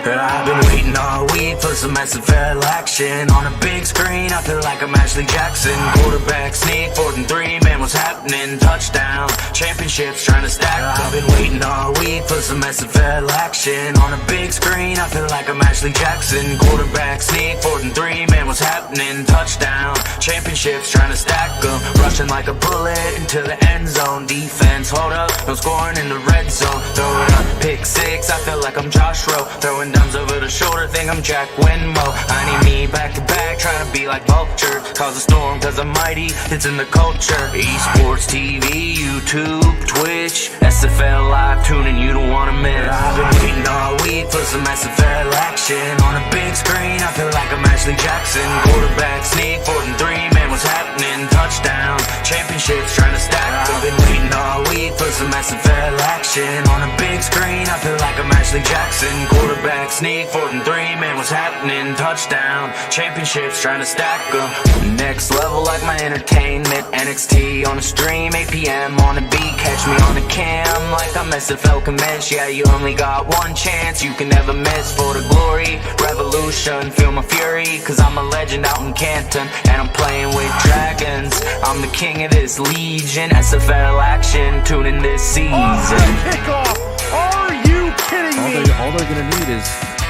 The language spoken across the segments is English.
I've been waiting all week for some SFL action. On a big screen, I feel like I'm Ashley Jackson. Quarterback sneak, 4th and 3, man, what's happening? Touchdown, championships trying to stack up. I've been waiting all week for some SFL action. On a big screen, I feel like I'm Ashley Jackson. Quarterback sneak, 4th and 3, man, what's happening? Touchdown, championships trying to stack up. Rushing like a bullet into the end zone. Defense, hold up, no scoring in the red zone. Throw it up, pick 6, I feel like I'm Josh Rowe. Throwing dimes over the shoulder, think I'm Jack Winmo. I need me back to back, trying to be like Vulture. Cause a storm, cause I'm mighty, it's in the culture. Esports TV, YouTube, Twitch, SFL live tuning, you don't wanna miss. I've been waiting all week for some SFL action. On a big screen, I feel like I'm Ashley Jackson. Quarterback sneak, 4th and 3, man, what's happening? Touchdown, championships trying to stack up. I've been waiting all week for some SFL action. On a big screen, I feel like I'm Ashley Jackson. Quarterback sneak, 4th and 3, man, what's happening? Touchdown, championships trying to stack up. Next level like my entertainment. NXT on the stream, 8 p.m. on the beat. Catch me on the cam like I'm SFL convinced. Yeah, you only got one chance, you can never miss. For the glory, revolution, feel my fury. Cause I'm a legend out in Canton, and I'm playing with dragons. I'm the king of this legion. SFL action, tuning this season. Kickoff! Are you kidding me? All they're gonna need is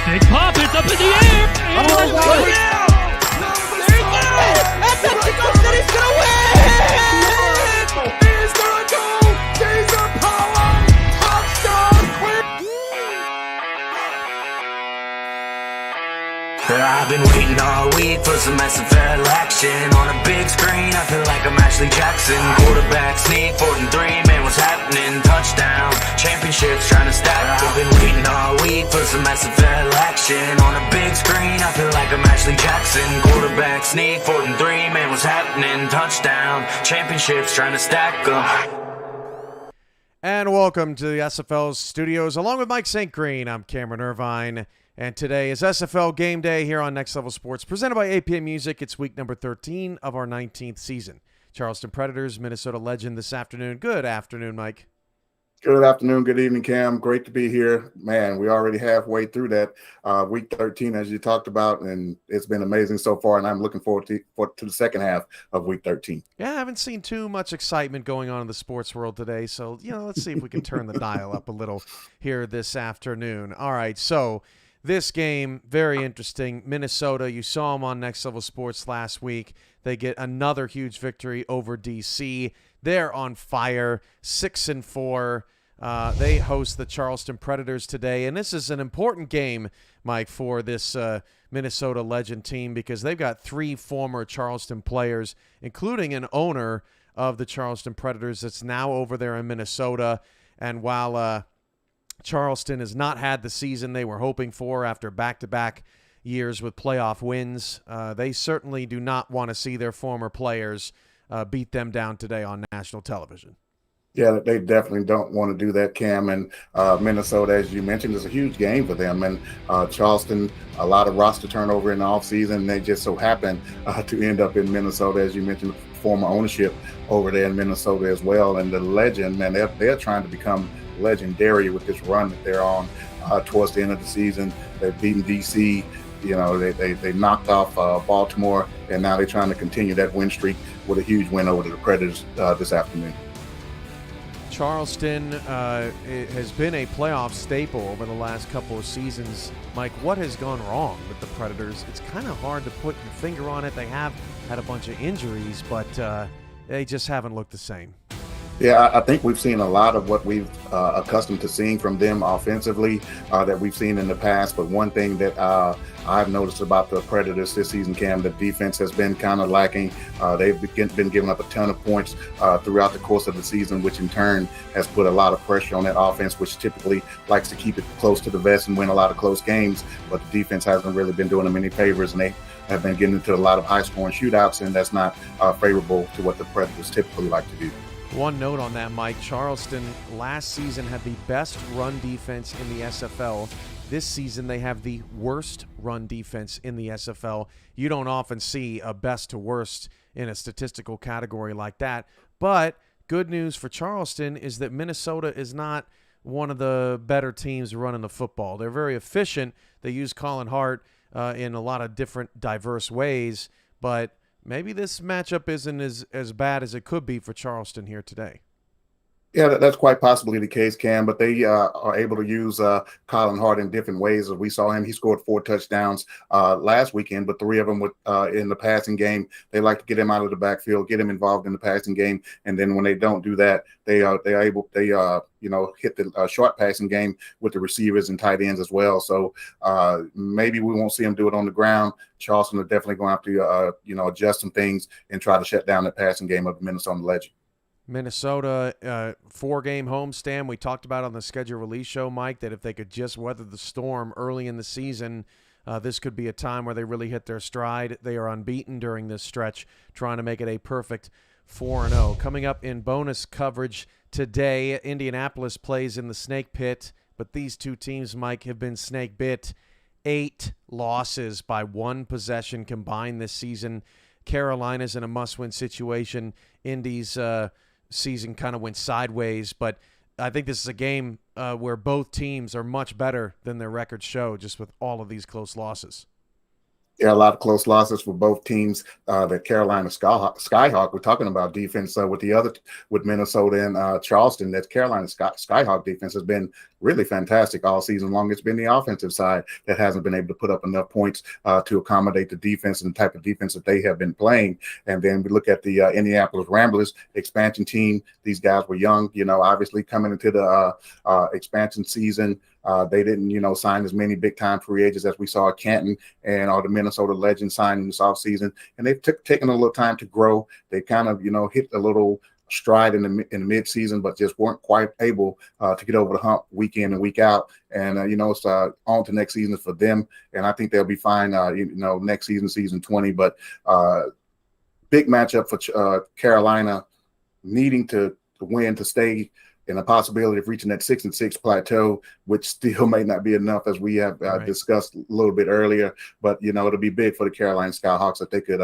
Big pop, it's up in the air! Oh, there you go! That's the kickoff that he's gonna win! He's gonna go! Taser power! Touchdown! I've been waiting all week for some SFL action. On a big screen, I feel like I'm Ashley Jackson. Quarterback sneak, 4th and 3, man, what's happening? Touchdown, championships trying to stack up. I've been waiting all week for some SFL action. On a big screen, I feel like I'm Ashley Jackson. Quarterback sneak, 4th and 3, man, what's happening? Touchdown, championships trying to stack up. And welcome to the SFL studios. Along with Mike St. Green, I'm Cameron Irvine. And today is SFL Game Day here on Next Level Sports, presented by APM Music. It's week number 13 of our 19th season. Charleston Predators, Minnesota Legend this afternoon. Good afternoon, Mike. Good afternoon, good evening, Cam. Great to be here. Man, we already halfway through that week 13, as you talked about, and it's been amazing so far, and I'm looking forward to the second half of week 13. Yeah, I haven't seen too much excitement going on in the sports world today, so, let's see if we can turn the dial up a little here this afternoon. All right, so this game, very interesting. Minnesota, you saw them on Next Level Sports last week. They get another huge victory over DC. They're on fire, 6-4. They host the Charleston Predators today, and this is an important game, Mike, for this Minnesota Legend team because they've got 3 former Charleston players, including an owner of the Charleston Predators that's now over there in Minnesota. And while Charleston has not had the season they were hoping for after back-to-back years with playoff wins, they certainly do not want to see their former players beat them down today on national television. Yeah, they definitely don't want to do that, Cam. And Minnesota, as you mentioned, is a huge game for them. And Charleston, a lot of roster turnover in the offseason. They just so happen to end up in Minnesota, as you mentioned, former ownership over there in Minnesota as well. And the Legend, man, they're trying to become legendary with this run that they're on towards the end of the season. They've beaten DC. They knocked off Baltimore, and now they're trying to continue that win streak with a huge win over the Predators this afternoon. Charleston has been a playoff staple over the last couple of seasons. Mike, what has gone wrong with the Predators? It's kind of hard to put your finger on it. They have had a bunch of injuries, but they just haven't looked the same. Yeah, I think we've seen a lot of what we've accustomed to seeing from them offensively that we've seen in the past. But one thing that I've noticed about the Predators this season, Cam, the defense has been kind of lacking. They've been giving up a ton of points throughout the course of the season, which in turn has put a lot of pressure on that offense, which typically likes to keep it close to the vest and win a lot of close games. But the defense hasn't really been doing them any favors, and they have been getting into a lot of high-scoring shootouts, and that's not favorable to what the Predators typically like to do. One note on that, Mike. Charleston last season had the best run defense in the SFL. This season, they have the worst run defense in the SFL. You don't often see a best to worst in a statistical category like that. But good news for Charleston is that Minnesota is not one of the better teams running the football. They're very efficient. They use Colin Hart in a lot of different diverse ways, but maybe this matchup isn't as bad as it could be for Charleston here today. Yeah, that's quite possibly the case, Cam, but they are able to use Colin Hart in different ways. As we saw him, he scored 4 touchdowns last weekend, but 3 of them in the passing game. They like to get him out of the backfield, get him involved in the passing game, and then when they don't do that, they hit the short passing game with the receivers and tight ends as well. So maybe we won't see him do it on the ground. Charleston are definitely going to have to adjust some things and try to shut down the passing game of the Minnesota Legend. Minnesota, 4-game homestand. We talked about on the schedule release show, Mike, that if they could just weather the storm early in the season, this could be a time where they really hit their stride. They are unbeaten during this stretch, trying to make it a perfect 4-0. Coming up in bonus coverage today, Indianapolis plays in the Snake Pit, but these two teams, Mike, have been snake bit. 8 losses by 1 possession combined this season. Carolina's in a must-win situation. Indy's season kind of went sideways, but I think this is a game where both teams are much better than their records show, just with all of these close losses. Yeah, a lot of close losses for both teams. The Carolina Skyhawk, we're talking about defense with Minnesota and Charleston. That Carolina Skyhawk defense has been really fantastic all season long. It's been the offensive side that hasn't been able to put up enough points to accommodate the defense and the type of defense that they have been playing. And then we look at the Indianapolis Ramblers expansion team. These guys were young, obviously coming into the expansion season. They didn't, sign as many big-time free agents as we saw at Canton and all the Minnesota Legends signing this offseason. And they've taken a little time to grow. They kind of, hit a little stride in the mid-season, but just weren't quite able to get over the hump week in and week out. And, it's on to next season for them. And I think they'll be fine, next season, season 20. But big matchup for Carolina, needing to win to stay and a possibility of reaching that 6-6 plateau, which still may not be enough, as we have discussed a little bit earlier. But it'll be big for the Carolina Skyhawks if they could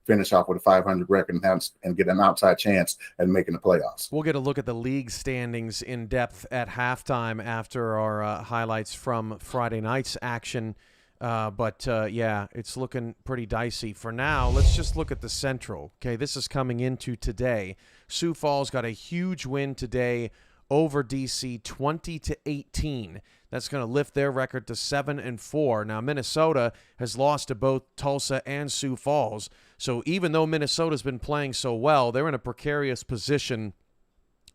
finish off with a 500 record and get an outside chance at making the playoffs. We'll get a look at the league standings in depth at halftime after our highlights from Friday night's action. But it's looking pretty dicey. For now, let's just look at the Central. Okay, this is coming into today. Sioux Falls got a huge win today over DC, 20-18. That's going to lift their record to 7-4. Now, Minnesota has lost to both Tulsa and Sioux Falls. So even though Minnesota's been playing so well, they're in a precarious position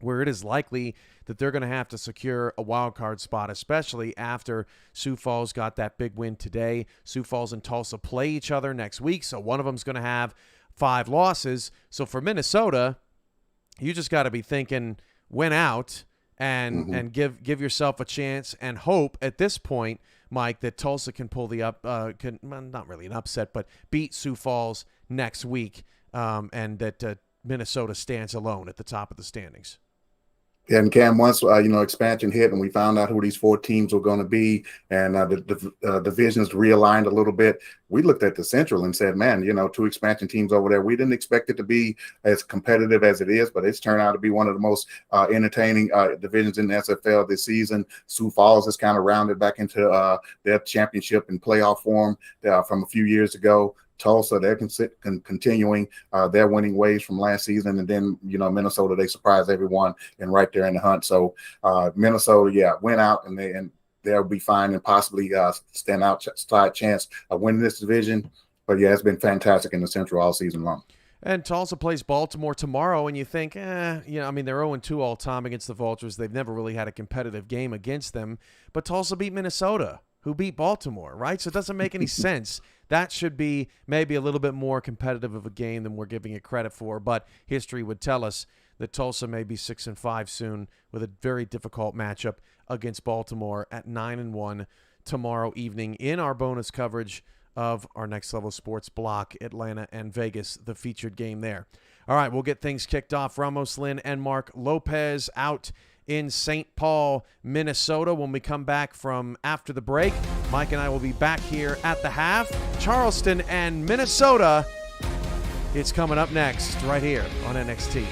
where it is likely that they're going to have to secure a wild card spot, especially after Sioux Falls got that big win today. Sioux Falls and Tulsa play each other next week, so one of them's going to have 5 losses. So for Minnesota, you just got to be thinking win out and give yourself a chance and hope at this point, Mike, that Tulsa can pull the not really an upset, but beat Sioux Falls next week, and that Minnesota stands alone at the top of the standings. Yeah, and Cam, once expansion hit and we found out who these 4 teams were going to be, and the divisions realigned a little bit, we looked at the Central and said, man, 2 expansion teams over there. We didn't expect it to be as competitive as it is, but it's turned out to be one of the most entertaining divisions in the SFL this season. Sioux Falls has kind of rounded back into their championship and playoff form from a few years ago. Tulsa, they're continuing their winning ways from last season. And then, Minnesota, they surprised everyone and right there in the hunt. So Minnesota, went out and they'll be fine and possibly stand outside chance of winning this division. But, it's been fantastic in the Central all season long. And Tulsa plays Baltimore tomorrow, and you think, they're 0-2 all time against the Vultures. They've never really had a competitive game against them. But Tulsa beat Minnesota, who beat Baltimore, right? So it doesn't make any sense. That should be maybe a little bit more competitive of a game than we're giving it credit for, but history would tell us that Tulsa may be 6-5 soon with a very difficult matchup against Baltimore at 9-1 tomorrow evening in our bonus coverage of our Next Level Sports block, Atlanta and Vegas, the featured game there. All right, we'll get things kicked off. Ramos Lynn and Mark Lopez out in St. Paul, Minnesota. When we come back from after the break, Mike and I will be back here at the half. Charleston and Minnesota. It's coming up next right here on NXT.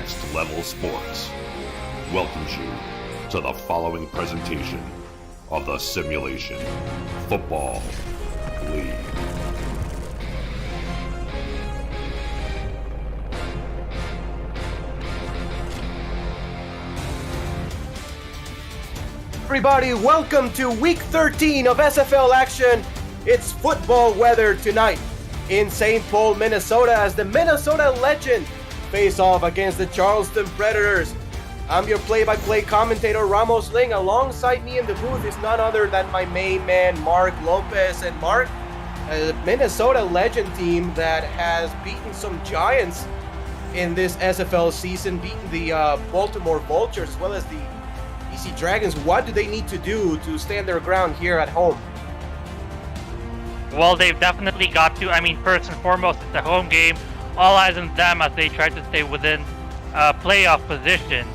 Next Level Sports welcomes you to the following presentation of the Simulation Football League. Everybody, welcome to week 13 of SFL action. It's football weather tonight in St. Paul, Minnesota, as the Minnesota Legend face off against the Charleston Predators. I'm your play-by-play commentator, Ramos Ling. Alongside me in the booth is none other than my main man, Mark Lopez. And Mark, a Minnesota Legend team that has beaten some giants in this SFL season, beaten the Baltimore Vultures as well as the BC Dragons. What do they need to do to stand their ground here at home? Well, they've definitely got to. First and foremost, it's a home game. All eyes on them as they try to stay within playoff position.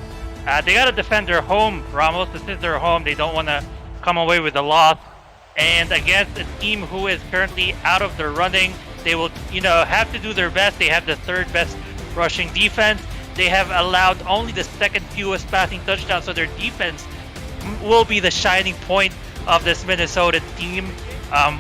They got to defend their home, Ramos. This is their home. They don't want to come away with a loss. And against a team who is currently out of the running, they will, have to do their best. They have the third best rushing defense. They have allowed only the second fewest passing touchdowns, so their defense will be the shining point of this Minnesota team.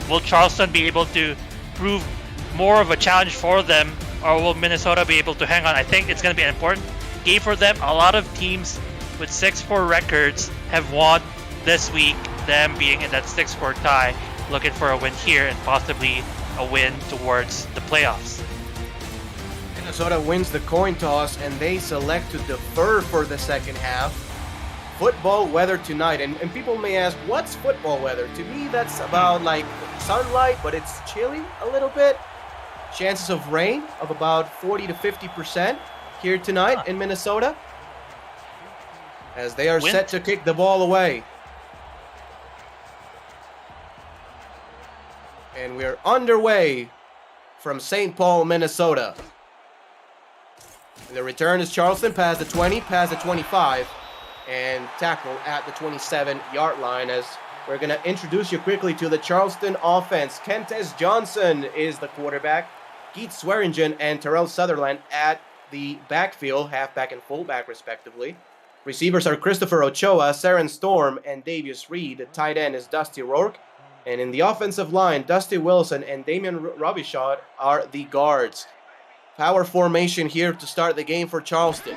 Will Charleston be able to prove more of a challenge for them, or will Minnesota be able to hang on? I think it's going to be an important game for them. A lot of teams with 6-4 records have won this week, them being in that 6-4 tie, looking for a win here and possibly a win towards the playoffs. Minnesota wins the coin toss and they select to defer for the second half. Football weather tonight, and people may ask, what's football weather? To me, that's about like sunlight, but it's chilly a little bit. Chances of rain of about 40 to 50% here tonight in Minnesota, as they are set to kick the ball away. And we're underway from St. Paul, Minnesota. And the return is Charleston, past the 20, past the 25, and tackle at the 27-yard line, as we're going to introduce you quickly to the Charleston offense. Kentes Johnson is the quarterback. Keith Swearingen and Terrell Sutherland at the backfield, halfback and fullback respectively. Receivers are Christopher Ochoa, Saren Storm, and Davius Reed. The tight end is Dusty Rourke. And in the offensive line, Dusty Wilson and Damian Robichaud are the guards. Power formation here to start the game for Charleston.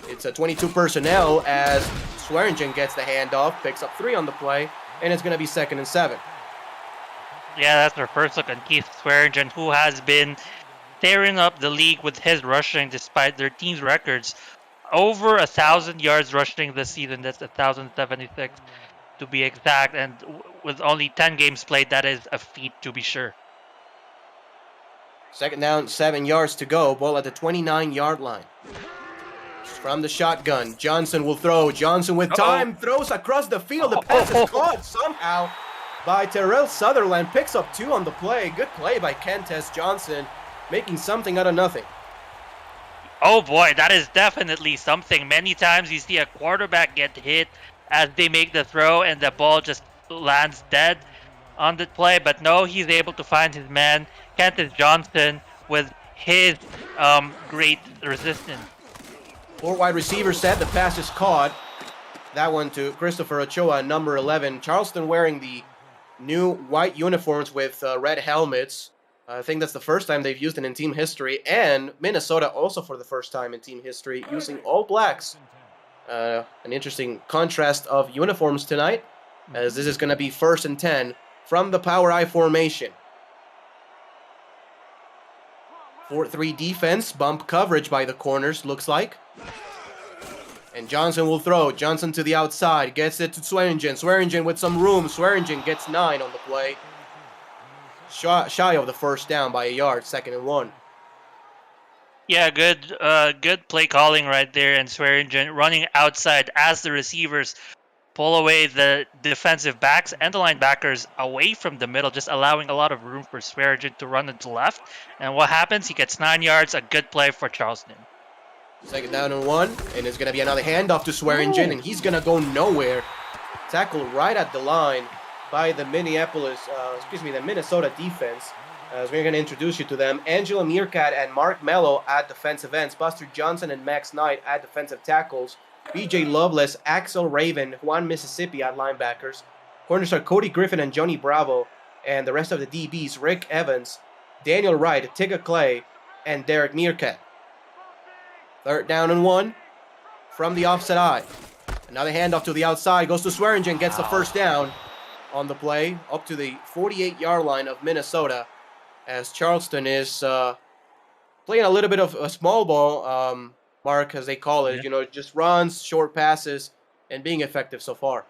It's a 22 personnel as Swearingen gets the handoff, picks up 3 on the play, and it's going to be 2nd and 7. Yeah, that's our first look on Keith Swearingen, who has been tearing up the league with his rushing despite their team's records. Over 1,000 yards rushing this season. That's 1,076 to be exact. And with only 10 games played, that is a feat to be sure. Second down, 7 yards to go. Ball at the 29-yard line. From the shotgun, Johnson will throw. Johnson with time, throws across the field. The pass is caught somehow by Terrell Sutherland. Picks up 2 on the play. Good play by Kentes Johnson, making something out of nothing. Oh boy, that is definitely something. Many times you see a quarterback get hit as they make the throw and the ball just lands dead on the play. But no, he's able to find his man, Kentes Johnson, with his great resistance. 4 wide receiver set. The pass is caught. That one to Christopher Ochoa, number 11. Charleston wearing the new white uniforms with red helmets. I think that's the first time they've used it in team history. And Minnesota also for the first time in team history using all blacks. An interesting contrast of uniforms tonight, as this is going to be 1st and 10 from the Power I formation. 4-3 defense, bump coverage by the corners, looks like. And Johnson will throw. Johnson to the outside, gets it to Swearingen. Swearingen with some room. Swearingen gets 9 on the play. Shy of the first down by a yard, 2nd and 1. Yeah, good play calling right there, and Swearingen running outside as the receivers pull away the defensive backs and the linebackers away from the middle, just allowing a lot of room for Swearingen to run to the left. And what happens? He gets 9 yards, a good play for Charleston. 2nd down and 1, and it's going to be another handoff to Swearingen, and he's going to go nowhere. Tackle right at the line by the Minnesota defense. as we're going to introduce you to them. Angela Meerkat and Mark Mello at defensive ends. Buster Johnson and Max Knight at defensive tackles. BJ Loveless, Axel Raven, Juan Mississippi at linebackers. Corners are Cody Griffin and Johnny Bravo. And the rest of the DBs, Rick Evans, Daniel Wright, Tigga Clay, and Derek Meerkat. 3rd down and 1 from the offset eye. Another handoff to the outside, goes to Swearingen, gets the first down on the play, up to the 48-yard line of Minnesota, as Charleston is playing a little bit of a small ball, Mark, as they call it. You know, just runs, short passes, and being effective so far.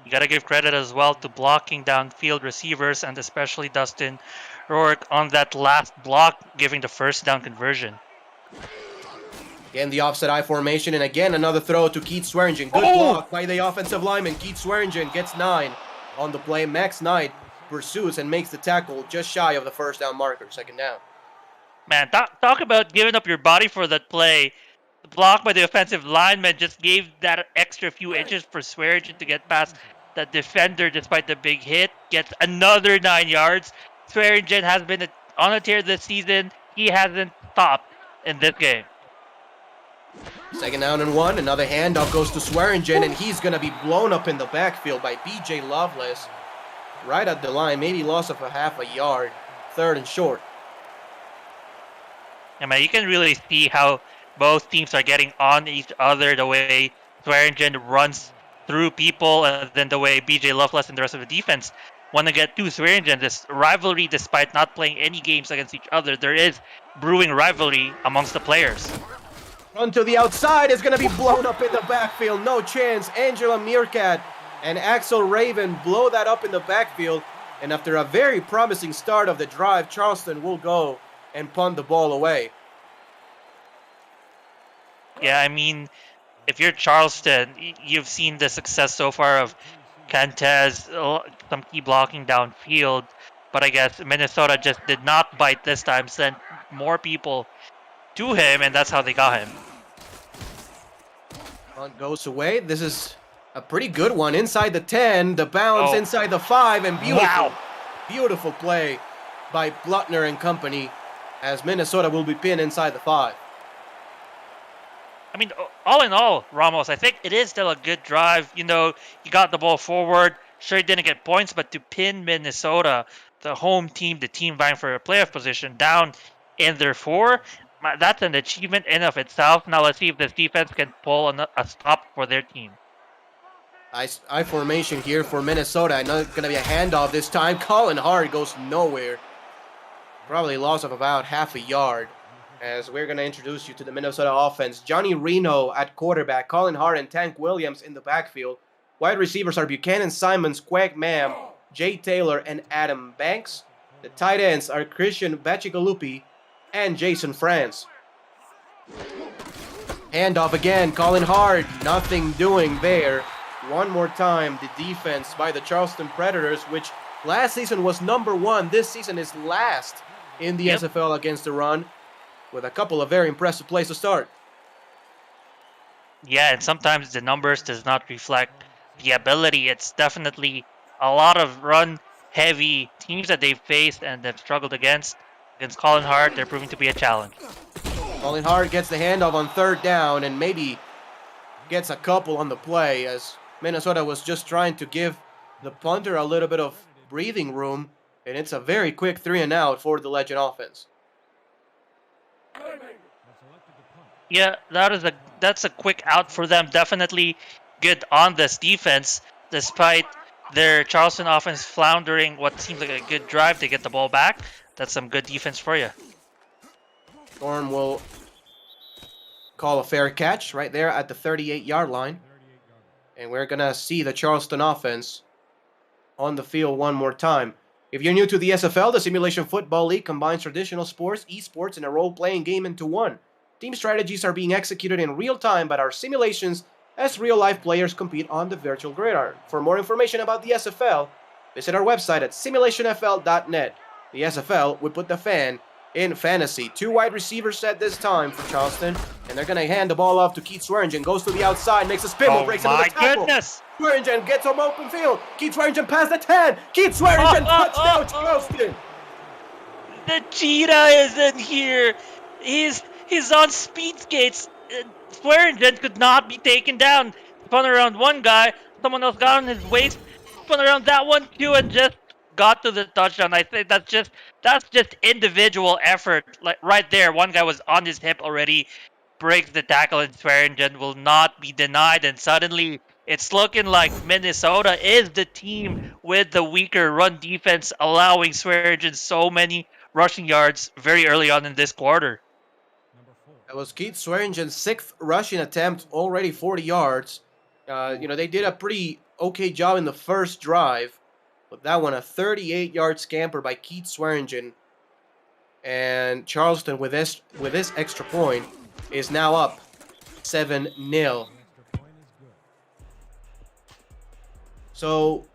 You got to give credit as well to blocking downfield receivers, and especially Dustin Rourke on that last block, giving the first down conversion. Again, the offset eye formation, and again, another throw to Keith Swearingen. Good block by the offensive lineman. Keith Swearingen gets 9 on the play. Max Knight pursues and makes the tackle just shy of the first down marker, 2nd down. Man, talk about giving up your body for that play. The block by the offensive lineman just gave that extra few inches for Swearingen to get past the defender despite the big hit. Gets another 9 yards. Swearingen has been on a tear this season. He hasn't stopped in this game. 2nd down and 1. Another handoff goes to Swearingen, and he's going to be blown up in the backfield by BJ Loveless. Right at the line, maybe loss of a half a yard. 3rd and short. I mean, you can really see how both teams are getting on each other, the way Swearingen runs through people, and then the way BJ Loveless and the rest of the defense want to get to Swearingen. This rivalry, despite not playing any games against each other, there is brewing rivalry amongst the players. Run to the outside is going to be blown up in the backfield. No chance. Angela Meerkat and Axel Raven blow that up in the backfield. And after a very promising start of the drive, Charleston will go and punt the ball away. Yeah, I mean, if you're Charleston, you've seen the success so far of Cantes, some key blocking downfield. But I guess Minnesota just did not bite this time, sent more people to him, and that's how they got him. Punt goes away. This is a pretty good one. Inside the 10, the bounce inside the 5, and beautiful play by Blutner and company, as Minnesota will be pinned inside the 5. I mean, all in all, Ramos, I think it is still a good drive. You know, you got the ball forward. Sure, you didn't get points, but to pin Minnesota, the home team, the team vying for a playoff position, down in their 4, that's an achievement in of itself. Now let's see if this defense can pull a stop for their team. I formation here for Minnesota. I know it's going to be a handoff this time. Colin Hart goes nowhere. Probably loss of about half a yard, as we're going to introduce you to the Minnesota offense. Johnny Reno at quarterback. Colin Hart and Tank Williams in the backfield. Wide receivers are Buchanan Simons, Quag Mam, Jay Taylor, and Adam Banks. The tight ends are Christian Bacigalupi and Jason France. Handoff again, Colin Hart, nothing doing there. One more time, the defense by the Charleston Predators, which last season was number 1. This season is last in the SFL against the run, with a couple of very impressive plays to start. Yeah, and sometimes the numbers does not reflect the ability. It's definitely a lot of run-heavy teams that they've faced and have struggled against. Against Colin Hart, they're proving to be a challenge. Colin Hart gets the handoff on 3rd down and maybe gets a couple on the play, as Minnesota was just trying to give the punter a little bit of breathing room, and it's a very quick 3-and-out for the Legend offense. Yeah, that's a quick out for them. Definitely good on this defense, despite their Charleston offense floundering what seems like a good drive to get the ball back. That's some good defense for you. Storm will call a fair catch right there at the 38-yard line. And we're going to see the Charleston offense on the field one more time. If you're new to the SFL, the Simulation Football League combines traditional sports, esports, and a role-playing game into one. Team strategies are being executed in real time by our simulations as real-life players compete on the virtual gridiron. For more information about the SFL, visit our website at simulationfl.net. The SFL would put the fan in fantasy. 2 wide receivers set this time for Charleston, and they're going to hand the ball off to Keith Swearingen. Goes to the outside, makes a spin move, breaks into the tackle. Oh my goodness! Swearingen gets him open field. Keith Swearingen past the 10. Keith Swearingen, touchdown Charleston. The cheetah is in here. He's on speed skates. Swearingen could not be taken down. Spun around one guy. Someone else got on his waist. Spun around that one too, and just got to the touchdown. I think that's just individual effort. Like right there, one guy was on his hip already. Breaks the tackle, and Swearingen will not be denied. And suddenly, it's looking like Minnesota is the team with the weaker run defense, allowing Swearingen so many rushing yards very early on in this quarter. That was Keith Swearingen's 6th rushing attempt, already 40 yards. They did a pretty okay job in the first drive, but that one, a 38-yard scamper by Keith Swearingen. And Charleston, with this extra point, is now up 7-0. So,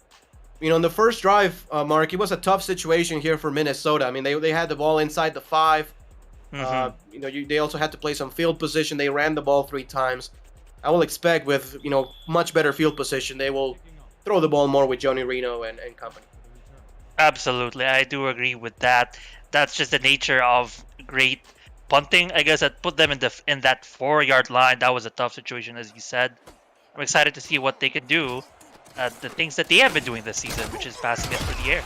in the first drive, Mark, it was a tough situation here for Minnesota. I mean, they had the ball inside the 5. They also had to play some field position. They ran the ball 3 times. I will expect with, much better field position, they will throw the ball more with Johnny Reno and company. Absolutely, I do agree with that. That's just the nature of great punting. I guess that put them in that 4-yard line. That was a tough situation, as you said. I'm excited to see what they can do. The things that they have been doing this season, which is passing it through the air.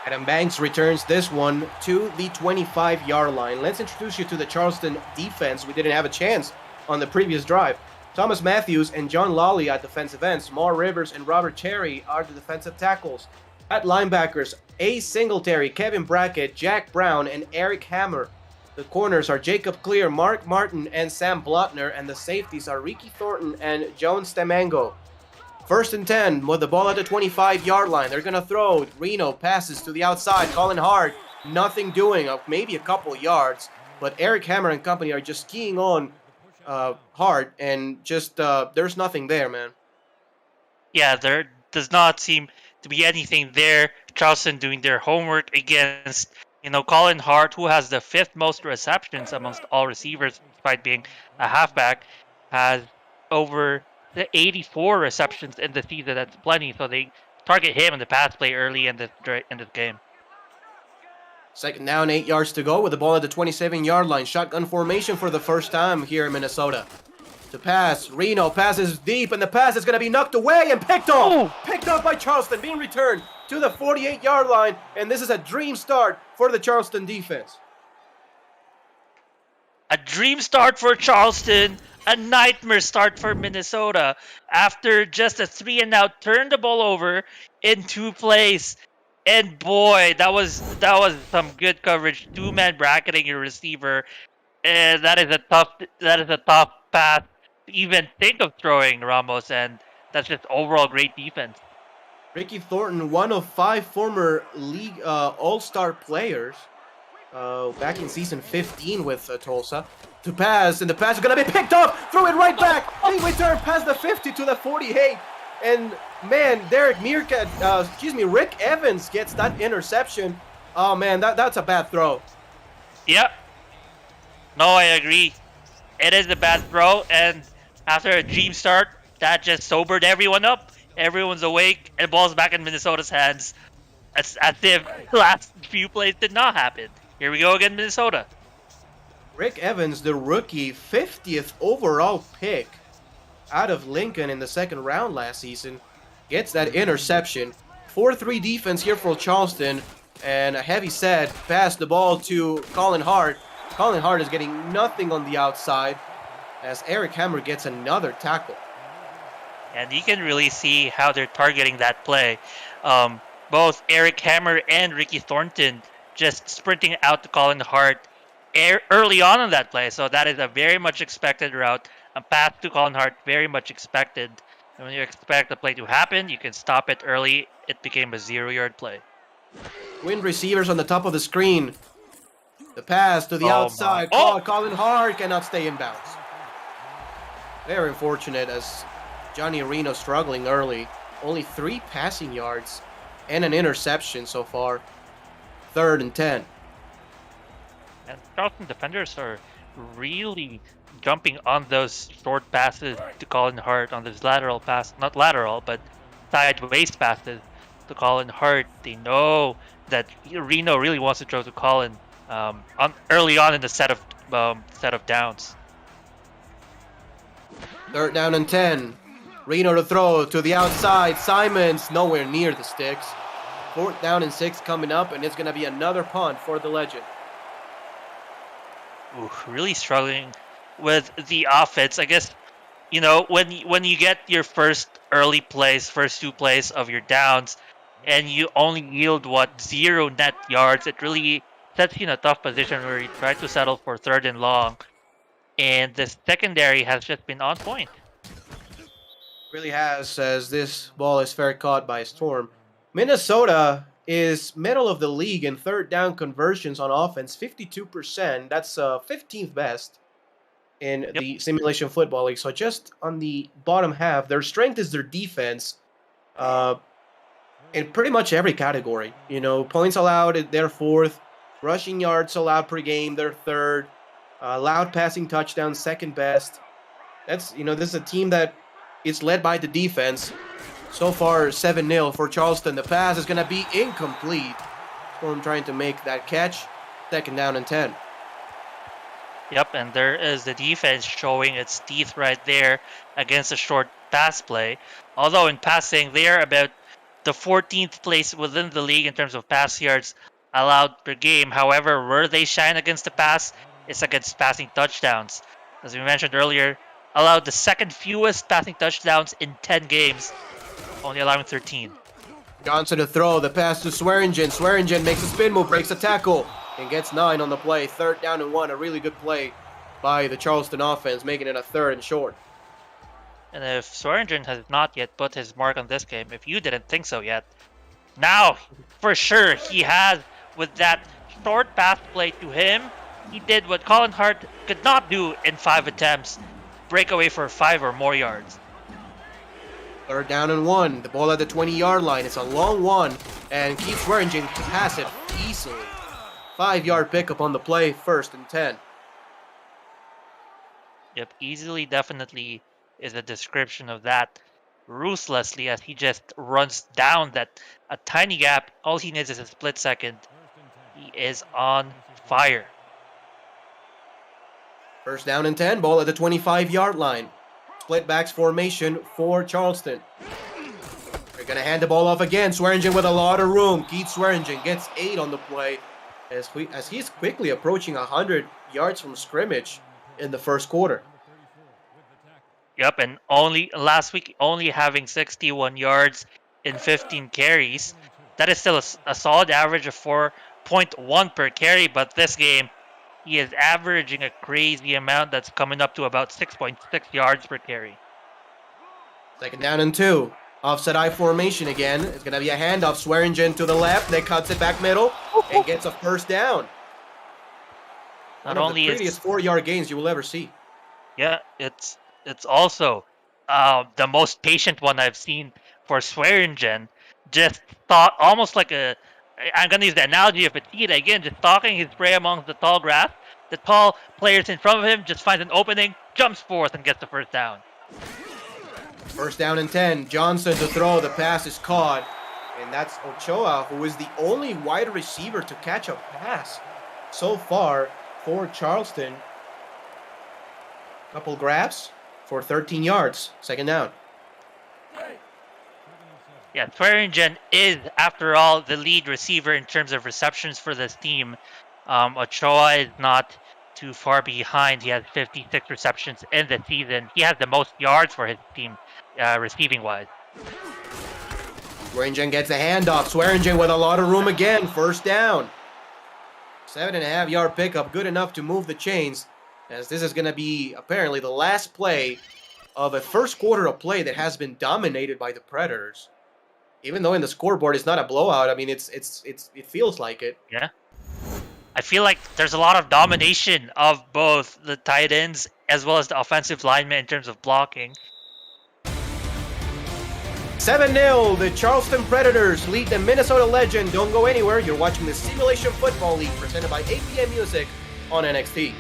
Adam Banks returns this one to the 25-yard line. Let's introduce you to the Charleston defense. We didn't have a chance on the previous drive. Thomas Matthews and John Lawley at defensive ends. Mar Rivers and Robert Cherry are the defensive tackles. At linebackers, A. Singletary, Kevin Brackett, Jack Brown, and Eric Hammer. The corners are Jacob Clear, Mark Martin, and Sam Blotner. And the safeties are Ricky Thornton and Joan Stemango. 1st and 10 with the ball at the 25-yard line. They're going to throw. Reno passes to the outside. Colin Hart, nothing doing, maybe a couple yards. But Eric Hammer and company are just keying on Hart, and just there's nothing there, man. Yeah, there does not seem to be anything there. Charleston doing their homework against, Colin Hart, who has the 5th most receptions amongst all receivers, despite being a halfback, has over the 84 receptions in the season. That's plenty, so they target him in the pass play early in this game. 2nd down, 8 yards to go with the ball at the 27-yard line. Shotgun formation for the first time here in Minnesota. To pass, Reno passes deep, and the pass is going to be knocked away and picked off. Oh. Picked off by Charleston, being returned to the 48-yard line, and this is a dream start for the Charleston defense. A dream start for Charleston. A nightmare start for Minnesota. After just a 3-and-out, turn the ball over in 2 plays. And boy, that was some good coverage. 2-man bracketing your receiver. And that is a tough pass to even think of throwing, Ramos, and that's just overall great defense. Ricky Thornton, one of 5 former league all-star players back in season 15 with Tulsa. To pass, and the pass is going to be picked off. Throw it right back. They return past the 50 to the 48. And, man, Rick Evans gets that interception. Oh, man, that's a bad throw. Yep. No, I agree. It is a bad throw, and after a dream start, that just sobered everyone up. Everyone's awake, and the ball's back in Minnesota's hands. As if the last few plays did not happen. Here we go again, Minnesota. Rick Evans, the rookie, 50th overall pick out of Lincoln in the 2nd round last season, gets that interception. 4-3 defense here for Charleston, and a heavy set pass the ball to Colin Hart. Colin Hart is getting nothing on the outside as Eric Hammer gets another tackle. And you can really see how they're targeting that play. Both Eric Hammer and Ricky Thornton just sprinting out to Colin Hart early on in that play. So that is a very much expected route. A pass to Colin Hart, very much expected. And when you expect the play to happen, you can stop it early. It became a 0-yard play. Twin receivers on the top of the screen. The pass to the outside. Colin Hart cannot stay in bounds. Very unfortunate as Johnny Reno struggling early. Only 3 passing yards and an interception so far. 3rd and 10. And Charleston defenders are really jumping on those short passes to Colin Hart on those lateral pass, not lateral, but sideways passes. to Colin Hart. They know that Reno really wants to throw to Colin early on in the set of downs. 3rd down and 10. Reno to throw to the outside. Simons nowhere near the sticks. 4th down and 6 coming up, and it's going to be another punt for the Legend. Ooh, really struggling with the offense. I guess, when you get your first early plays, first 2 plays of your downs, and you only yield 0 net yards, it really sets you in a tough position where you try to settle for 3rd and long. And the secondary has just been on point. Really has, as this ball is fair caught by Storm. Minnesota is middle of the league in 3rd down conversions on offense, 52%. That's 15th best in the Simulation Football League. So just on the bottom half, their strength is their defense in pretty much every category. Points allowed, they're 4th. Rushing yards allowed per game, they're 3rd. Allowed passing touchdowns, 2nd best. This is a team that is led by the defense. So far, 7-0 for Charleston. The pass is going to be incomplete. Storm trying to make that catch. 2nd down and 10. Yep, and there is the defense showing its teeth right there against a short pass play. Although in passing, they are about the 14th place within the league in terms of pass yards allowed per game. However, where they shine against the pass is against passing touchdowns. As we mentioned earlier, allowed the 2nd fewest passing touchdowns in 10 games, only allowing 13. Johnson to throw, the pass to Swearingen. Swearingen makes a spin move, breaks a tackle, and gets 9 on the play. 3rd down and 1, a really good play by the Charleston offense, making it a 3rd and short. And if Swearingen has not yet put his mark on this game, if you didn't think so yet, now for sure he has. With that short pass play to him, he did what Colin Hart could not do in 5 attempts, break away for 5 or more yards. 3rd down and 1. The ball at the 20-yard line. It's a long one, and Keith Swearingen to pass it easily. 5-yard pickup on the play, 1st and 10. Yep, easily definitely is a description of that. Ruthlessly, as he just runs down a tiny gap. All he needs is a split second. He is on fire. 1st down and 10. Ball at the 25-yard line. Split backs formation for Charleston. They're going to hand the ball off again. Swearingen with a lot of room. Keith Swearingen gets 8 on the play as he's quickly approaching 100 yards from scrimmage in the 1st quarter. Yep, and last week only having 61 yards in 15 carries. That is still a solid average of 4.1 per carry, but this game he is averaging a crazy amount that's coming up to about 6.6 yards per carry. 2nd down and 2. Offset I formation again. It's going to be a handoff. Swearingen to the left. They cuts it back middle and gets a 1st down. Not One of only the prettiest 4-yard gains you will ever see. Yeah, it's also the most patient one I've seen for Swearingen. Just thought almost like I'm going to use the analogy of a cheetah again, just stalking his prey amongst the tall grass. The tall players in front of him just finds an opening, jumps forth, and gets the 1st down. 1st down and 10. Johnson to throw. The pass is caught. And that's Ochoa, who is the only wide receiver to catch a pass so far for Charleston. Couple grabs for 13 yards. 2nd down. Yeah, Swearingen is, after all, the lead receiver in terms of receptions for this team. Ochoa is not too far behind. He has 56 receptions in the season. He has the most yards for his team, receiving-wise. Swearingen gets a handoff. Swearingen with a lot of room again. 1st down. 7.5-yard pickup. Good enough to move the chains, as this is going to be apparently the last play of a 1st quarter of play that has been dominated by the Predators. Even though in the scoreboard it's not a blowout, I mean it feels like it. Yeah. I feel like there's a lot of domination of both the tight ends as well as the offensive linemen in terms of blocking. 7-0, the Charleston Predators lead the Minnesota Legend. Don't go anywhere. You're watching the Simulation Football League presented by APM Music on NXT.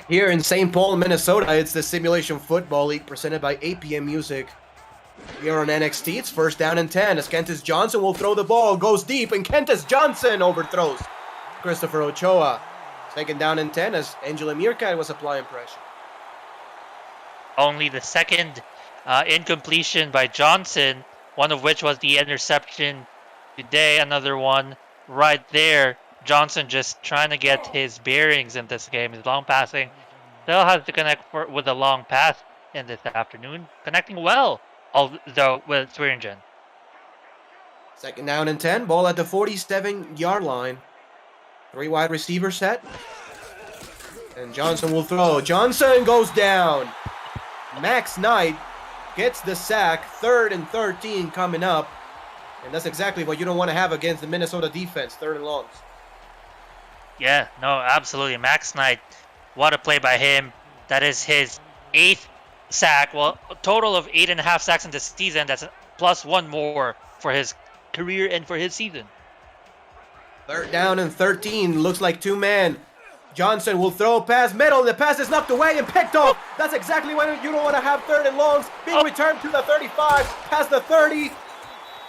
Here in St. Paul, Minnesota, it's the Simulation Football League presented by APM Music. Here on NXT, it's first down and 10 as Kentis Johnson will throw the ball, goes deep, and Kentis Johnson overthrows Christopher Ochoa. Second down and 10 as Angela Meerkat was applying pressure. Only the second incompletion by Johnson, one of which was the interception today, another one right there. Johnson just trying to get his bearings in this game. His long passing still has to connect with a long pass in this afternoon. Connecting well, although with Swearingen. Second down and 10, ball at the 47-yard line. 3 wide receiver set. And Johnson will throw. Johnson goes down. Max Knight gets the sack. 3rd and 13 coming up. And that's exactly what you don't want to have against the Minnesota defense. 3rd and longs. Yeah, no, absolutely. Max Knight, what a play by him. That is his 8th sack. Well, a total of 8.5 sacks in the season. That's plus 1 more for his career and for his season. 3rd down and 13. Looks like 2-man. Johnson will throw a pass middle. The pass is knocked away and picked off. That's exactly what you don't want to have 3rd and longs. Being returned to the 35, past the 30.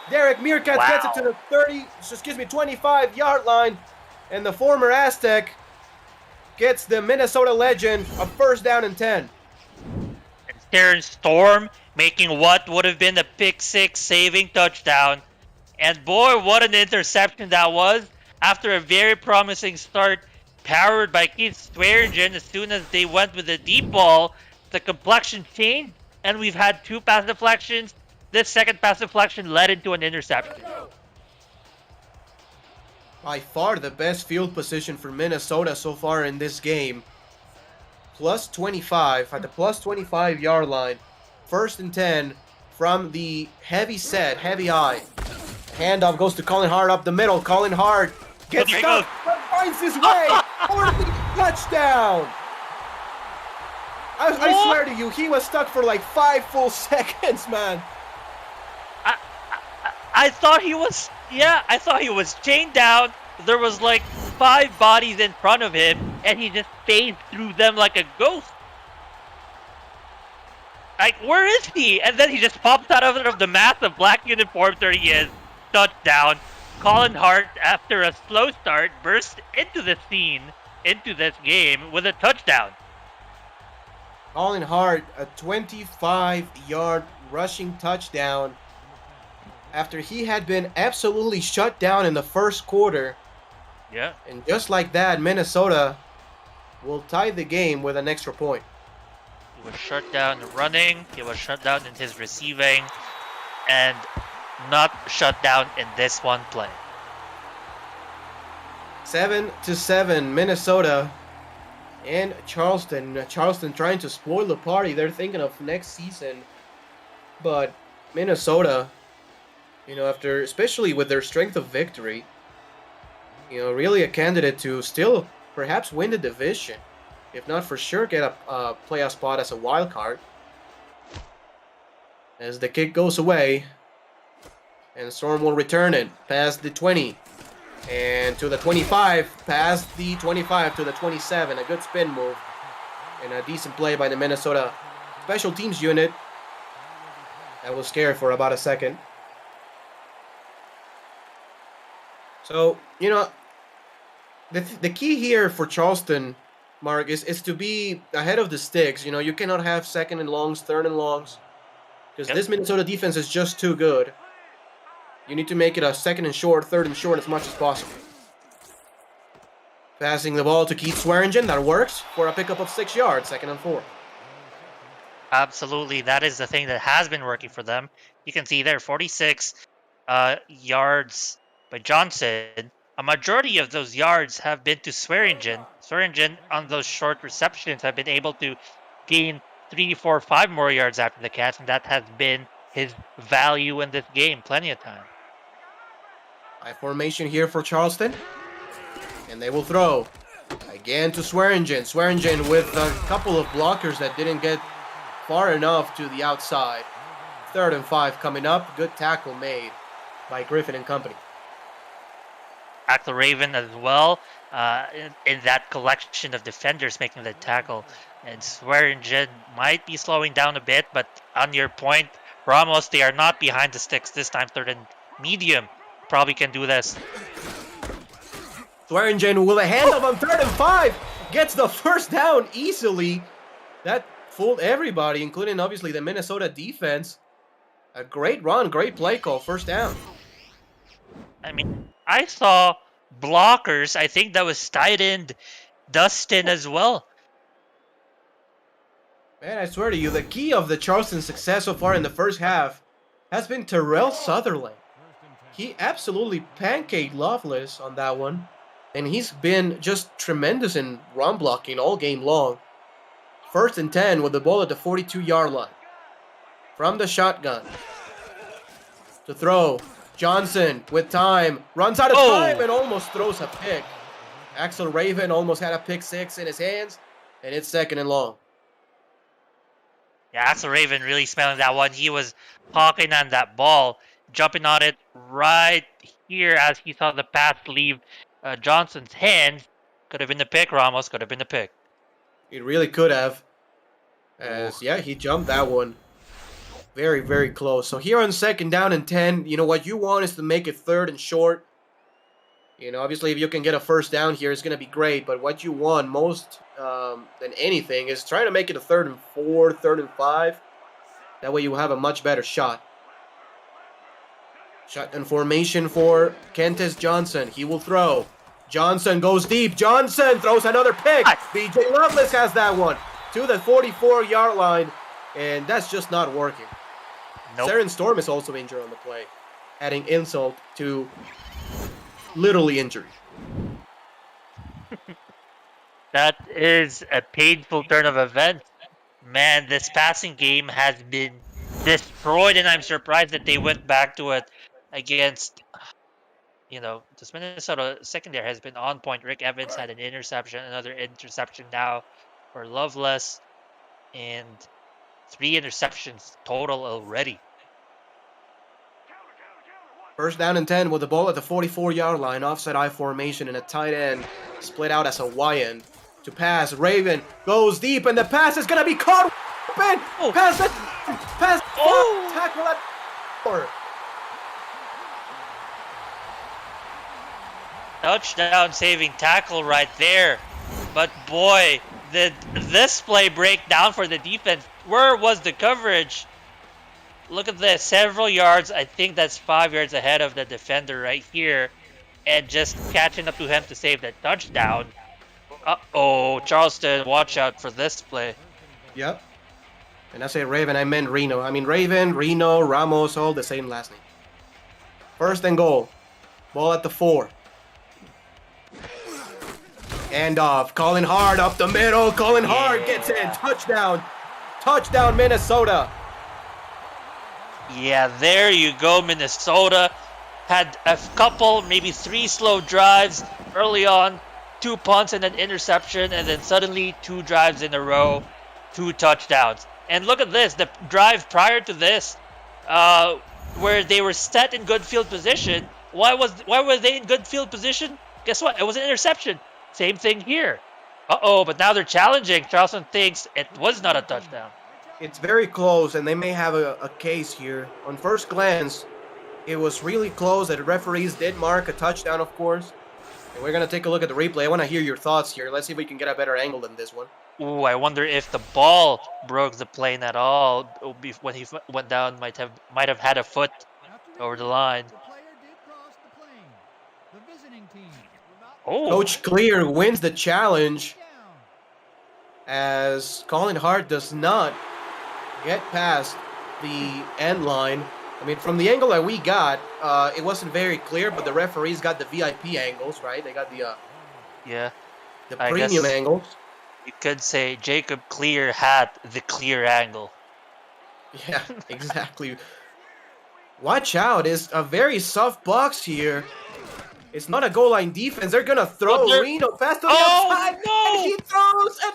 Derek Meerkat gets it to the 25-yard line. And the former Aztec gets the Minnesota legend a first down and 10. And Darren Storm making what would have been a pick 6 saving touchdown. And boy, what an interception that was. After a very promising start, powered by Keith Swearingen, as soon as they went with the deep ball, the complexion changed, and we've had 2 pass deflections. This second pass deflection led into an interception. By far the best field position for Minnesota so far in this game. Plus 25 at the plus 25-yard line. 1st and 10 from the heavy eye. Handoff goes to Colin Hart up the middle. Colin Hart gets stuck, but finds his way for the touchdown. I swear to you, he was stuck for like 5 full seconds, man. I thought he was chained down. There was like 5 bodies in front of him, and he just phased through them like a ghost. Like, where is he? And then he just pops out of the massive black uniform. There he is. Touchdown. Colin Hart, after a slow start, burst into the scene, into this game with a touchdown. Colin Hart, a 25-yard rushing touchdown after he had been absolutely shut down in the first quarter. Yeah. And just like that, Minnesota will tie the game with an extra point. He was shut down running, he was shut down in his receiving, and not shut down in this one play. 7-7, Minnesota and Charleston. Charleston trying to spoil the party. They're thinking of next season. But Minnesota, after, especially with their strength of victory, really a candidate to still perhaps win the division. If not for sure, get a playoff spot as a wild card. As the kick goes away, and Storm will return it past the 20 and to the 25, past the 25 to the 27. A good spin move and a decent play by the Minnesota special teams unit. That was scared for about a second. So, the key here for Charleston, Mark, is to be ahead of the sticks. You cannot have 2nd and longs, 3rd and longs, because this Minnesota defense is just too good. You need to make it a 2nd and short, 3rd and short as much as possible. Passing the ball to Keith Swearingen, that works for a pickup of 6 yards, 2nd and 4. Absolutely, that is the thing that has been working for them. You can see there, 46 yards by Johnson. A majority of those yards have been to Swearingen. Swearingen, on those short receptions, have been able to gain 3, 4, 5 more yards after the catch, and that has been his value in this game plenty of time. High formation here for Charleston. And they will throw. Again to Swearingen. Swearingen with a couple of blockers that didn't get far enough to the outside. 3rd and 5 coming up. Good tackle made by Griffin and company. Axel Raven as well in that collection of defenders making the tackle. And Swearingen might be slowing down a bit, but on your point, Ramos, they are not behind the sticks this time. Third and medium probably can do this. Swearingen with a handoff on 3rd and 5. Gets the first down easily. That fooled everybody, including obviously the Minnesota defense. A great run, great play call, first down. I mean, I saw blockers. I think that was tight end Dustin as well. Man, I swear to you, the key of the Charleston success so far in the first half has been Terrell Sutherland. He absolutely pancaked Loveless on that one. And he's been just tremendous in run blocking all game long. 1st and 10 with the ball at the 42-yard line. From the shotgun. To throw. Johnson with time. Runs out of time and almost throws a pick. Axel Raven almost had a pick 6 in his hands. And it's 2nd and long. Yeah, Axel Raven really smelling that one. He was hawking on that ball. Jumping on it right here as he saw the pass leave Johnson's hands. Could have been the pick, Ramos. Could have been the pick. It really could have. As, yeah, he jumped that one. Very, very close. So here on 2nd down and 10, you know, what you want is to make it 3rd and short. You know, obviously, if you can get a first down here, it's going to be great. But what you want most than anything is trying to make it a 3rd and 4, 3rd and 5. That way you have a much better shot. Shotgun formation for Kentes Johnson. He will throw. Johnson goes deep. Johnson throws another pick. B.J. Loveless has that one to the 44-yard line. And that's just not working. Nope. Saren Storm is also injured on the play. Adding insult to literally injury. That is a painful turn of events. Man, this passing game has been destroyed, and I'm surprised that they went back to it against, you know, this Minnesota secondary has been on point. Rick Evans had an interception, another interception now for Loveless, and 3 interceptions total already. 1st down and 10 with the ball at the 44-yard line. Offside I formation and a tight end split out as a Y end. To pass, Raven goes deep, and the pass is going to be caught. Pass it. Pass. Tackle at 4. Touchdown saving tackle right there. But boy, did this play break down for the defense. Where was the coverage? Look at this. Several yards. I think that's 5 yards ahead of the defender right here. And just catching up to him to save that touchdown. Uh-oh. Charleston, watch out for this play. Yep. And I say Raven, I meant Reno. I mean Raven, Reno, Ramos, all the same last name. 1st and goal. Ball at the 4. Hand off. Colin Hard up the middle. Colin Hard gets in. Touchdown. Touchdown, Minnesota. Yeah, there you go, Minnesota. Had a couple, maybe 3 slow drives early on. 2 punts and an interception. And then suddenly 2 drives in a row. 2 touchdowns. And look at this. The drive prior to this, where they were set in good field position. Why were they in good field position? Guess what? It was an interception. Same thing here. Uh-oh, but now they're challenging. Charleston thinks it was not a touchdown. It's very close, and they may have a case here. On first glance, it was really close. The referees did mark a touchdown, of course. And we're going to take a look at the replay. I want to hear your thoughts here. Let's see if we can get a better angle than this one. Ooh, I wonder if the ball broke the plane at all. When he went down, might have had a foot over the line. Oh. Coach Clear wins the challenge as Colin Hart does not get past the end line. I mean, from the angle that we got, it wasn't very clear, but the referees got the VIP angles, right? They got the premium angles. You could say Jacob Clear had the clear angle. Yeah, exactly. Watch out. It's a very soft box here. It's not a goal line defense. They're going to throw Reno fast to the outside. No! And he throws an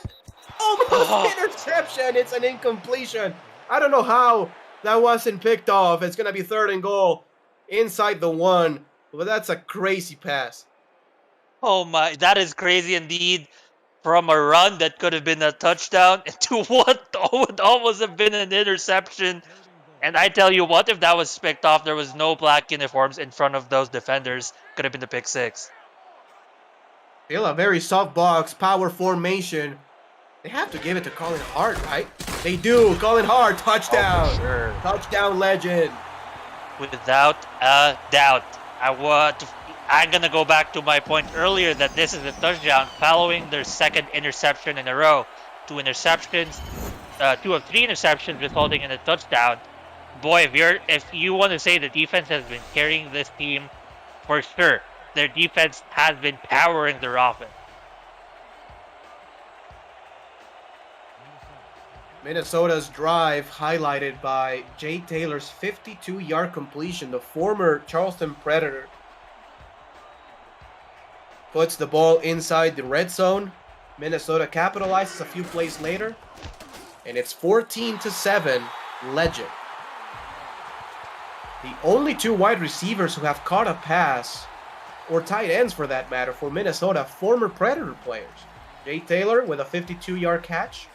almost interception. It's an incompletion. I don't know how that wasn't picked off. It's going to be 3rd and goal inside the 1. But that's a crazy pass. Oh my, that is crazy indeed. From a run that could have been a touchdown to what would almost have been an interception. And I tell you what, if that was picked off, there was no black uniforms in front of those defenders. Could have been the pick six. Still a very soft box, power formation. They have to give it to Colin Hart, right? They do. Colin Hart, touchdown. Oh, for sure. Touchdown legend. Without a doubt. I'm going to go back to my point earlier that this is a touchdown following their second interception in a row. Two of three interceptions resulting in a touchdown. Boy, if you want to say the defense has been carrying this team, for sure, their defense has been powering their offense. Minnesota's drive highlighted by Jay Taylor's 52-yard completion. The former Charleston Predator puts the ball inside the red zone. Minnesota capitalizes a few plays later, and it's 14-7 Legend. The only two wide receivers who have caught a pass, or tight ends for that matter, for Minnesota, former Predator players. Jay Taylor with a 52-yard catch.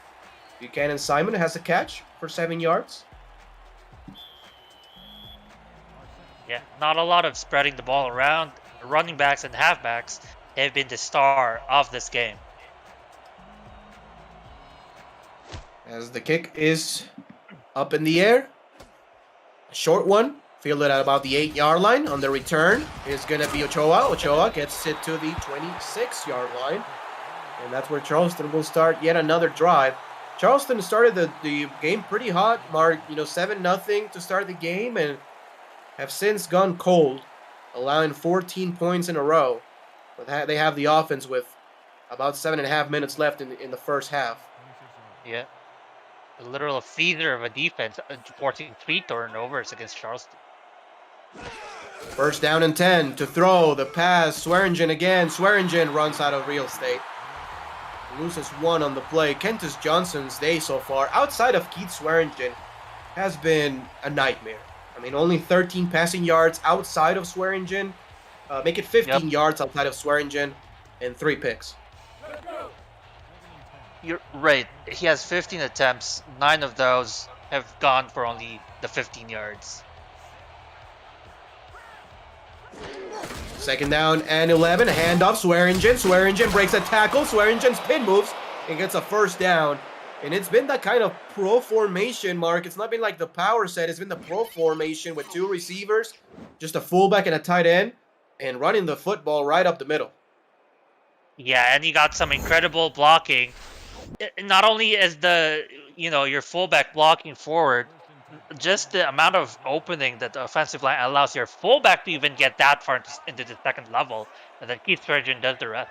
Buchanan Simon has a catch for 7 yards. Yeah, not a lot of spreading the ball around. Running backs and halfbacks have been the star of this game. As the kick is up in the air. A short one, fielded at about the 8-yard line. On the return is going to be Ochoa. Ochoa gets it to the 26-yard line. And that's where Charleston will start yet another drive. Charleston started the game pretty hot, Mark, 7-0 to start the game, and have since gone cold, allowing 14 points in a row. But they have the offense with about 7.5 minutes left in the first half. Yeah. A literal feeder of a defense, forcing 3 turnovers against Charleston. First down and 10 to throw. The pass, Swearingen again. Swearingen runs out of real estate. Loses 1 on the play. Kentis Johnson's day so far, outside of Keith Swearingen, has been a nightmare. I mean, only 13 passing yards outside of Swearingen. Make it 15 yards outside of Swearingen, and 3 picks. You're right. He has 15 attempts. 9 of those have gone for only the 15 yards. Second down and 11. Handoff, Swearingen. Swearingen breaks a tackle. Swearingen's pin moves and gets a first down. And it's been that kind of pro formation, Mark. It's not been like the power set. It's been the pro formation with 2 receivers, just a fullback and a tight end, and running the football right up the middle. Yeah, and he got some incredible blocking. Not only is your fullback blocking forward, just the amount of opening that the offensive line allows your fullback to even get that far into the second level, and then Keith Swearingen does the rest.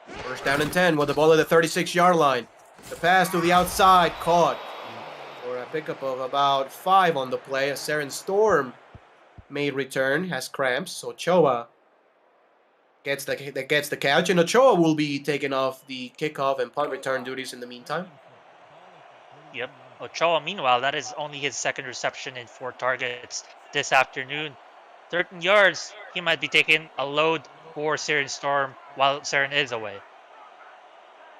First down and 10 with the ball at the 36-yard line. The pass to the outside, caught for a pickup of about 5 on the play. A Saren Storm made return, has cramps, so Ochoa gets the catch, and Ochoa will be taking off the kickoff and punt return duties in the meantime. Yep. Ochoa, meanwhile, that is only his second reception in 4 targets this afternoon. 13 yards, he might be taking a load for Saren Storm while Saren is away.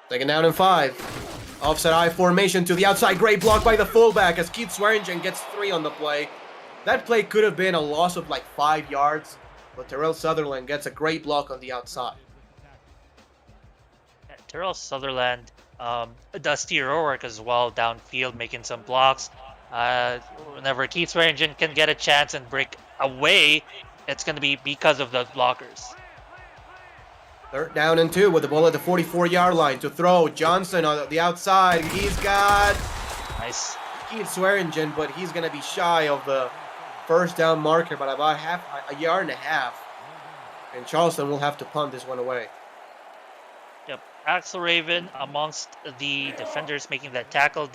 Second down and 5. Offset I formation to the outside. Great block by the fullback as Keith Swearingen gets 3 on the play. That play could have been a loss of like 5 yards, but Terrell Sutherland gets a great block on the outside. Terrell Sutherland does hero work as well downfield, making some blocks. Whenever Keith Swearingen can get a chance and break away, it's going to be because of those blockers. Third down and 2 with the ball at the 44-yard line to throw. Johnson on the outside. He's got Nice. Keith Swearingen, but he's going to be shy of the first down marker by about a yard and a half. And Charleston will have to punt this one away. Yep. Axel Raven amongst the defenders making that tackle.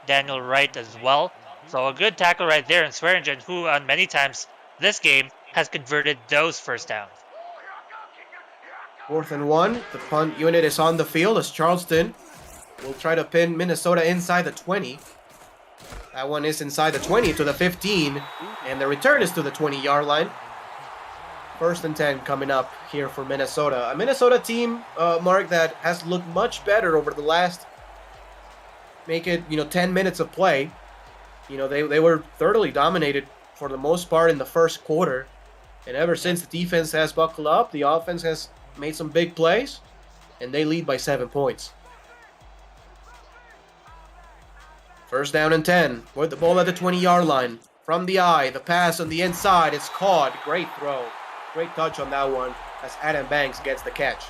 Daniel Wright as well. So a good tackle right there. And Swearingen, who on many times this game has converted those first downs. 4th and 1. The punt unit is on the field as Charleston will try to pin Minnesota inside the 20. That one is inside the 20 to the 15. And the return is to the 20-yard line. First and 10 coming up here for Minnesota. A Minnesota team, Mark, that has looked much better over the last, 10 minutes of play. They were thoroughly dominated for the most part in the first quarter. And ever since the defense has buckled up, the offense has made some big plays, and they lead by 7 points. First down and 10 with the ball at the 20-yard line. From the eye, the pass on the inside, it's caught. Great throw. Great touch on that one as Adam Banks gets the catch.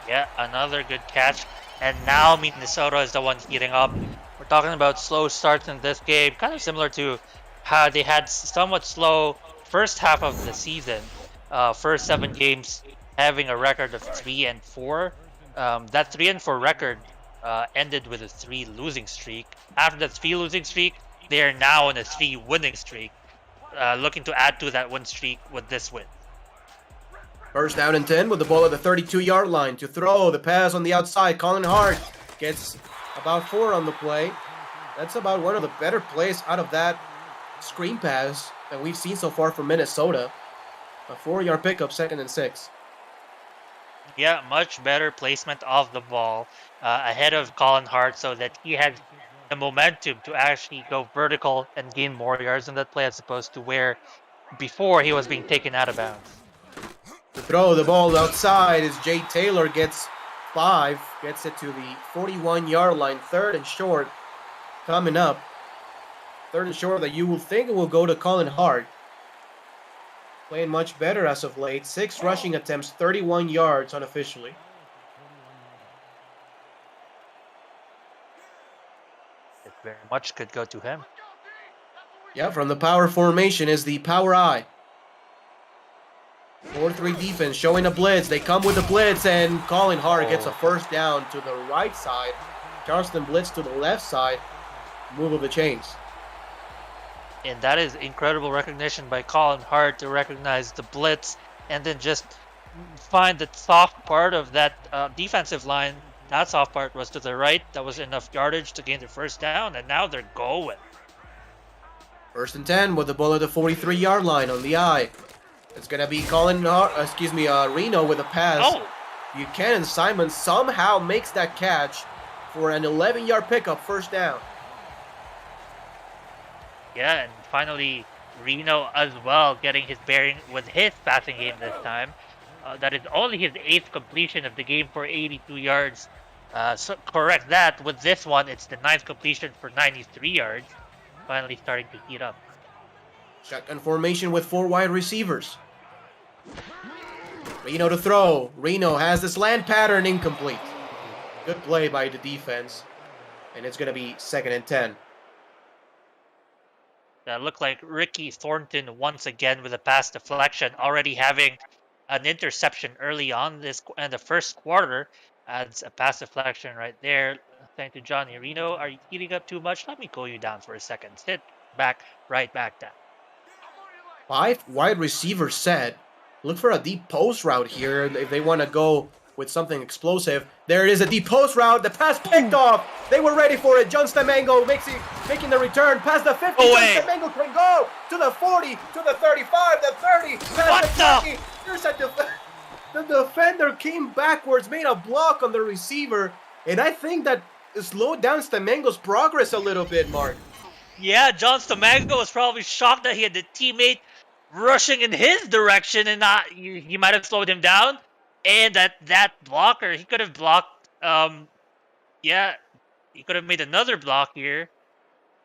Yeah, another good catch. And now Minnesota is the one heating up. We're talking about slow starts in this game, kind of similar to how they had somewhat slow first half of the season. First 7 games having a record of 3-4. That 3-4 record ended with a 3 losing streak. After the 3 losing streak, they are now on a 3 winning streak. Looking to add to that win streak with this win. First down and 10 with the ball at the 32-yard line to throw. The pass on the outside. Colin Hart gets about 4 on the play. That's about one of the better plays out of that screen pass that we've seen so far from Minnesota. A 4-yard pickup, 2nd and 6. Yeah, much better placement of the ball ahead of Colin Hart so that he had the momentum to actually go vertical and gain more yards in that play as opposed to where before he was being taken out of bounds. To throw the ball outside as Jay Taylor gets 5, gets it to the 41-yard line. 3rd and short coming up. 3rd and short that you will think it will go to Colin Hart. Playing much better as of late. 6 rushing attempts, 31 yards unofficially. It very much could go to him. Yeah, from the power formation is the power eye. 4-3 defense showing a blitz. They come with the blitz, and Colin Hart gets a first down to the right side. Charleston blitz to the left side. Move of the chains. And that is incredible recognition by Colin Hart to recognize the blitz and then just find the soft part of that defensive line. That soft part was to the right. That was enough yardage to gain the first down, and now they're going. First and 10 with the ball at the 43-yard line on the eye. It's going to be Reno with a pass. Oh! Buchanan Simon somehow makes that catch for an 11-yard pickup, first down. Yeah, and finally Reno as well getting his bearing with his passing game this time. That is only his 8th completion of the game for 82 yards. So correct that. With this one, it's the 9th completion for 93 yards. Finally starting to heat up. Shotgun formation with 4 wide receivers. Reno to throw. Reno has this land pattern incomplete. Good play by the defense. And it's going to be 2nd and 10. That looked like Ricky Thornton once again with a pass deflection, already having an interception early on in the first quarter. Adds a pass deflection right there. Thank you, Johnny Reno. Are you heating up too much? Let me cool you down for a second. Sit back, right back down. 5 wide receivers set. Look for a deep post route here if they want to go with something explosive. There it is, a deep post route. The pass picked off. They were ready for it. John Stamengo making the return past the 50. John Stamengo can go to the 40, to the 35, the 30, past the 20. Here's the defender came backwards, made a block on the receiver, and I think that slowed down Stamengo's progress a little bit, Mark. Yeah, John Stamengo was probably shocked that he had the teammate rushing in his direction, and he might have slowed him down. And that blocker, he could have blocked. He could have made another block here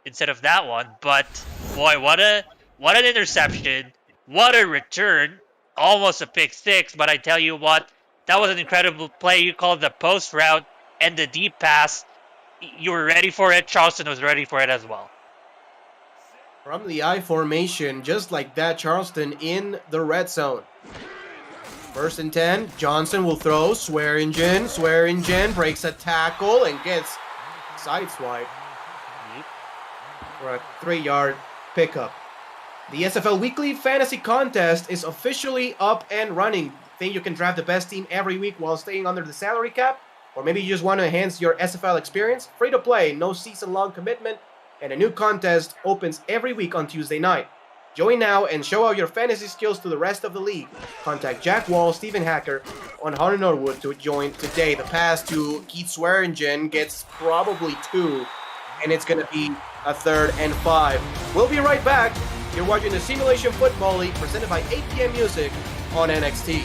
instead of that one. But boy, what an interception! What a return! Almost a pick 6. But I tell you what, that was an incredible play. You called the post route and the deep pass. You were ready for it. Charleston was ready for it as well. From the I formation, just like that, Charleston in the red zone. First and 10, Johnson will throw, Swearingen breaks a tackle and gets sideswiped for a 3-yard pickup. The SFL Weekly Fantasy Contest is officially up and running. Think you can draft the best team every week while staying under the salary cap? Or maybe you just want to enhance your SFL experience? Free to play, no season-long commitment, and a new contest opens every week on Tuesday night. Join now and show out your fantasy skills to the rest of the league. Contact Jack Wall, Stephen Hacker, on Hunter Norwood to join today. The pass to Keith Swearingen gets probably 2, and it's going to be a 3rd and 5. We'll be right back. You're watching the Simulation Football League presented by APM Music on NXT.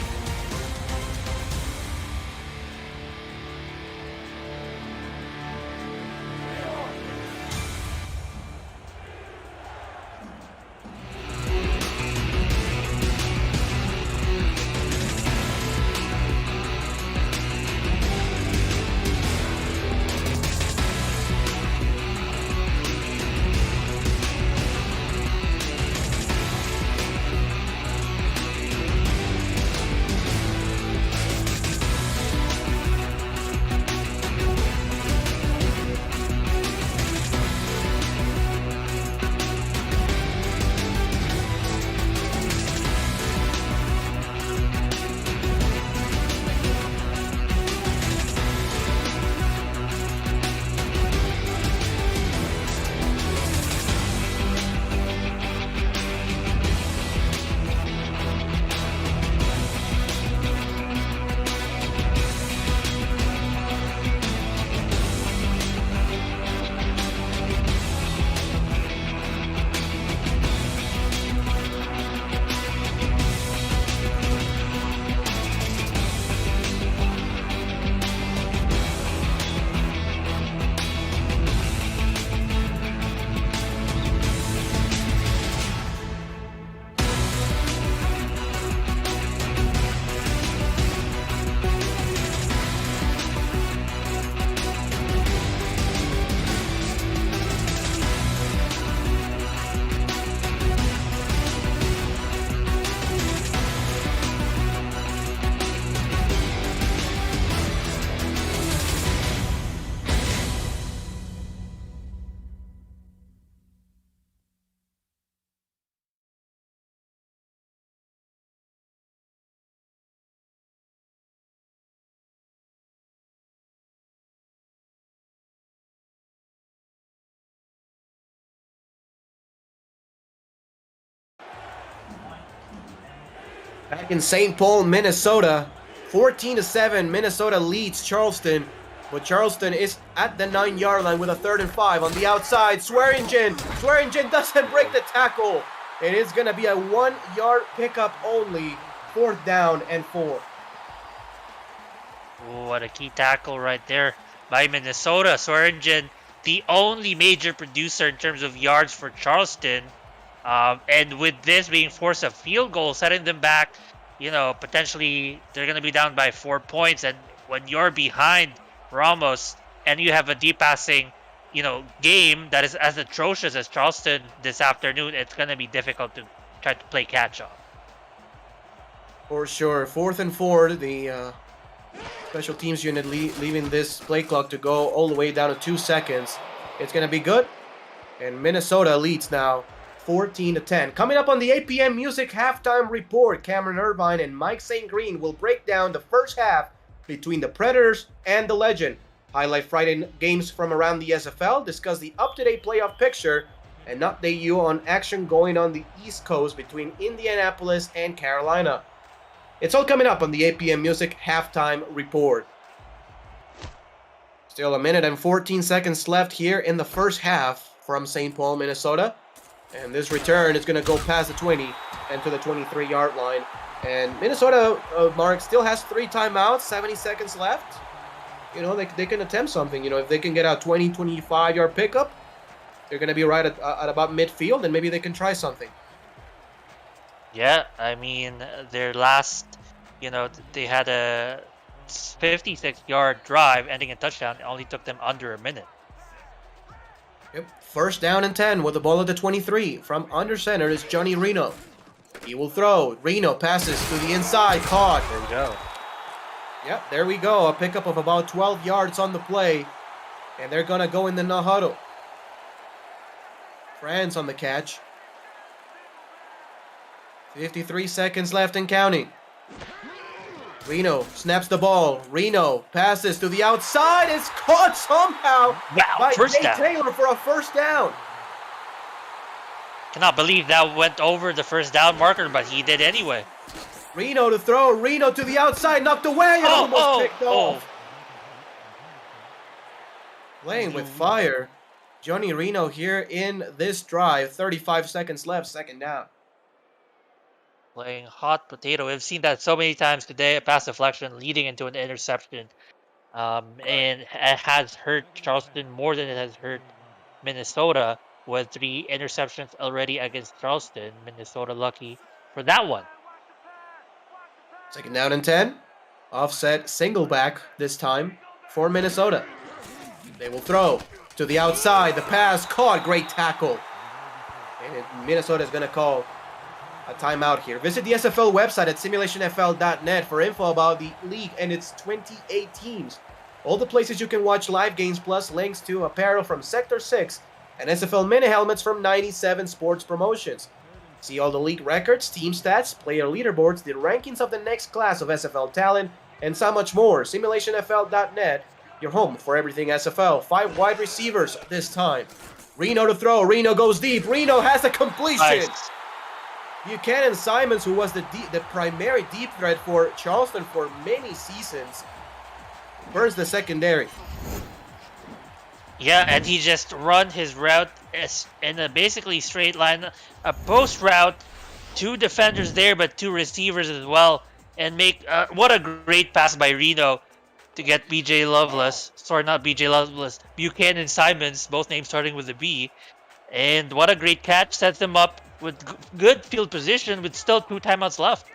Back in St. Paul, Minnesota, 14-7, Minnesota leads Charleston, but Charleston is at the 9-yard line with a 3rd and 5 on the outside. Swearingen doesn't break the tackle. It is going to be a 1-yard pickup only, 4th down and 4. What a key tackle right there by Minnesota. Swearingen, the only major producer in terms of yards for Charleston. And with this being forced a field goal, setting them back, potentially they're going to be down by 4 points. And when you're behind Ramos and you have a deep passing, game that is as atrocious as Charleston this afternoon, it's going to be difficult to try to play catch up. For sure. 4th and 4, the special teams unit leaving this play clock to go all the way down to 2 seconds. It's going to be good. And Minnesota leads now 14-10. Coming up on the APM Music Halftime Report, Cameron Irvine and Mike St. Green will break down the first half between the Predators and the Legend, highlight Friday games from around the SFL, discuss the up-to-date playoff picture, and update you on action going on the East Coast between Indianapolis and Carolina. It's all coming up on the APM Music Halftime Report. Still a minute and 14 seconds left here in the first half from St. Paul, Minnesota. And this return is going to go past the 20 and to the 23-yard line. And Minnesota, Mark, still has 3 timeouts, 70 seconds left. They can attempt something. If they can get a 20, 25-yard pickup, they're going to be right at about midfield, and maybe they can try something. Yeah, I mean, their last, they had a 56-yard drive ending in touchdown. It only took them under a minute. Yep. 1st down and 10 with the ball at the 23. From under center is Johnny Reno. He will throw. Reno passes to the inside. Caught. There we go. Yep, there we go. A pickup of about 12 yards on the play. And they're going to go in the no huddle. France on the catch. 53 seconds left and counting. Reno snaps the ball. Reno passes to the outside. It's caught somehow by first Jay down. Taylor for a 1st down. Cannot believe that went over the first down marker, but he did anyway. Reno to throw. Reno to the outside. Knocked away and almost picked off. Playing with fire. Johnny Reno here in this drive. 35 seconds left. Second down. Playing hot potato. We've seen that so many times today. A pass deflection leading into an interception. And it has hurt Charleston more than it has hurt Minnesota, with 3 interceptions already against Charleston. Minnesota lucky for that one. Second down and 10. Offset single back this time for Minnesota. They will throw to the outside. The pass caught. Great tackle. And Minnesota is going to call a timeout here. Visit the SFL website at simulationfl.net for info about the league and its 28 teams. All the places you can watch live games, plus links to apparel from Sector 6 and SFL mini helmets from 97 Sports Promotions. See all the league records, team stats, player leaderboards, the rankings of the next class of SFL talent, and so much more. Simulationfl.net, your home for everything SFL. 5 wide receivers this time. Reno to throw. Reno goes deep. Reno has a completion. Nice. Buchanan Simons, who was the primary deep threat for Charleston for many seasons, burns the secondary. Yeah, and he just run his route in a basically straight line, a post route, 2 defenders there, but 2 receivers as well, and make what a great pass by Reno to get BJ Loveless. Sorry, not BJ Loveless. Buchanan Simons, both names starting with a B, and what a great catch. Sets them up with good field position with still 2 timeouts left.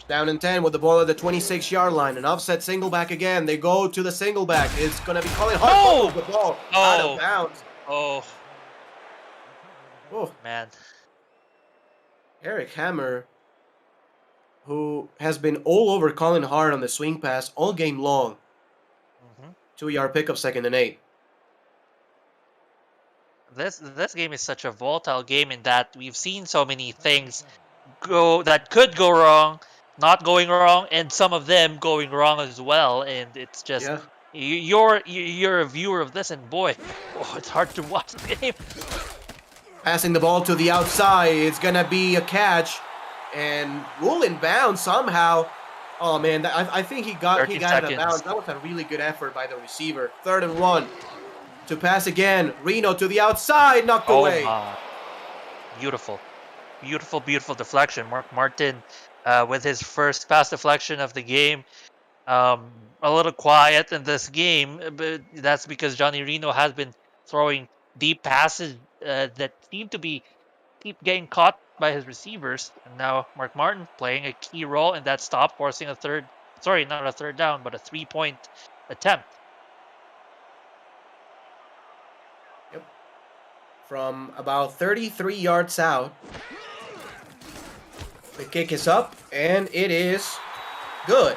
Down and 10 with the ball at the 26-yard line. An offset single back again. They go to the single back. It's going to be Colin Hart. The ball out of bounds. Oh, Oh, man. Eric Hammer, who has been all over Colin Hart on the swing pass all game long. 2-yard pickup, 2nd and 8. This game is such a volatile game in that we've seen so many things that could go wrong, not going wrong, and some of them going wrong as well. And it's just you're a viewer of this, and boy, it's hard to watch the game. Passing the ball to the outside. It's gonna be a catch, and rolling bounds somehow. Oh man, I think he got it out of bounds. That was a really good effort by the receiver. 3rd and 1. To pass again. Reno to the outside, knocked away. My. Beautiful, beautiful, beautiful deflection. Mark Martin with his first pass deflection of the game. A little quiet in this game, but that's because Johnny Reno has been throwing deep passes that seem to keep getting caught by his receivers. And now Mark Martin playing a key role in that stop, forcing not a third down, but a 3-point attempt. Yep. From about 33 yards out, the kick is up, and it is good.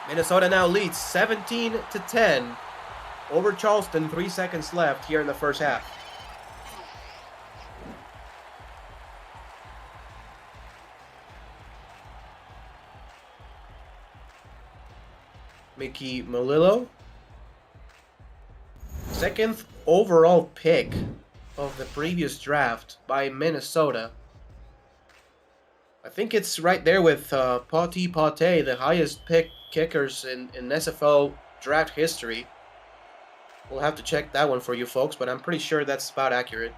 Minnesota now leads 17-10 over Charleston. 3 seconds left here in the first half. Mickey Melillo, 2nd overall pick of the previous draft by Minnesota. I think it's right there with Pate Pate, the highest pick kickers in SFL draft history. We'll have to check that one for you folks, but I'm pretty sure that's about accurate.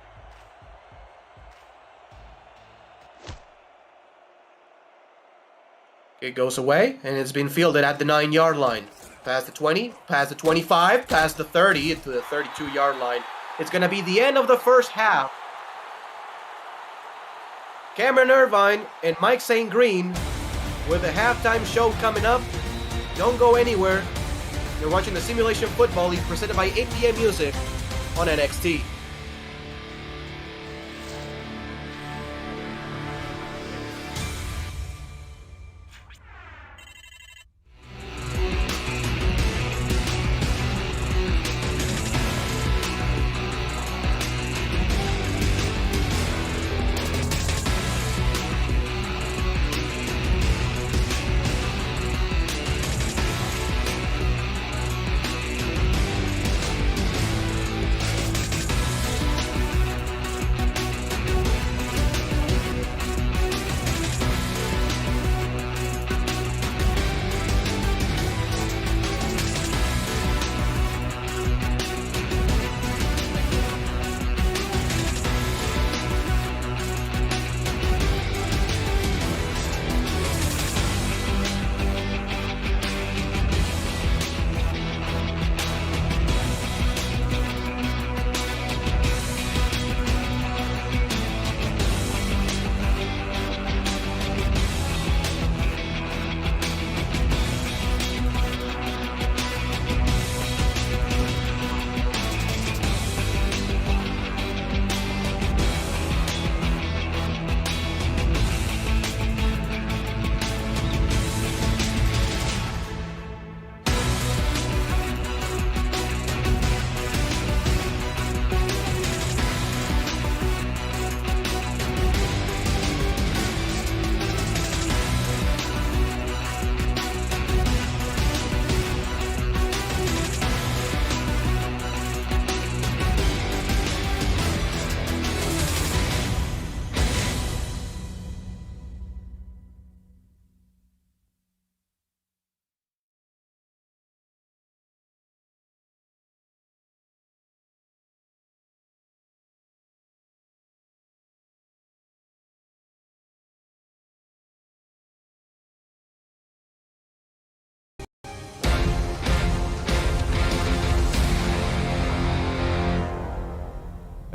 It goes away, and it's been fielded at the 9-yard line. Past the 20, past the 25, past the 30, into the 32-yard line. It's going to be the end of the first half. Cameron Irvine and Mike St. Green with the halftime show coming up. Don't go anywhere. You're watching the Simulation Football League presented by APM Music on NXT.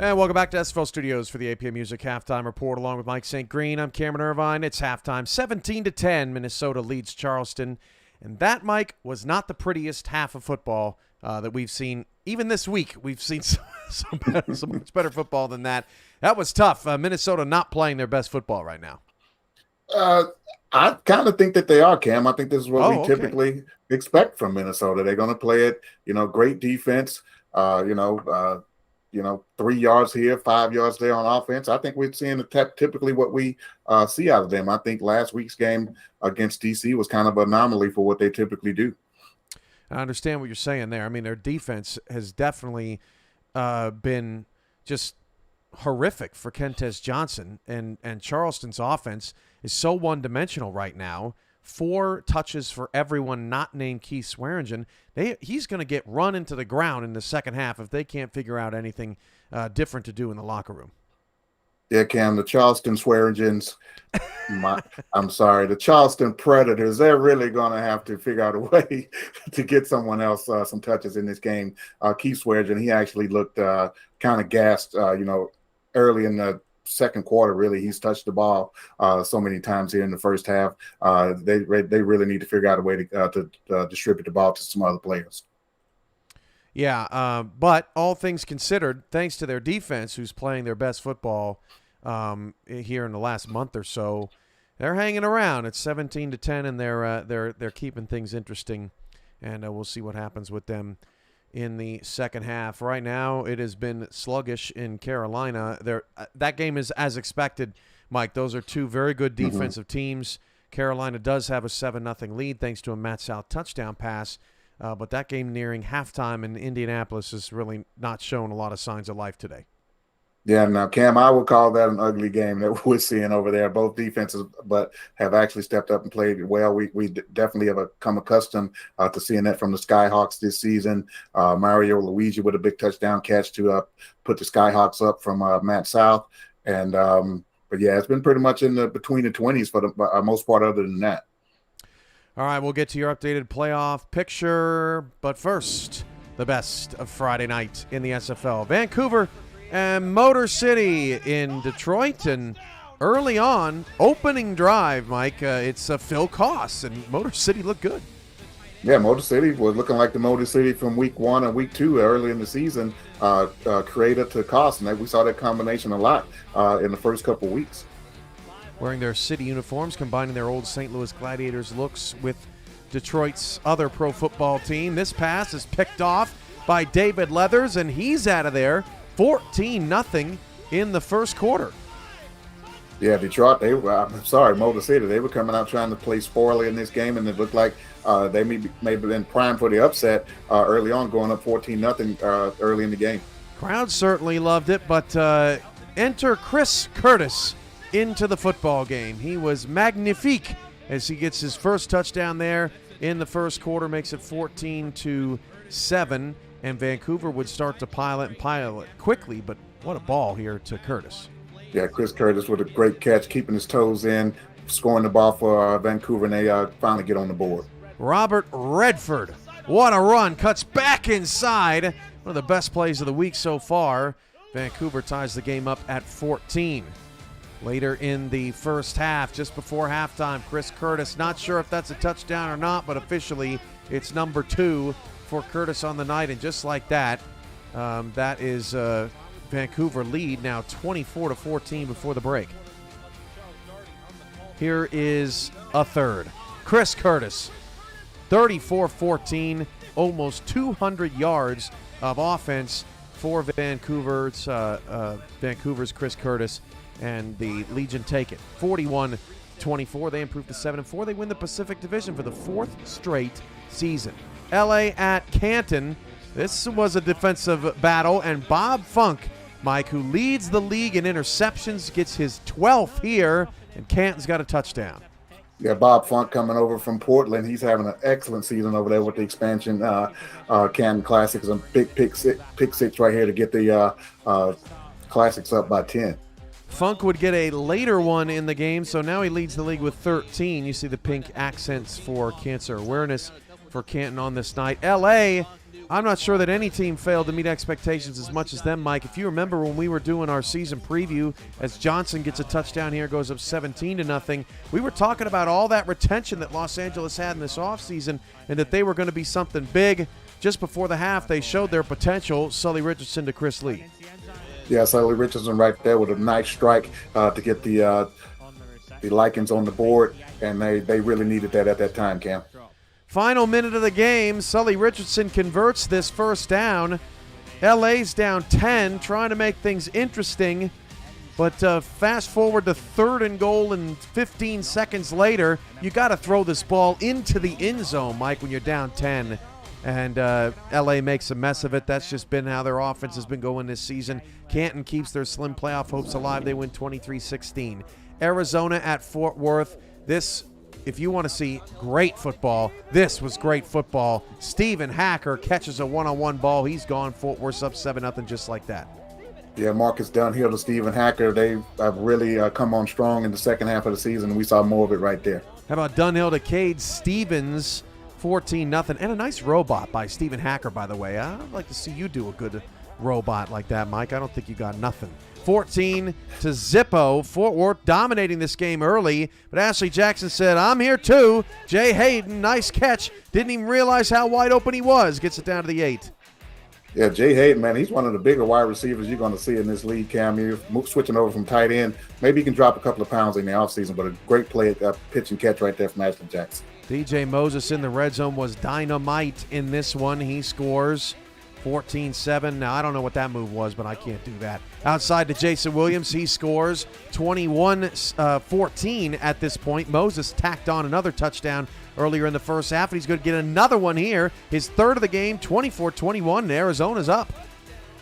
And welcome back to SFL Studios for the APM Music Halftime Report along with Mike St. Green. I'm Cameron Irvine. It's halftime, 17-10. Minnesota leads Charleston. And that, Mike, was not the prettiest half of football that we've seen. Even this week, we've seen so much better football than that. That was tough. Minnesota not playing their best football right now. I kind of think that they are, Cam. I think this is what we typically expect from Minnesota. They're going to play it, great defense, 3 yards here, 5 yards there on offense. I think we're seeing typically what we see out of them. I think last week's game against DC was kind of an anomaly for what they typically do. I understand what you're saying there. I mean, their defense has definitely been just horrific for Kentez Johnson, and Charleston's offense is so one-dimensional right now. 4 touches for everyone not named Keith Swearingen. He's going to get run into the ground in the second half if they can't figure out anything different to do in the locker room. Yeah, Cam, the Charleston Swearingens, the Charleston Predators, they're really going to have to figure out a way to get someone else some touches in this game. Keith Swearingen, he actually looked kind of gassed, early in the second quarter. Really, he's touched the ball so many times here in the first half. They really need to figure out a way to distribute the ball to some other players. Yeah, but all things considered, thanks to their defense, who's playing their best football here in the last month or so, they're hanging around. It's 17-10, and they're keeping things interesting, and we'll see what happens with them in the second half. Right now, it has been sluggish in Carolina. That game is as expected, Mike. Those are 2 very good defensive teams. Carolina does have a 7-0 lead thanks to a Matt South touchdown pass, but that game nearing halftime in Indianapolis has really not shown a lot of signs of life today. Yeah, now, Cam, I would call that an ugly game that we're seeing over there. Both defenses, but have actually stepped up and played well. We definitely have come accustomed to seeing that from the Skyhawks this season. Mario Luigi with a big touchdown catch to put the Skyhawks up from Matt South. And but yeah, it's been pretty much in between the 20s for the most part. Other than that. All right, we'll get to your updated playoff picture, but first, the best of Friday night in the SFL. Vancouver and Motor City in Detroit, and early on, opening drive, Mike, it's Phil Koss, and Motor City looked good. Yeah, Motor City was looking like the Motor City from week 1 and week 2 early in the season, created to Koss, and we saw that combination a lot in the first couple of weeks. Wearing their city uniforms, combining their old St. Louis Gladiators looks with Detroit's other pro football team. This pass is picked off by David Leathers, and he's out of there. 14-0 in the first quarter. Yeah, Detroit, Motor City, they were coming out trying to play spoiler in this game, and it looked like they may have been primed for the upset early on, going up 14-0 early in the game. Crowd certainly loved it, but enter Chris Curtis into the football game. He was magnifique as he gets his first touchdown there in the first quarter, makes it 14-7. And Vancouver would start to pile it quickly, but what a ball here to Curtis. Yeah, Chris Curtis with a great catch, keeping his toes in, scoring the ball for Vancouver, and they finally get on the board. Robert Redford, what a run, cuts back inside. One of the best plays of the week so far. Vancouver ties the game up at 14. Later in the first half, just before halftime, Chris Curtis, not sure if that's a touchdown or not, but officially it's number 2 for Curtis on the night, and just like that, that is Vancouver lead now 24-14 before the break. Here is a third. Chris Curtis, 34-14, almost 200 yards of offense for Vancouver's Chris Curtis, and the Legion take it. 41-24, they improve to 7-4. They win the Pacific Division for the 4th straight season. LA at Canton. This was a defensive battle, and Bob Funk, Mike, who leads the league in interceptions, gets his 12th here, and Canton's got a touchdown. Yeah, Bob Funk coming over from Portland. He's having an excellent season over there with the expansion Canton Classics, and big pick six right here to get the Classics up by 10. Funk would get a later one in the game, so now he leads the league with 13. You see the pink accents for cancer awareness for Canton on this night. LA I'm not sure that any team failed to meet expectations as much as them, Mike. If you remember when we were doing our season preview, as Johnson gets a touchdown here, goes up 17-0, we were talking about all that retention that Los Angeles had in this offseason and that they were going to be something big. Just before the half, they showed their potential. Sully Richardson to Chris Lee. Yeah, Sully Richardson right there with a nice strike to get the Lycans on the board, and they really needed that at that time, Cam. Final minute of the game, Sully Richardson converts this first down. LA's down 10, trying to make things interesting. But fast forward to 3rd and goal, and 15 seconds later, you got to throw this ball into the end zone, Mike, when you're down 10. And LA makes a mess of it. That's just been how their offense has been going this season. Canton keeps their slim playoff hopes alive. They win 23-16. Arizona at Fort Worth. This, if you want to see great football, this was great football. Steven Hacker catches a one-on-one ball. He's gone. Fort Worth's up 7-0 just like that. Yeah, Marcus Dunhill to Steven Hacker. They have really come on strong in the second half of the season. We saw more of it right there. How about Dunhill to Cade Stevens? 14-0, and a nice robot by Steven Hacker, by the way. I'd like to see you do a good robot like that, Mike. I don't think you got nothing. 14 to Zippo. Fort Worth dominating this game early, but Ashley Jackson said, I'm here too. Jay Hayden, nice catch. Didn't even realize how wide open he was. Gets it down to the 8. Yeah, Jay Hayden, man, he's one of the bigger wide receivers you're going to see in this league, Cam. You're switching over from tight end. Maybe he can drop a couple of pounds in the offseason, but a great play, pitch and catch right there from Ashley Jackson. DJ Moses in the red zone was dynamite in this one. He scores 14-7. Now, I don't know what that move was, but I can't do that. Outside to Jason Williams, he scores 21-14 at this point. Moses tacked on another touchdown earlier in the first half, and he's going to get another one here. His third of the game, 24-21, and Arizona's up.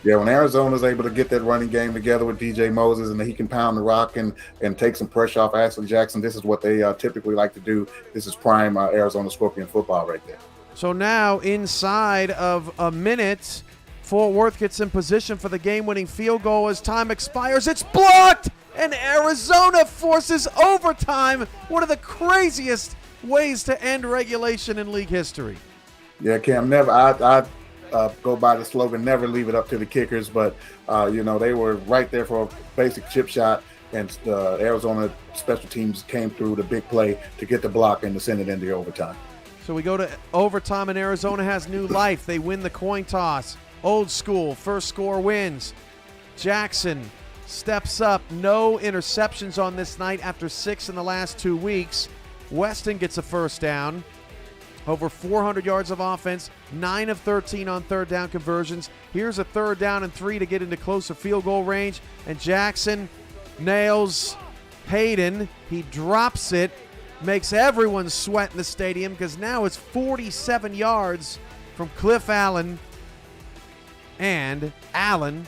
Yeah, when Arizona's able to get that running game together with DJ Moses and he can pound the rock and take some pressure off Ashley Jackson, this is what they typically like to do. This is prime Arizona Scorpion football right there. So now inside of a minute, Fort Worth gets in position for the game-winning field goal as time expires. It's blocked, and Arizona forces overtime. One of the craziest ways to end regulation in league history. Yeah, Cam, I go by the slogan, never leave it up to the kickers, but they were right there for a basic chip shot, and Arizona special teams came through the big play to get the block and to send it into overtime. So we go to overtime, and Arizona has new life. They win the coin toss. Old school, first score wins. Jackson steps up. No interceptions on this night after 6 in the last 2 weeks. Weston gets a first down. Over 400 yards of offense, 9 of 13 on third down conversions. Here's a 3rd down and 3 to get into closer field goal range. And Jackson nails Hayden. He drops it, makes everyone sweat in the stadium because now it's 47 yards from Cliff Allen. And Allen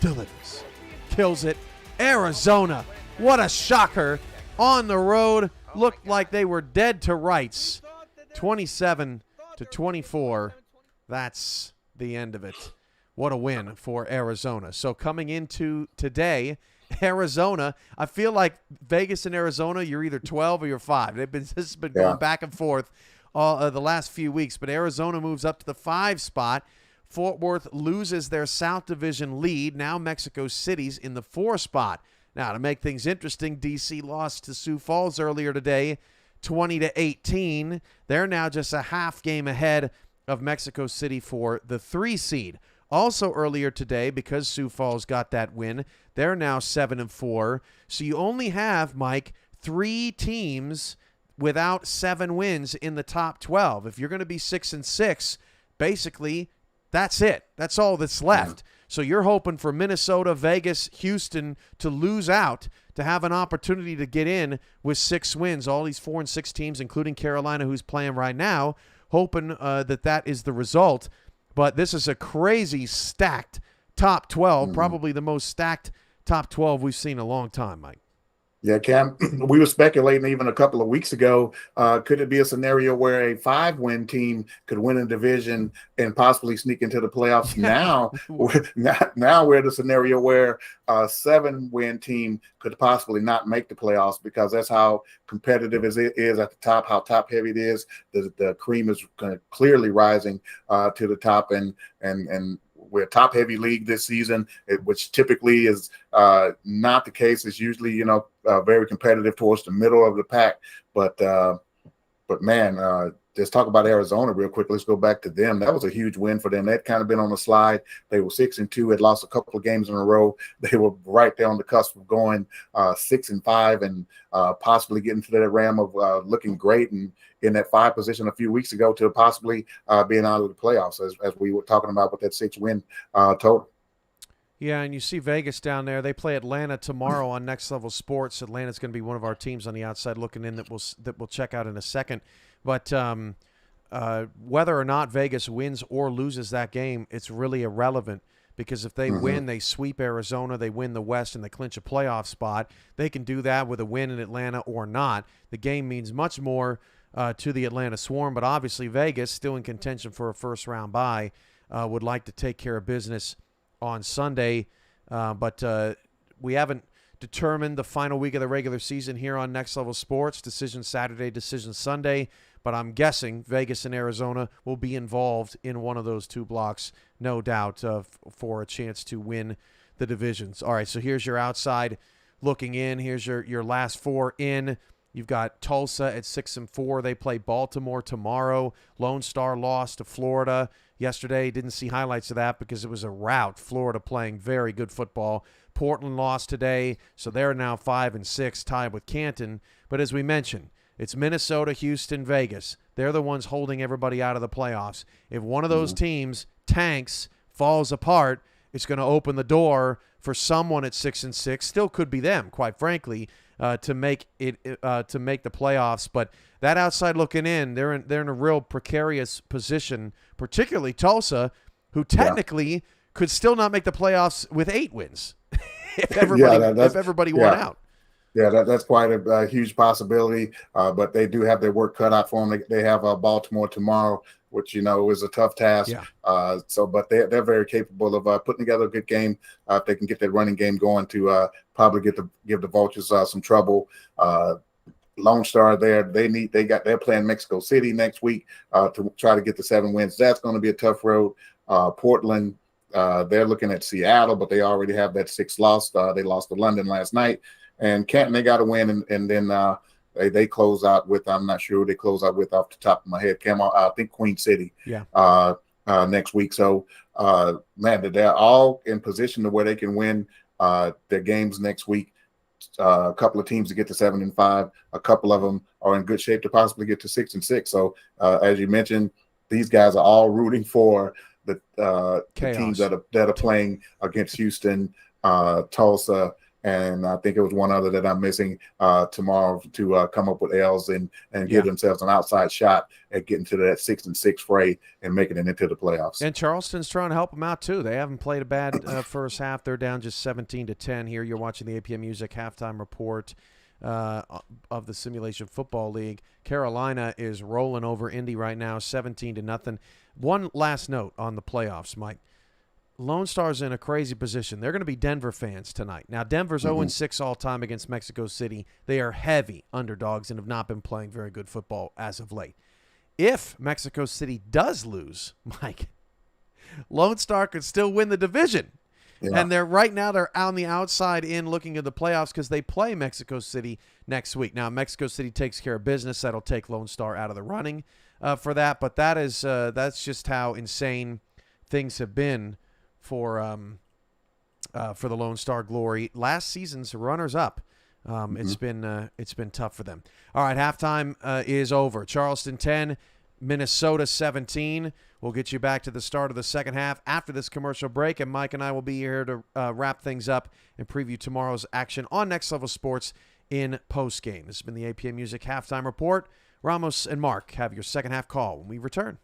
delivers. Kills it. Arizona, what a shocker. On the road. Looked like they were dead to rights. 27-24. That's the end of it. What a win for Arizona. So coming into today, Arizona, I feel like Vegas and Arizona, you're either 12 or you're 5. This has been going back and forth the last few weeks, but Arizona moves up to the 5 spot. Fort Worth loses their South Division lead. Now Mexico City's in the 4 spot. Now, to make things interesting, D.C. lost to Sioux Falls earlier today, 20-18. They're now just a half game ahead of Mexico City for the 3 seed. Also earlier today, because Sioux Falls got that win, they're now 7-4. So you only have, Mike, 3 teams without 7 wins in the top 12. If you're going to be 6-6, basically, that's it. That's all that's left. So you're hoping for Minnesota, Vegas, Houston to lose out to have an opportunity to get in with 6 wins. All these 4 and 6 teams, including Carolina, who's playing right now, hoping that is the result. But this is a crazy stacked top 12, probably the most stacked top 12 we've seen in a long time, Mike. Yeah, Cam, we were speculating even a couple of weeks ago, could it be a scenario where a 5-win team could win a division and possibly sneak into the playoffs? Now we're in a scenario where a 7-win team could possibly not make the playoffs, because that's how competitive it is at the top, how top-heavy it is. The cream is clearly rising to the top, and we're a top-heavy league this season, which typically is not the case. It's usually, very competitive towards the middle of the pack. But man, let's talk about Arizona real quick. Let's go back to them. That was a huge win for them. They'd kind of been on the slide. They were 6-2, had lost a couple of games in a row. They were right there on the cusp of going 6-5 and possibly getting to that realm of looking great and in that 5 position a few weeks ago to possibly being out of the playoffs, as we were talking about with that 6-win total. Yeah, and you see Vegas down there. They play Atlanta tomorrow on Next Level Sports. Atlanta's going to be one of our teams on the outside looking in that we'll check out in a second. But whether or not Vegas wins or loses that game, it's really irrelevant, because if they win, they sweep Arizona, they win the West, and they clinch a playoff spot. They can do that with a win in Atlanta or not. The game means much more to the Atlanta Swarm, but obviously Vegas, still in contention for a first-round bye, would like to take care of business on Sunday, but we haven't determined the final week of the regular season here on Next Level Sports. Decision Saturday, decision Sunday, but I'm guessing Vegas and Arizona will be involved in one of those 2 blocks, no doubt, for a chance to win the divisions. All right, so here's your outside looking in. Here's your last 4 in. You've got Tulsa at 6-4. They play Baltimore tomorrow. Lone Star lost to Florida yesterday. Didn't see highlights of that because it was a rout. Florida playing very good football. Portland lost today, so they're now 5-6, tied with Canton. But as we mentioned, it's Minnesota, Houston, Vegas. They're the ones holding everybody out of the playoffs. If one of those teams tanks, falls apart, it's going to open the door for someone at 6-6. Still could be them, quite frankly, to make the playoffs. But that outside looking in, they're in a real precarious position, particularly Tulsa, who technically could still not make the playoffs with 8 wins if everybody won out. Yeah, that's quite a huge possibility, but they do have their work cut out for them. They have Baltimore tomorrow, which is a tough task. Yeah. But they're very capable of putting together a good game if they can get that running game going to probably give the Vultures some trouble. Lone Star they're playing Mexico City next week to try to get the 7 wins. That's going to be a tough road. Portland, they're looking at Seattle, but they already have that 6th loss. They lost to London last night. And Canton, they got to win, and then they close out with, I'm not sure who they close out with off the top of my head. I think Queen City next week. So, man, they're all in position to where they can win their games next week. A couple of teams to get to 7-5. A couple of them are in good shape to possibly get to 6-6. So, as you mentioned, these guys are all rooting for the teams that are playing against Houston, Tulsa, and I think it was one other that I'm missing tomorrow to come up with L's and give themselves an outside shot at getting to that 6-6 fray and making it into the playoffs. And Charleston's trying to help them out too. They haven't played a bad first half. They're down just 17-10 here. You're watching the APM Music halftime report of the Simulation Football League. Carolina is rolling over Indy right now, 17-0. One last note on the playoffs, Mike. Lone Star's in a crazy position. They're going to be Denver fans tonight. Now, Denver's 0-6 all-time against Mexico City. They are heavy underdogs and have not been playing very good football as of late. If Mexico City does lose, Mike, Lone Star could still win the division. Yeah. And they're on the outside in looking at the playoffs because they play Mexico City next week. Now, Mexico City takes care of business. That'll take Lone Star out of the running for that. But that's just how insane things have been for the Lone Star Glory. Last season's runners-up. It's been tough for them. All right, halftime is over. Charleston 10, Minnesota 17. We'll get you back to the start of the second half after this commercial break, and Mike and I will be here to wrap things up and preview tomorrow's action on Next Level Sports in postgame. This has been the APM Music Halftime Report. Ramos and Mark have your second half call when we return.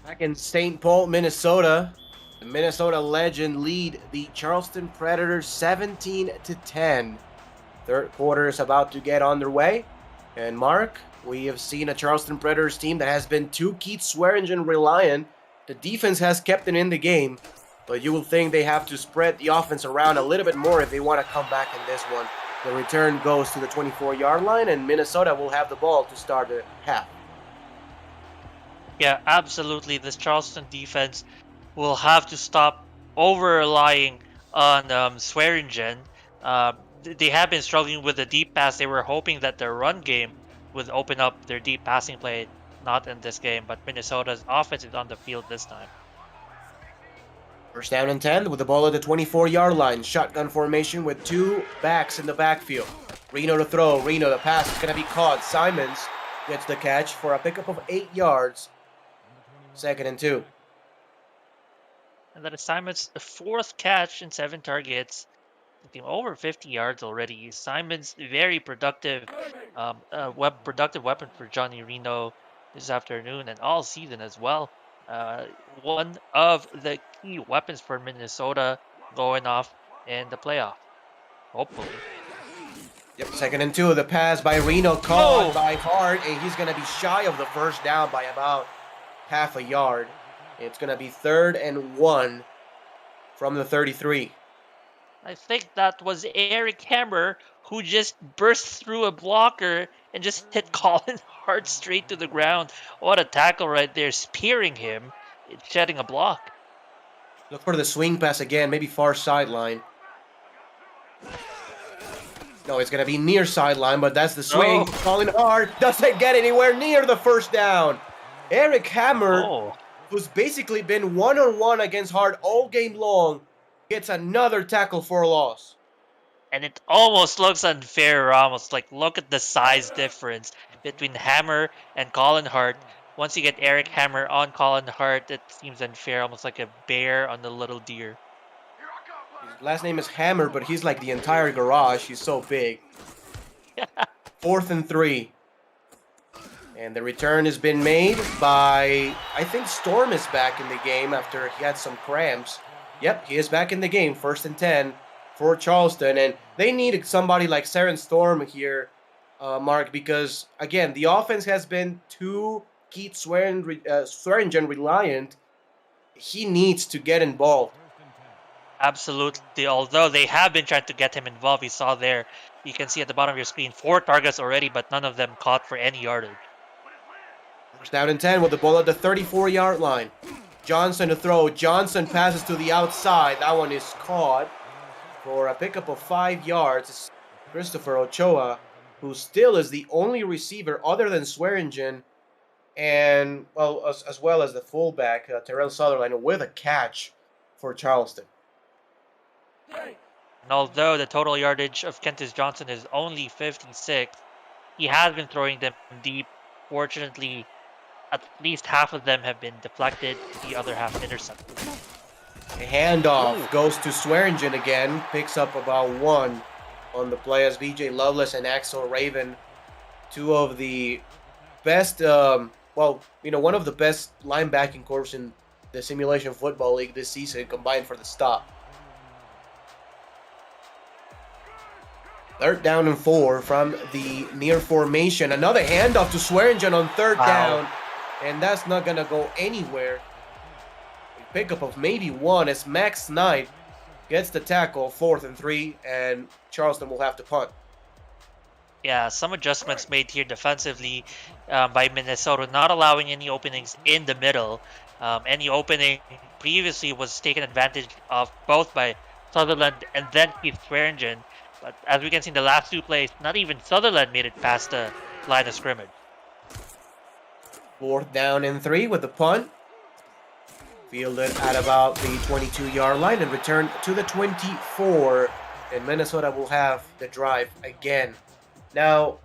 Back in St. Paul, Minnesota, the Minnesota Legend lead the Charleston Predators 17-10. Third quarter is about to get underway. And Mark, we have seen a Charleston Predators team that has been too Keith Swearingen reliant. The defense has kept it in the game, but you will think they have to spread the offense around a little bit more if they want to come back in this one. The return goes to the 24-yard line, and Minnesota will have the ball to start the half. Yeah, absolutely. This Charleston defense will have to stop over-relying on Swearingen. They have been struggling with the deep pass. They were hoping that their run game would open up their deep passing play. Not in this game, but Minnesota's offense is on the field this time. First down and 10 with the ball at the 24-yard line. Shotgun formation with two backs in the backfield. Reno to throw. Reno, the pass is going to be caught. Simons gets the catch for a pickup of 8 yards. 2nd and 2. And that is Simons' 4th catch and 7 targets. Over 50 yards already. Simons, very productive, productive weapon for Johnny Reno this afternoon and all season as well. One of the key weapons for Minnesota going off in the playoff. Hopefully. Yep, 2nd and 2. The pass by Reno caught by Hart, and he's going to be shy of the first down by about half a yard. It's going to be 3rd and 1 from the 33. I think that was Eric Hammer who just burst through a blocker and just hit Colin Hart straight to the ground. What a tackle right there, spearing him, shedding a block. Look for the swing pass again, maybe far sideline. No, it's going to be near sideline, but that's the swing. Oh. Colin Hart doesn't get anywhere near the first down. Eric Hammer, who's basically been one-on-one against Hart all game long, gets another tackle for a loss. And it almost looks unfair, Ramos. Like, look at the size difference between Hammer and Colin Hart. Once you get Eric Hammer on Colin Hart, it seems unfair, almost like a bear on the little deer. His last name is Hammer, but he's like the entire garage. He's so big. 4th and 3. And the return has been made by, I think Storm is back in the game after he had some cramps. Yep, he is back in the game. 1st and 10 for Charleston. And they need somebody like Saren Storm here, Mark, because, again, the offense has been too Keith Swearingen reliant. He needs to get involved. Absolutely. Although they have been trying to get him involved. We saw there, you can see at the bottom of your screen, 4 targets already, but none of them caught for any yardage. First down and 10 with the ball at the 34-yard line. Johnson to throw. Johnson passes to the outside. That one is caught for a pickup of 5 yards. It's Christopher Ochoa, who still is the only receiver other than Swearingen, and well, as well as the fullback, Terrell Sutherland, with a catch for Charleston. And although the total yardage of Kentis Johnson is only 56, he has been throwing them deep. Fortunately, at least half of them have been deflected, the other half intercepted. A handoff goes to Swearingen again, picks up about 1 on the play as VJ Loveless and Axel Raven, 2 of the best, one of the best linebacking corps in the Simulation Football League this season, combined for the stop. 3rd down and 4 from the near formation. Another handoff to Swearingen on 3rd down, and that's not going to go anywhere. A pickup of maybe 1 as Max Knight gets the tackle, 4th and 3, and Charleston will have to punt. Yeah, some adjustments made here defensively by Minnesota, not allowing any openings in the middle. Any opening previously was taken advantage of both by Sutherland and then Keith Swearingen. But as we can see in the last 2 plays, not even Sutherland made it past the line of scrimmage. 4th down and 3 with the punt. Fielded at about the 22-yard line and returned to the 24. And Minnesota will have the drive again. Now,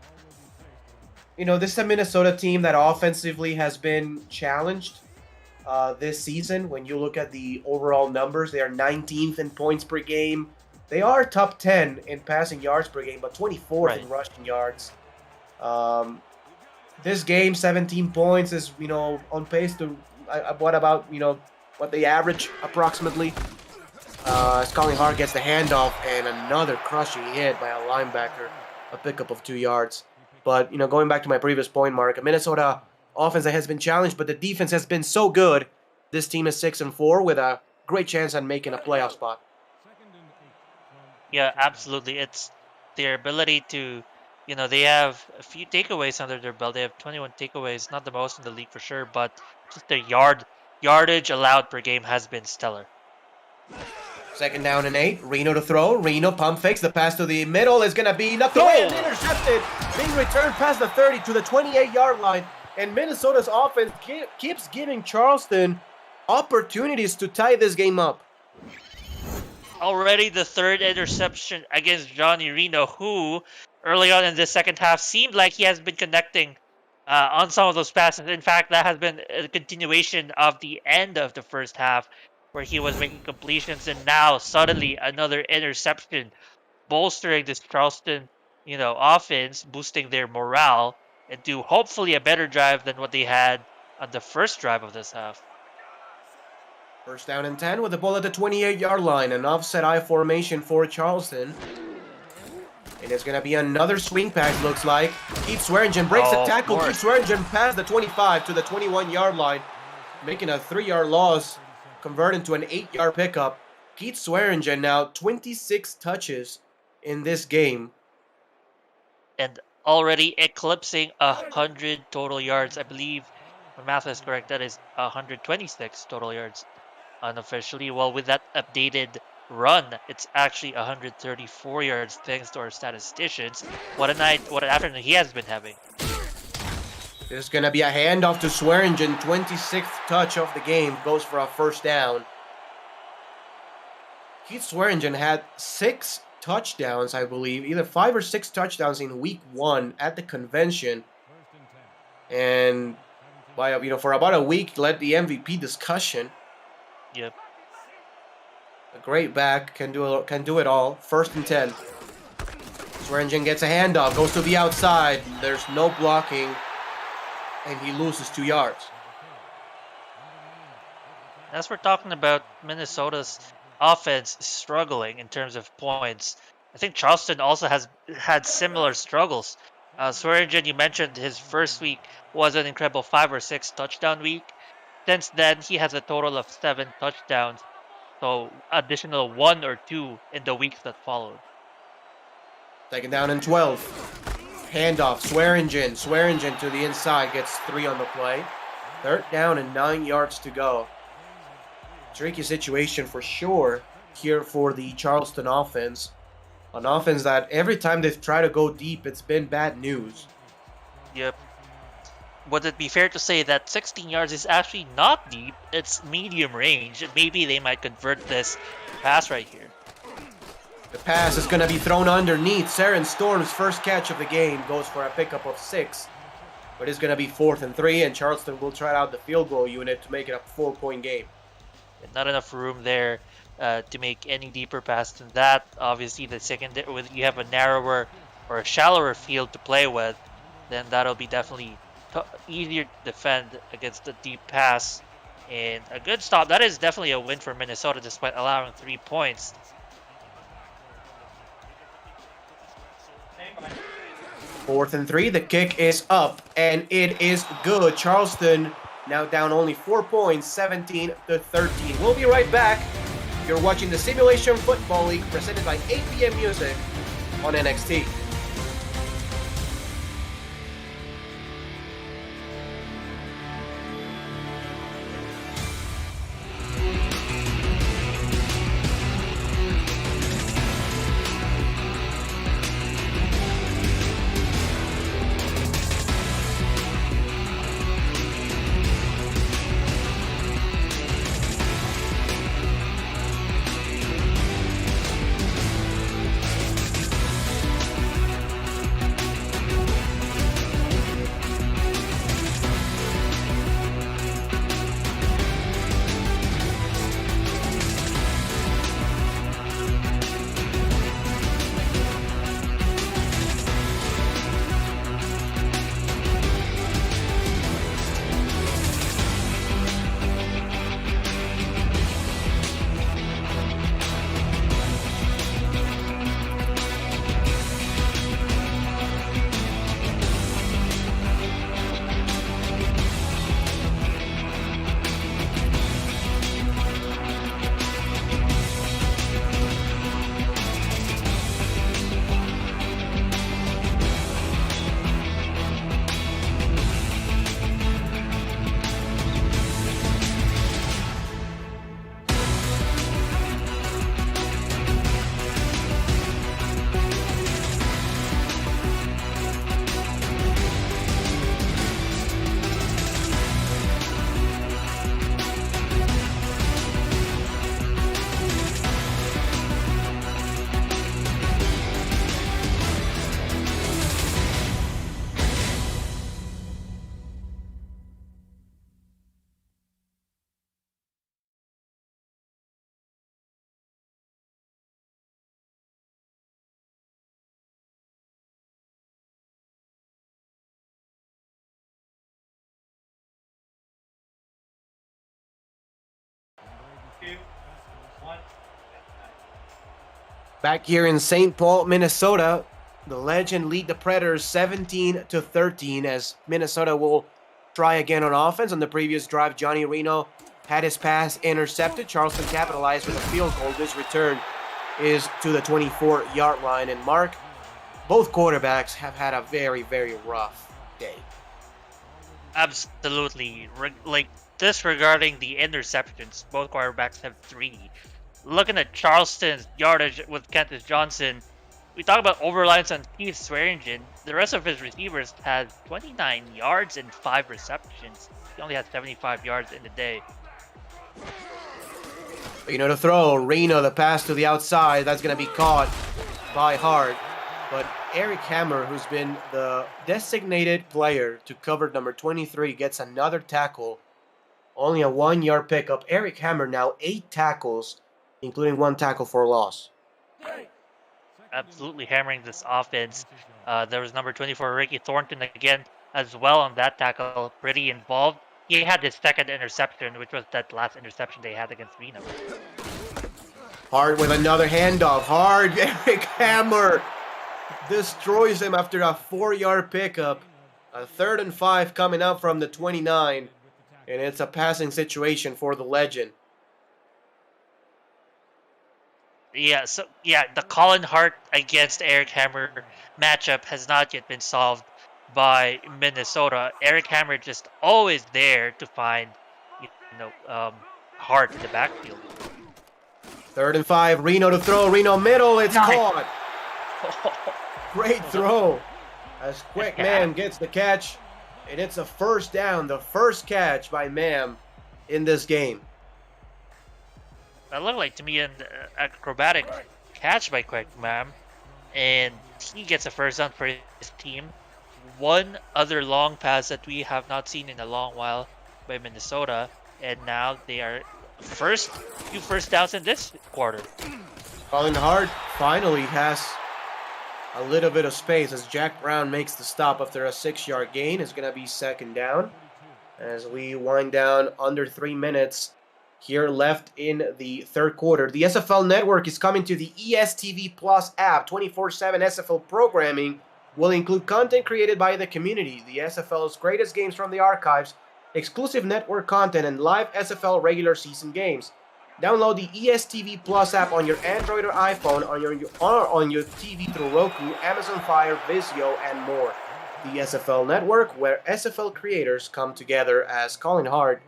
this is a Minnesota team that offensively has been challenged this season. When you look at the overall numbers, they are 19th in points per game. They are top 10 in passing yards per game, but 24th in rushing yards. This game, 17 points, is on pace to what about, what they average approximately? Scully Hart gets the handoff and another crushing hit by a linebacker, a pickup of 2 yards. But, going back to my previous point, Mark, a Minnesota offense that has been challenged, but the defense has been so good. This team is 6-4 with a great chance at making a playoff spot. Yeah, absolutely. It's their ability to, they have a few takeaways under their belt. They have 21 takeaways, not the most in the league for sure, but just their yardage allowed per game has been stellar. 2nd down and 8. Reno to throw. Reno pump fakes. The pass to the middle is going to be knocked away and intercepted. Being returned past the 30 to the 28-yard line. And Minnesota's offense keeps giving Charleston opportunities to tie this game up. Already the 3rd interception against Johnny Reno, who early on in the second half seemed like he has been connecting on some of those passes. In fact, that has been a continuation of the end of the first half where he was making completions, and now suddenly another interception, bolstering this Charleston, offense, boosting their morale into hopefully a better drive than what they had on the first drive of this half. 1st down and 10 with the ball at the 28-yard line. An offset I formation for Charleston. And it's going to be another swing pass, looks like. Keith Swearingen breaks the tackle. Keith Swearingen past the 25 to the 21-yard line, making a 3-yard loss, converted to an 8-yard pickup. Keith Swearingen now 26 touches in this game. And already eclipsing 100 total yards. I believe, if my math is correct, that is 126 total yards unofficially. Well, with that updated run, it's actually 134 yards thanks to our statisticians. What an afternoon he has been having. There's going to be a handoff to Swearingen. 26th touch of the game goes for a 1st down. Keith Swearingen had 6 touchdowns, I believe, either 5 or 6 touchdowns in week 1 at the convention. And for about a week led the MVP discussion. Yep. A great back, can do it all. 1st and 10. Swearingen gets a handoff, goes to the outside. There's no blocking, and he loses 2 yards. As we're talking about Minnesota's offense struggling in terms of points, I think Charleston also has had similar struggles. Swearingen, you mentioned his first week was an incredible 5 or 6 touchdown week. Since then, he has a total of 7 touchdowns, so additional 1 or 2 in the weeks that followed. 2nd down and 12. Handoff, Swearingen. Swearingen to the inside, gets 3 on the play. 3rd down and 9 yards to go. Tricky situation for sure here for the Charleston offense. An offense that every time they've tried to go deep, it's been bad news. Yep. Would it be fair to say that 16 yards is actually not deep? It's medium range. Maybe they might convert this pass right here. The pass is going to be thrown underneath. Saren Storm's first catch of the game goes for a pickup of 6. But it's going to be 4th and 3, and Charleston will try out the field goal unit to make it a 4-point game. Not enough room there to make any deeper pass than that. Obviously, the second, you have a narrower or a shallower field to play with, then that'll be definitely easier to defend against the deep pass. And a good stop. That is definitely a win for Minnesota despite allowing 3 points. Fourth and 3, the kick is up, and it is good. Charleston now down only 4 points, 17-13. We'll be right back. You're watching the Simulation Football League presented by APM Music on NXT. Back here in St. Paul, Minnesota, the Legend lead the Predators 17-13 as Minnesota will try again on offense. On the previous drive, Johnny Reno had his pass intercepted. Charleston capitalized with a field goal. This return is to the 24-yard line. And Mark, both quarterbacks have had a very, very rough day. Absolutely. Disregarding the interceptions, both quarterbacks have 3. Looking at Charleston's yardage with Kentis Johnson, we talk about overlines on Keith Swearingen. The rest of his receivers had 29 yards and 5 receptions. He only had 75 yards in the day. Reno to throw. Reno, the pass to the outside. That's going to be caught by Hart. But Eric Hammer, who's been the designated player to cover number 23, gets another tackle. Only a 1-yard pickup. Eric Hammer now 8 tackles, including 1 tackle for loss. Absolutely hammering this offense. There was number 24, Ricky Thornton, again, as well on that tackle. Pretty involved. He had his second interception, which was that last interception they had against Reno. Hart with another handoff. Hart, Eric Hammer destroys him after a 4-yard pickup. A 3rd and 5 coming up from the 29. And it's a passing situation for the Legend. The Colin Hart against Eric Hammer matchup has not yet been solved by Minnesota. Eric Hammer just always there to find, Hart in the backfield. 3rd and 5, Reno to throw. Reno middle, it's caught. Great throw. As Quick Man gets the catch, and it's a first down. The first catch by Mam in this game. That looked like to me an acrobatic catch by Quick Mam, and he gets a first down for his team. One other long pass that we have not seen in a long while by Minnesota, and now they are few first downs in this quarter. Colin Hart finally has a little bit of space as Jack Brown makes the stop after a 6-yard gain. It's going to be 2nd down as we wind down under 3 minutes here left in the 3rd quarter. The SFL network is coming to the ESTV Plus app. 24/7 SFL programming will include content created by the community, the SFL's greatest games from the archives, exclusive network content, and live SFL regular season games. Download the ESTV Plus app on your Android or iPhone, on your TV through Roku, Amazon Fire, Vizio, and more. The SFL network, where SFL creators come together, as Colin Hart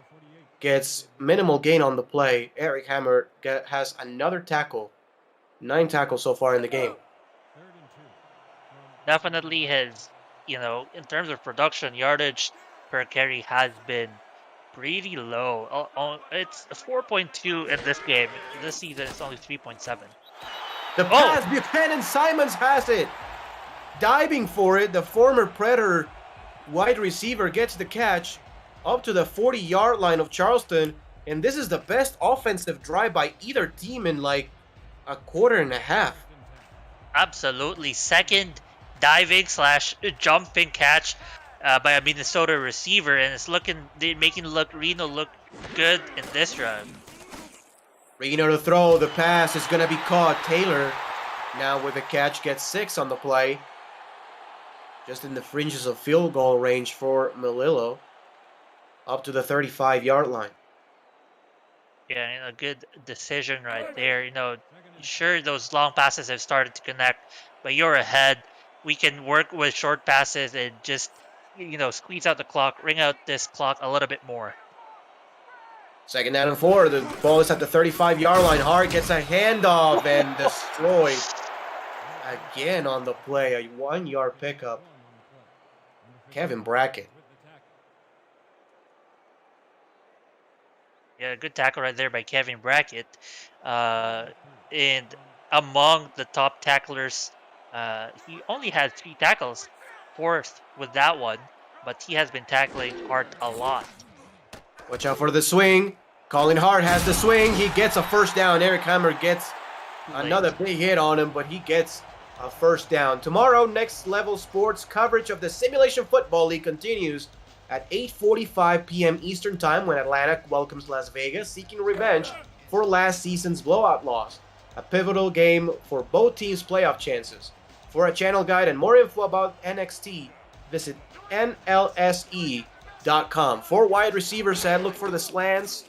gets minimal gain on the play. Eric Hammer has another tackle. 9 tackles so far in the game. Definitely his, in terms of production, yardage per carry has been pretty low. It's 4.2 in this game. This season, it's only 3.7. The pass, Buchanan Simons has it. Diving for it, the former Predator wide receiver gets the catch up to the 40-yard line of Charleston. And this is the best offensive drive by either team in like a quarter and a half. Absolutely. Second diving / jumping catch by a Minnesota receiver, and it's making Reno look good in this drive. Reno to throw. The pass is going to be caught. Taylor now with the catch gets 6 on the play. Just in the fringes of field goal range for Melillo. Up to the 35-yard line. Yeah, a good decision right there. Sure, those long passes have started to connect, but you're ahead. We can work with short passes and just, squeeze out the clock, wring out this clock a little bit more. 2nd down and 4. The ball is at the 35-yard line. Hart gets a handoff and destroyed again on the play. A 1-yard pickup. Kevin Brackett. Yeah, good tackle right there by Kevin Brackett. And among the top tacklers, he only had 3 tackles, 4th with that one, but he has been tackling Hart a lot. Watch out for the swing. Colin Hart has the swing. He gets a first down. Eric Hammer gets another big hit on him, but he gets a first down. Tomorrow, Next Level Sports coverage of the Simulation Football League continues at 8:45 p.m. Eastern Time when Atlanta welcomes Las Vegas, seeking revenge for last season's blowout loss. a pivotal game for both teams' playoff chances. For a channel guide and more info about NXT, visit NLSE.com. For wide receiver set, look for the slants.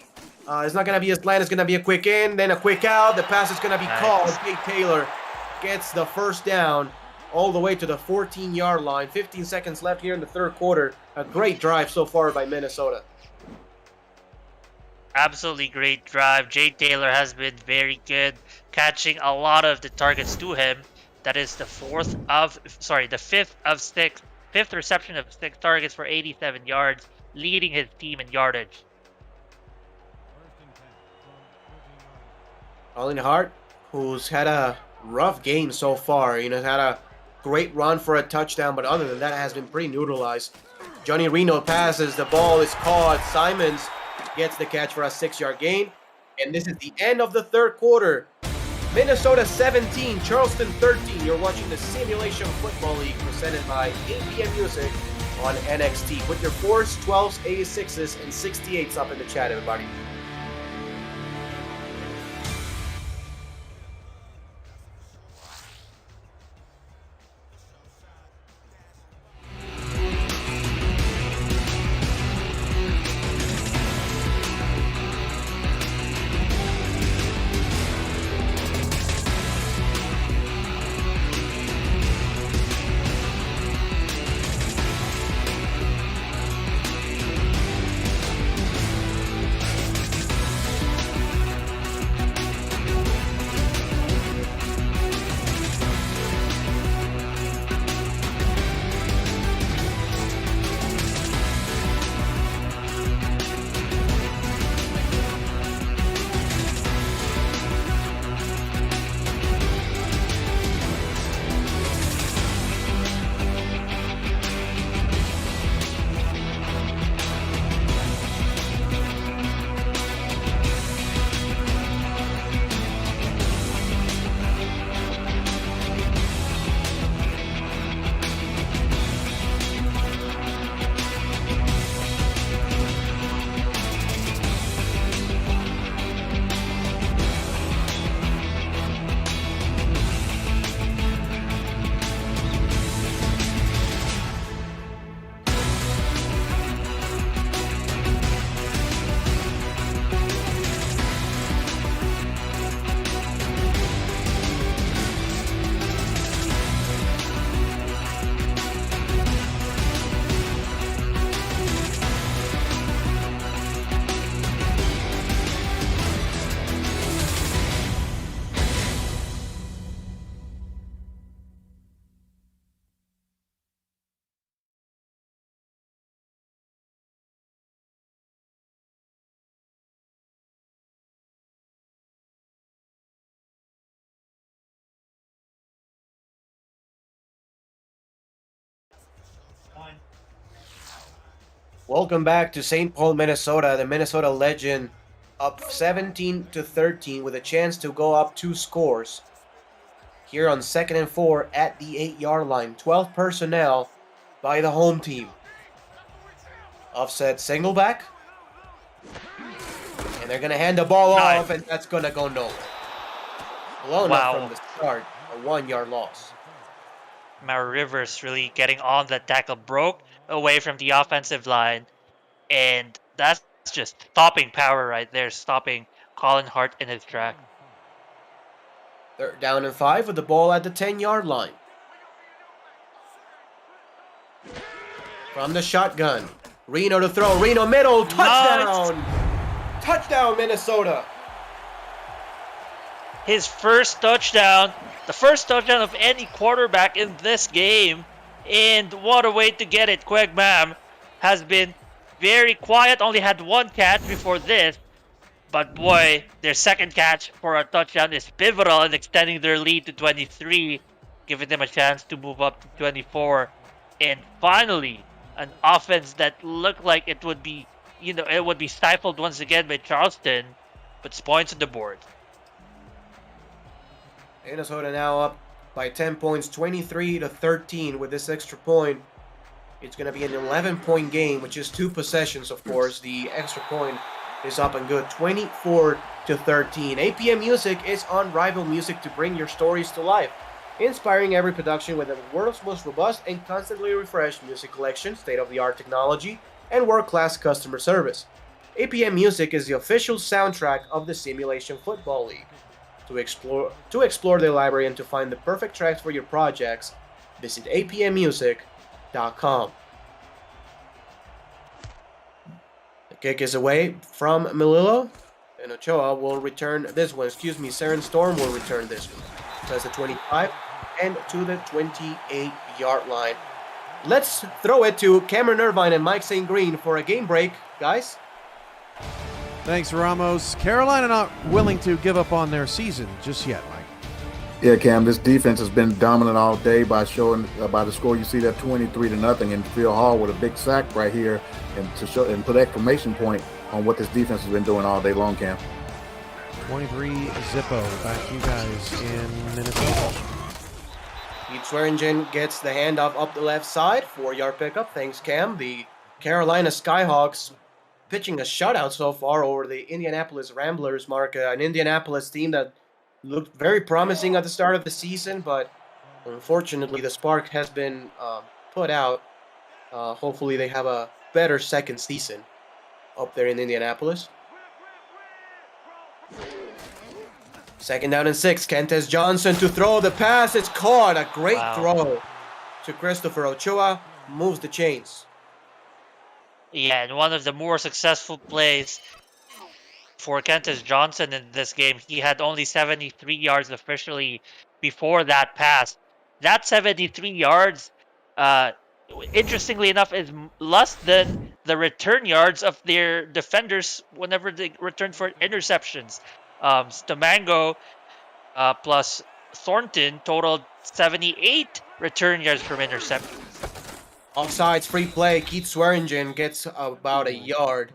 It's not going to be a slant, it's going to be a quick in, then a quick out. The pass is going to be called. Kate Taylor gets the first down all the way to the 14-yard line. 15 seconds left here in the third quarter. A great drive so far by Minnesota. Absolutely great drive. Jay Taylor has been very good, catching a lot of the targets to him. That is the fifth reception of 6 targets for 87 yards, leading his team in yardage. Colin Hart, who's had a rough game so far, had a great run for a touchdown, but other than that, has been pretty neutralized. Johnny Reno passes, the ball is caught. Simons gets the catch for a 6-yard gain, and this is the end of the third quarter. Minnesota 17, Charleston 13. You're watching the Simulation Football League presented by APM Music on NXT. Put your 4s, 12s, 86s, and 68s up in the chat, everybody. Welcome back to St. Paul, Minnesota. The Minnesota Legend up 17-13 with a chance to go up 2 scores. Here on 2nd and 4 at the 8-yard line. 12 personnel by the home team. Offset single back. And they're going to hand the ball off, and that's going to go nowhere. Blown up from the start. A 1-yard loss. Mara Rivers really getting on that tackle, broke away from the offensive line, and that's just stopping power right there, stopping Colin Hart in his track. 3rd down and 5 with the ball at the 10-yard line. From the shotgun, Reno to throw, Reno middle, touchdown! Nice. Touchdown, Minnesota! His first touchdown, the first touchdown of any quarterback in this game. And what a way to get it. Quagmam has been very quiet, only had 1 catch before this. But boy, their second catch for a touchdown is pivotal in extending their lead to 23, giving them a chance to move up to 24. And finally, an offense that looked like it would be, it would be stifled once again by Charleston, puts points on the board. Minnesota now up by 10 points, 23-13 with this extra point. It's going to be an 11-point game, which is 2 possessions, of course. The extra point is up and good, 24-13. APM Music is on Rival Music to bring your stories to life, inspiring every production with the world's most robust and constantly refreshed music collection, state-of-the-art technology, and world-class customer service. APM Music is the official soundtrack of the Simulation Football League. To explore their library and to find the perfect tracks for your projects, visit apmmusic.com. The kick is away from Melillo, and Ochoa will return this one. Saren Storm will return this one. That's the 25 and to the 28-yard line. Let's throw it to Cameron Irvine and Mike St. Green for a game break, guys. Thanks, Ramos. Carolina not willing to give up on their season just yet, Mike. Yeah, Cam, this defense has been dominant all day by the score. You see that 23-0, and Phil Hall with a big sack right here, and to show and put exclamation point on what this defense has been doing all day long, Cam. 23 Zippo. Back to you guys in Minnesota. Pete Swearingen gets the handoff up the left side, 4-yard pickup. Thanks, Cam. The Carolina Skyhawks pitching a shutout so far over the Indianapolis Ramblers, Mark. An Indianapolis team that looked very promising at the start of the season, but unfortunately the spark has been put out. Hopefully they have a better second season up there in Indianapolis. 2nd down and 6. Kentes Johnson to throw the pass. It's caught. A great throw to Christopher Ochoa. Moves the chains. Yeah, and one of the more successful plays for Kentes Johnson in this game. He had only 73 yards officially before that pass. That 73 yards, interestingly enough, is less than the return yards of their defenders whenever they return for interceptions. Stamango plus Thornton totaled 78 return yards from interceptions. Offsides, free play. Keith Swearingen gets about a yard.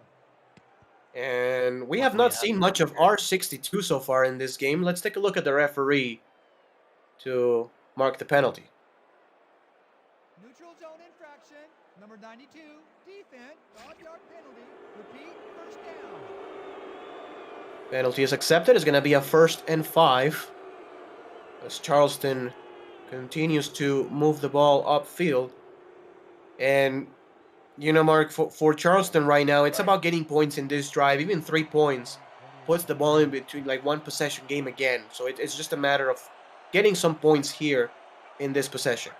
And we have not seen much of R62 so far in this game. Let's take a look at the referee to mark the penalty. Neutral zone infraction, number 92, defense, 5-yard penalty, repeat, first down. Penalty is accepted. It's going to be a 1st and 5 as Charleston continues to move the ball upfield. And, you know, Mark, for Charleston right now, it's about getting points in this drive. Even 3 points puts the ball in between, like, one possession game again. So it's just a matter of getting some points here in this possession.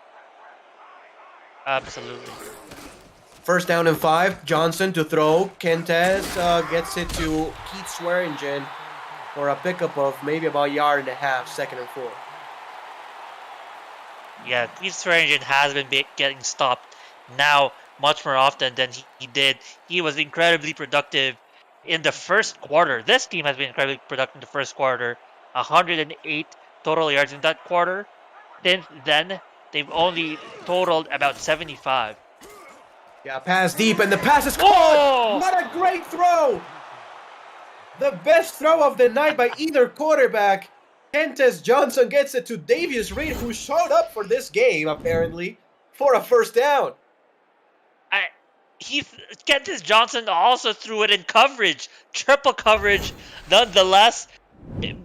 Absolutely. 1st down and 5. Johnson to throw. Kentes gets it to Keith Swearingen for a pickup of maybe about a yard and a half, 2nd and 4. Yeah, Keith Swearingen has been getting stopped now much more often than he did. He was incredibly productive in the first quarter. This team has been incredibly productive in the first quarter. 108 total yards in that quarter. Since then, they've only totaled about 75. Yeah, pass deep, and the pass is caught! What a great throw! The best throw of the night by either quarterback. Kentes Johnson gets it to Davius Reed, who showed up for this game, apparently, for a 1st down. Kentes Johnson also threw it in coverage. Triple coverage, nonetheless.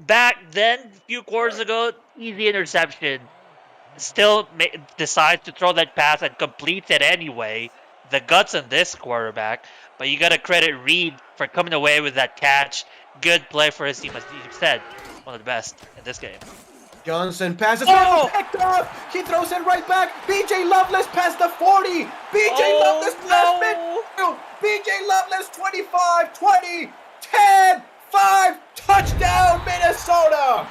Back then, a few quarters ago, easy interception. Still decides to throw that pass and completes it anyway. The guts on this quarterback. But you got to credit Reed for coming away with that catch. Good play for his team, as you said. One of the best in this game. Johnson passes. Picked off. He throws it right back. BJ Loveless past the 40. BJ Loveless past midfield. BJ Loveless 25, 20, 10, 5. Touchdown, Minnesota.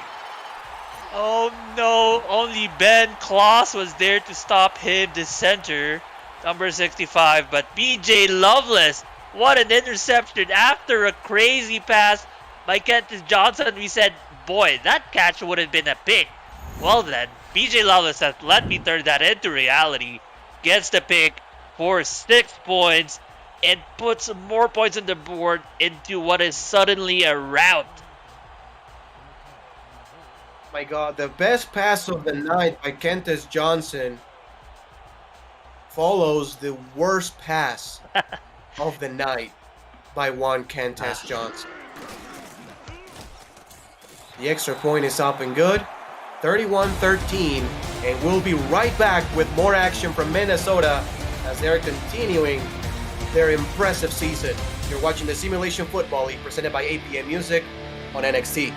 Oh no, only Ben Kloss was there to stop him, the center, number 65. But BJ Loveless, what an interception after a crazy pass by Kentes Johnson. We said, boy, that catch would have been a pick. Well then, BJ Loveless says, let me turn that into reality. Gets the pick for 6 points and puts more points on the board into what is suddenly a rout. My God, the best pass of the night by Kentes Johnson follows the worst pass of the night. by one Kentes Johnson. The extra point is up and good. 31-13, and we'll be right back with more action from Minnesota as they're continuing their impressive season. You're watching the Simulation Football League presented by APM Music on NXT.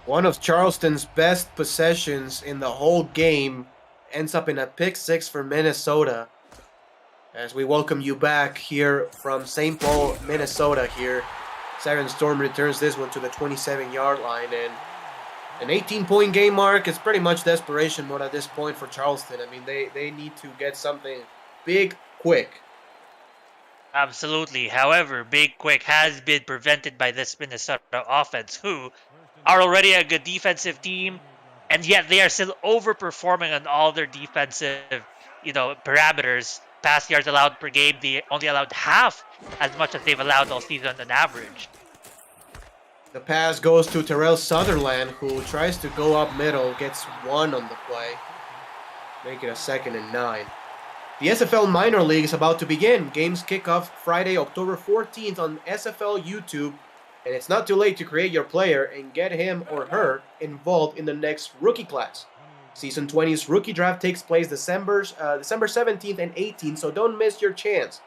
One of Charleston's best possessions in the whole game ends up in a pick six for Minnesota. As we welcome you back here from St. Paul, Minnesota here. Siren Storm returns this one to the 27-yard line, and an 18-point game mark is pretty much desperation mode at this point for Charleston. I mean, they need to get something big, quick. Absolutely. However, Big Quick has been prevented by this Minnesota offense, who are already a good defensive team, and yet they are still overperforming on all their defensive, parameters. Pass yards allowed per game, they only allowed half as much as they've allowed all season on average. The pass goes to Terrell Sutherland, who tries to go up middle, gets one on the play. Make it a 2nd and 9. The SFL Minor League is about to begin. Games kick off Friday, October 14th on SFL YouTube. And it's not too late to create your player and get him or her involved in the next rookie class. Season 20's rookie draft takes place December 17th and 18th, so don't miss your chance.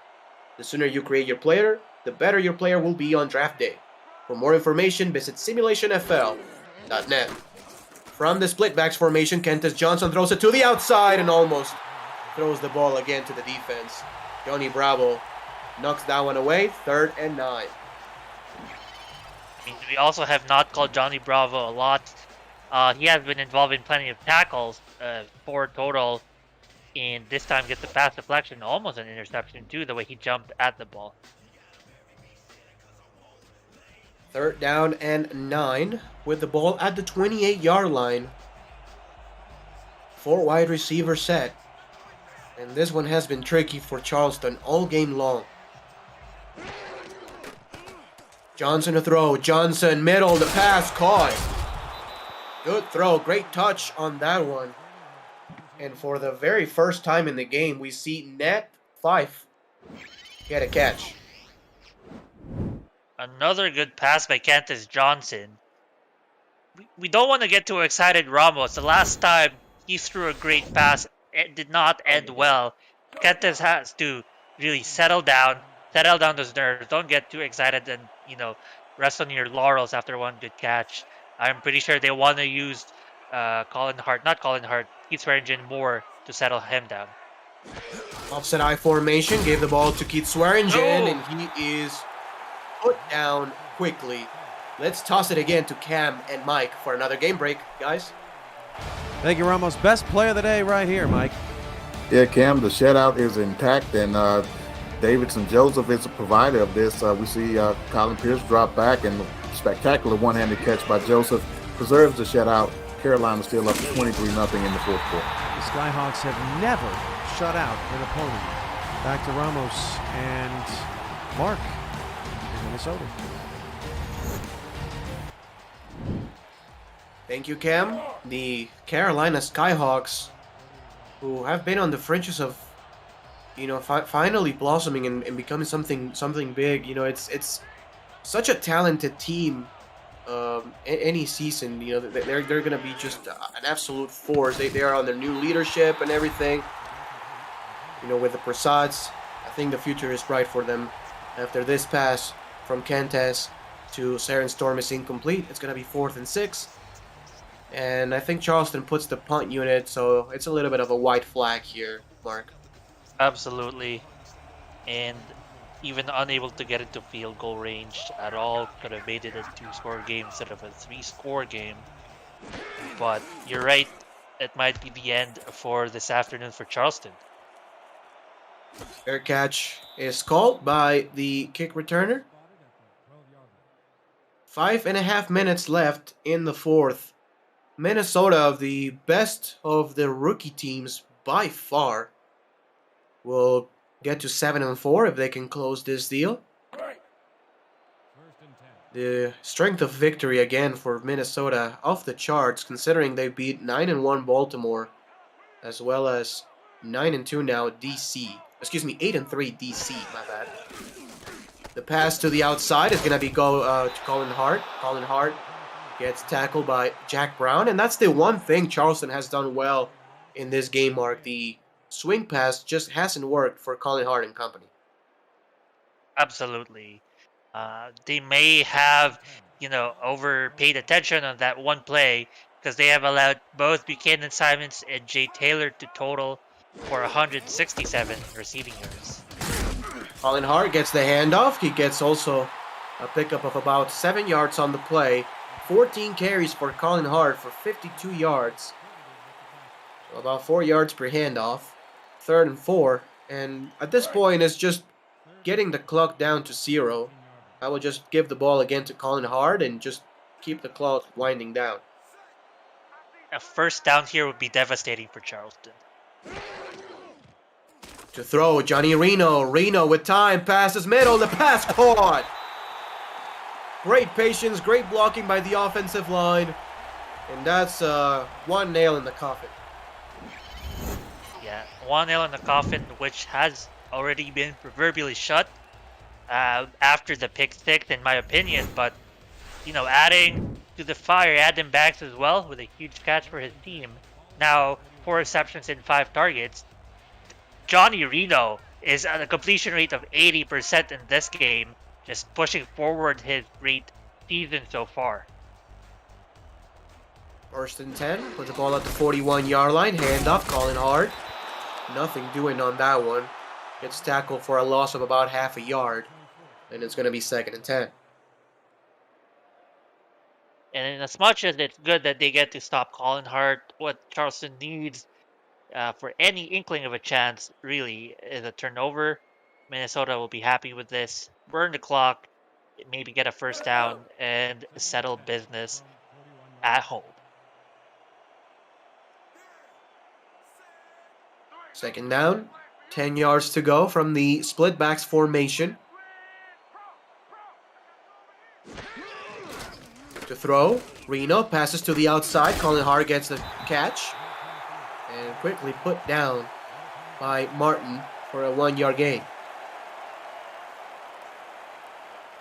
The sooner you create your player, the better your player will be on draft day. For more information, visit simulationfl.net. From the splitbacks formation, Kentes Johnson throws it to the outside and almost throws the ball again to the defense. Johnny Bravo knocks that one away, 3rd and 9. We also have not called Johnny Bravo a lot. He has been involved in plenty of tackles, 4 total, and this time gets a pass deflection, almost an interception too, the way he jumped at the ball. 3rd down and 9 with the ball at the 28-yard line. 4 wide receiver set. And this one has been tricky for Charleston all game long. Johnson to throw. Johnson middle. The pass caught. Good throw. Great touch on that one. And for the very first time in the game, we see Nat Fife get a catch. Another good pass by Kentes Johnson. We don't want to get too excited, Ramos. The last time he threw a great pass, it did not end well. Kentes has to really settle down those nerves. Don't get too excited and, rest on your laurels after one good catch. I'm pretty sure they want to use Keith Swearingen more to settle him down. Offset I formation, gave the ball to Keith Swearingen, Oh! and he is put down quickly. Let's toss it again to Cam and Mike for another game break, guys. Thank you, Ramos. Best player of the day right here, Mike. Yeah, Cam, the shutout is intact, and Davidson Joseph is a provider of this. We see Colin Pierce drop back, and spectacular one-handed catch by Joseph preserves the shutout. Carolina still up 23-0 in the fourth quarter. The Skyhawks have never shut out an opponent. Back to Ramos and Mark in Minnesota. Thank you, Cam. The Carolina Skyhawks, who have been on the fringes of, finally blossoming and becoming something big. It's such a talented team. Any season, they're gonna be just an absolute force. They are on their new leadership and everything. With the Prasads, I think the future is bright for them. After this pass from Kentes to Saren Storm is incomplete. It's gonna be 4th and 6. And I think Charleston puts the punt unit, so it's a little bit of a white flag here, Mark. Absolutely. And even unable to get into field goal range at all, could have made it a 2-score game instead of a 3-score game. But you're right, it might be the end for this afternoon for Charleston. Fair catch is called by the kick returner. 5.5 minutes left in the fourth. Minnesota, the best of the rookie teams by far, will get to 7-4 if they can close this deal. The strength of victory again for Minnesota off the charts, considering they beat 9-1 Baltimore, as well as 9-2 now DC. Excuse me, 8-3 DC. My bad. The pass to the outside is gonna be to Colin Hart. Colin Hart gets tackled by Jack Brown, and that's the one thing Charleston has done well in this game, Mark. The swing pass just hasn't worked for Colin Hart and company. Absolutely. They may have, overpaid attention on that one play because they have allowed both Buchanan Simons and Jay Taylor to total for 167 receiving yards. Colin Hart gets the handoff. He gets also a pickup of about 7 yards on the play. 14 carries for Colin Hart for 52 yards. So about 4 yards per handoff. 3rd and 4. And at this point, it's just getting the clock down to 0. I will just give the ball again to Colin Hart and just keep the clock winding down. A first down here would be devastating for Charleston. To throw, Johnny Reno. Reno with time, passes middle, the pass caught. Great patience, great blocking by the offensive line. And that's one nail in the coffin. Yeah, one nail in the coffin, which has already been proverbially shut after the pick six, in my opinion. But, adding to the fire, Adam Banks as well, with a huge catch for his team. Now, 4 receptions and 5 targets. Johnny Reno is at a completion rate of 80% in this game, just pushing forward his great season so far. 1st and 10, put the ball at the 41-yard line, handoff, Colin Hart. Nothing doing on that one. Gets tackled for a loss of about half a yard, and it's going to be 2nd and 10. And as much as it's good that they get to stop Colin Hart, what Charleston needs for any inkling of a chance, really, is a turnover. Minnesota will be happy with this. Burn the clock, maybe get a first down, and settle business at home. 2nd down, 10 yards to go from the split backs formation. To throw, Reno passes to the outside. Colin Hart gets the catch. And quickly put down by Martin for a 1-yard gain.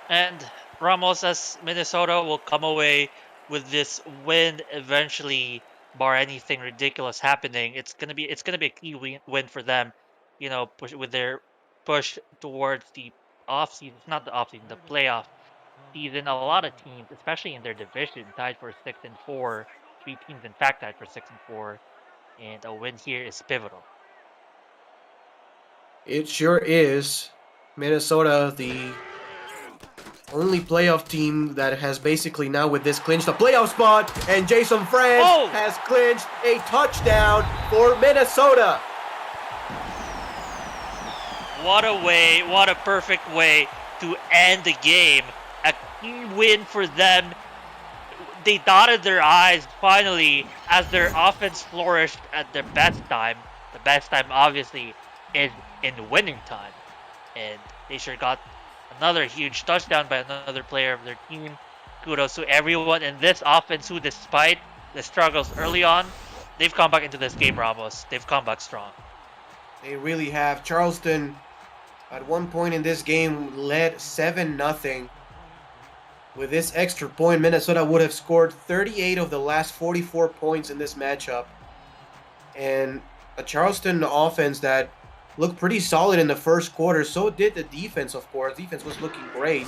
And Ramos, as Minnesota, will come away with this win eventually, bar anything ridiculous happening. It's gonna be a key win for them, with their push towards the offseason, not the offseason, the playoff season, a lot of teams, especially in their division, tied for 6-4. 3 teams, in fact, tied for 6-4, and a win here is pivotal. It sure is. Minnesota, the only playoff team that has basically now with this clinched a playoff spot, and Jason France has clinched a touchdown for Minnesota. What a perfect way to end the game. A key win for them. They dotted their I's finally as their offense flourished at their best time. The best time, obviously, is in winning time. And they sure got another huge touchdown by another player of their team. Kudos to everyone in this offense who, despite the struggles early on, they've come back into this game, Ramos. They've come back strong. They really have. Charleston, at one point in this game, led 7-0. With this extra point, Minnesota would have scored 38 of the last 44 points in this matchup. And a Charleston offense that looked pretty solid in the first quarter. So did the defense, of course. Defense was looking great.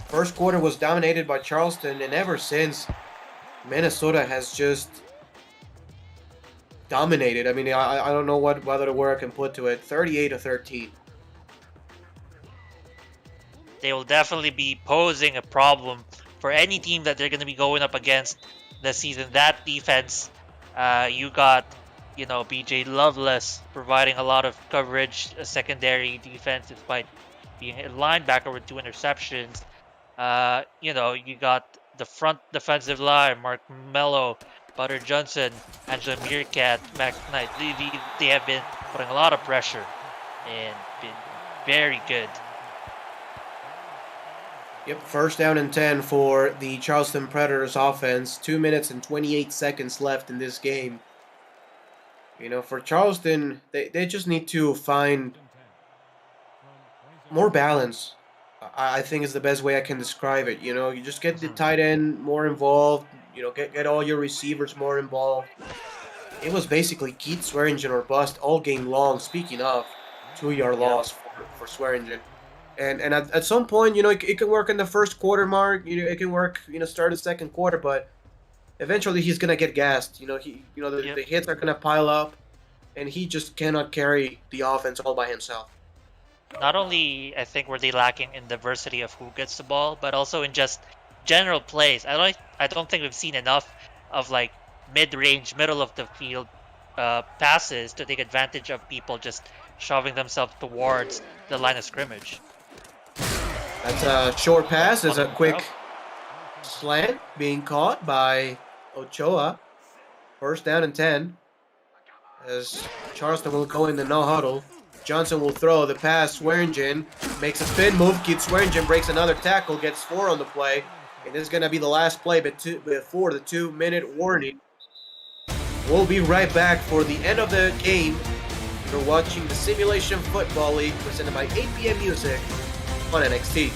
First quarter was dominated by Charleston, and ever since, Minnesota has just dominated. I mean, I don't know what other word I can put to it. 38-13. They will definitely be posing a problem for any team that they're going to be going up against this season. That defense, you got, BJ Loveless providing a lot of coverage, a secondary defense despite being a linebacker with 2 interceptions. You got the front defensive line, Mark Mello, Butter Johnson, Angela Meerkat, Max Knight. They have been putting a lot of pressure and been very good. Yep, first down and 10 for the Charleston Predators offense. 2 minutes and 28 seconds left in this game. For Charleston, they just need to find more balance. I think is the best way I can describe it. You just get the tight end more involved. Get all your receivers more involved. It was basically Keith Swearingen or bust all game long. Speaking of, 2-yard loss for Swearingen. And at some point, it can work in the first quarter mark. It can work, start the second quarter, but eventually he's gonna get gassed. The hits are gonna pile up, and he just cannot carry the offense all by himself. Not only, I think, were they lacking in diversity of who gets the ball, but also in just general plays. I don't think we've seen enough of mid-range, middle of the field passes to take advantage of people just shoving themselves towards the line of scrimmage. That's a short pass. There's a quick slant being caught by Ochoa. First down and 10. As Charleston will go in the no huddle. Johnson will throw the pass. Swearingen makes a spin move. Keith Swearingen breaks another tackle, gets 4 on the play. And this is going to be the last play before the 2-minute warning. We'll be right back for the end of the game. You're watching the Simulation Football League presented by 8 PM Music on NXT.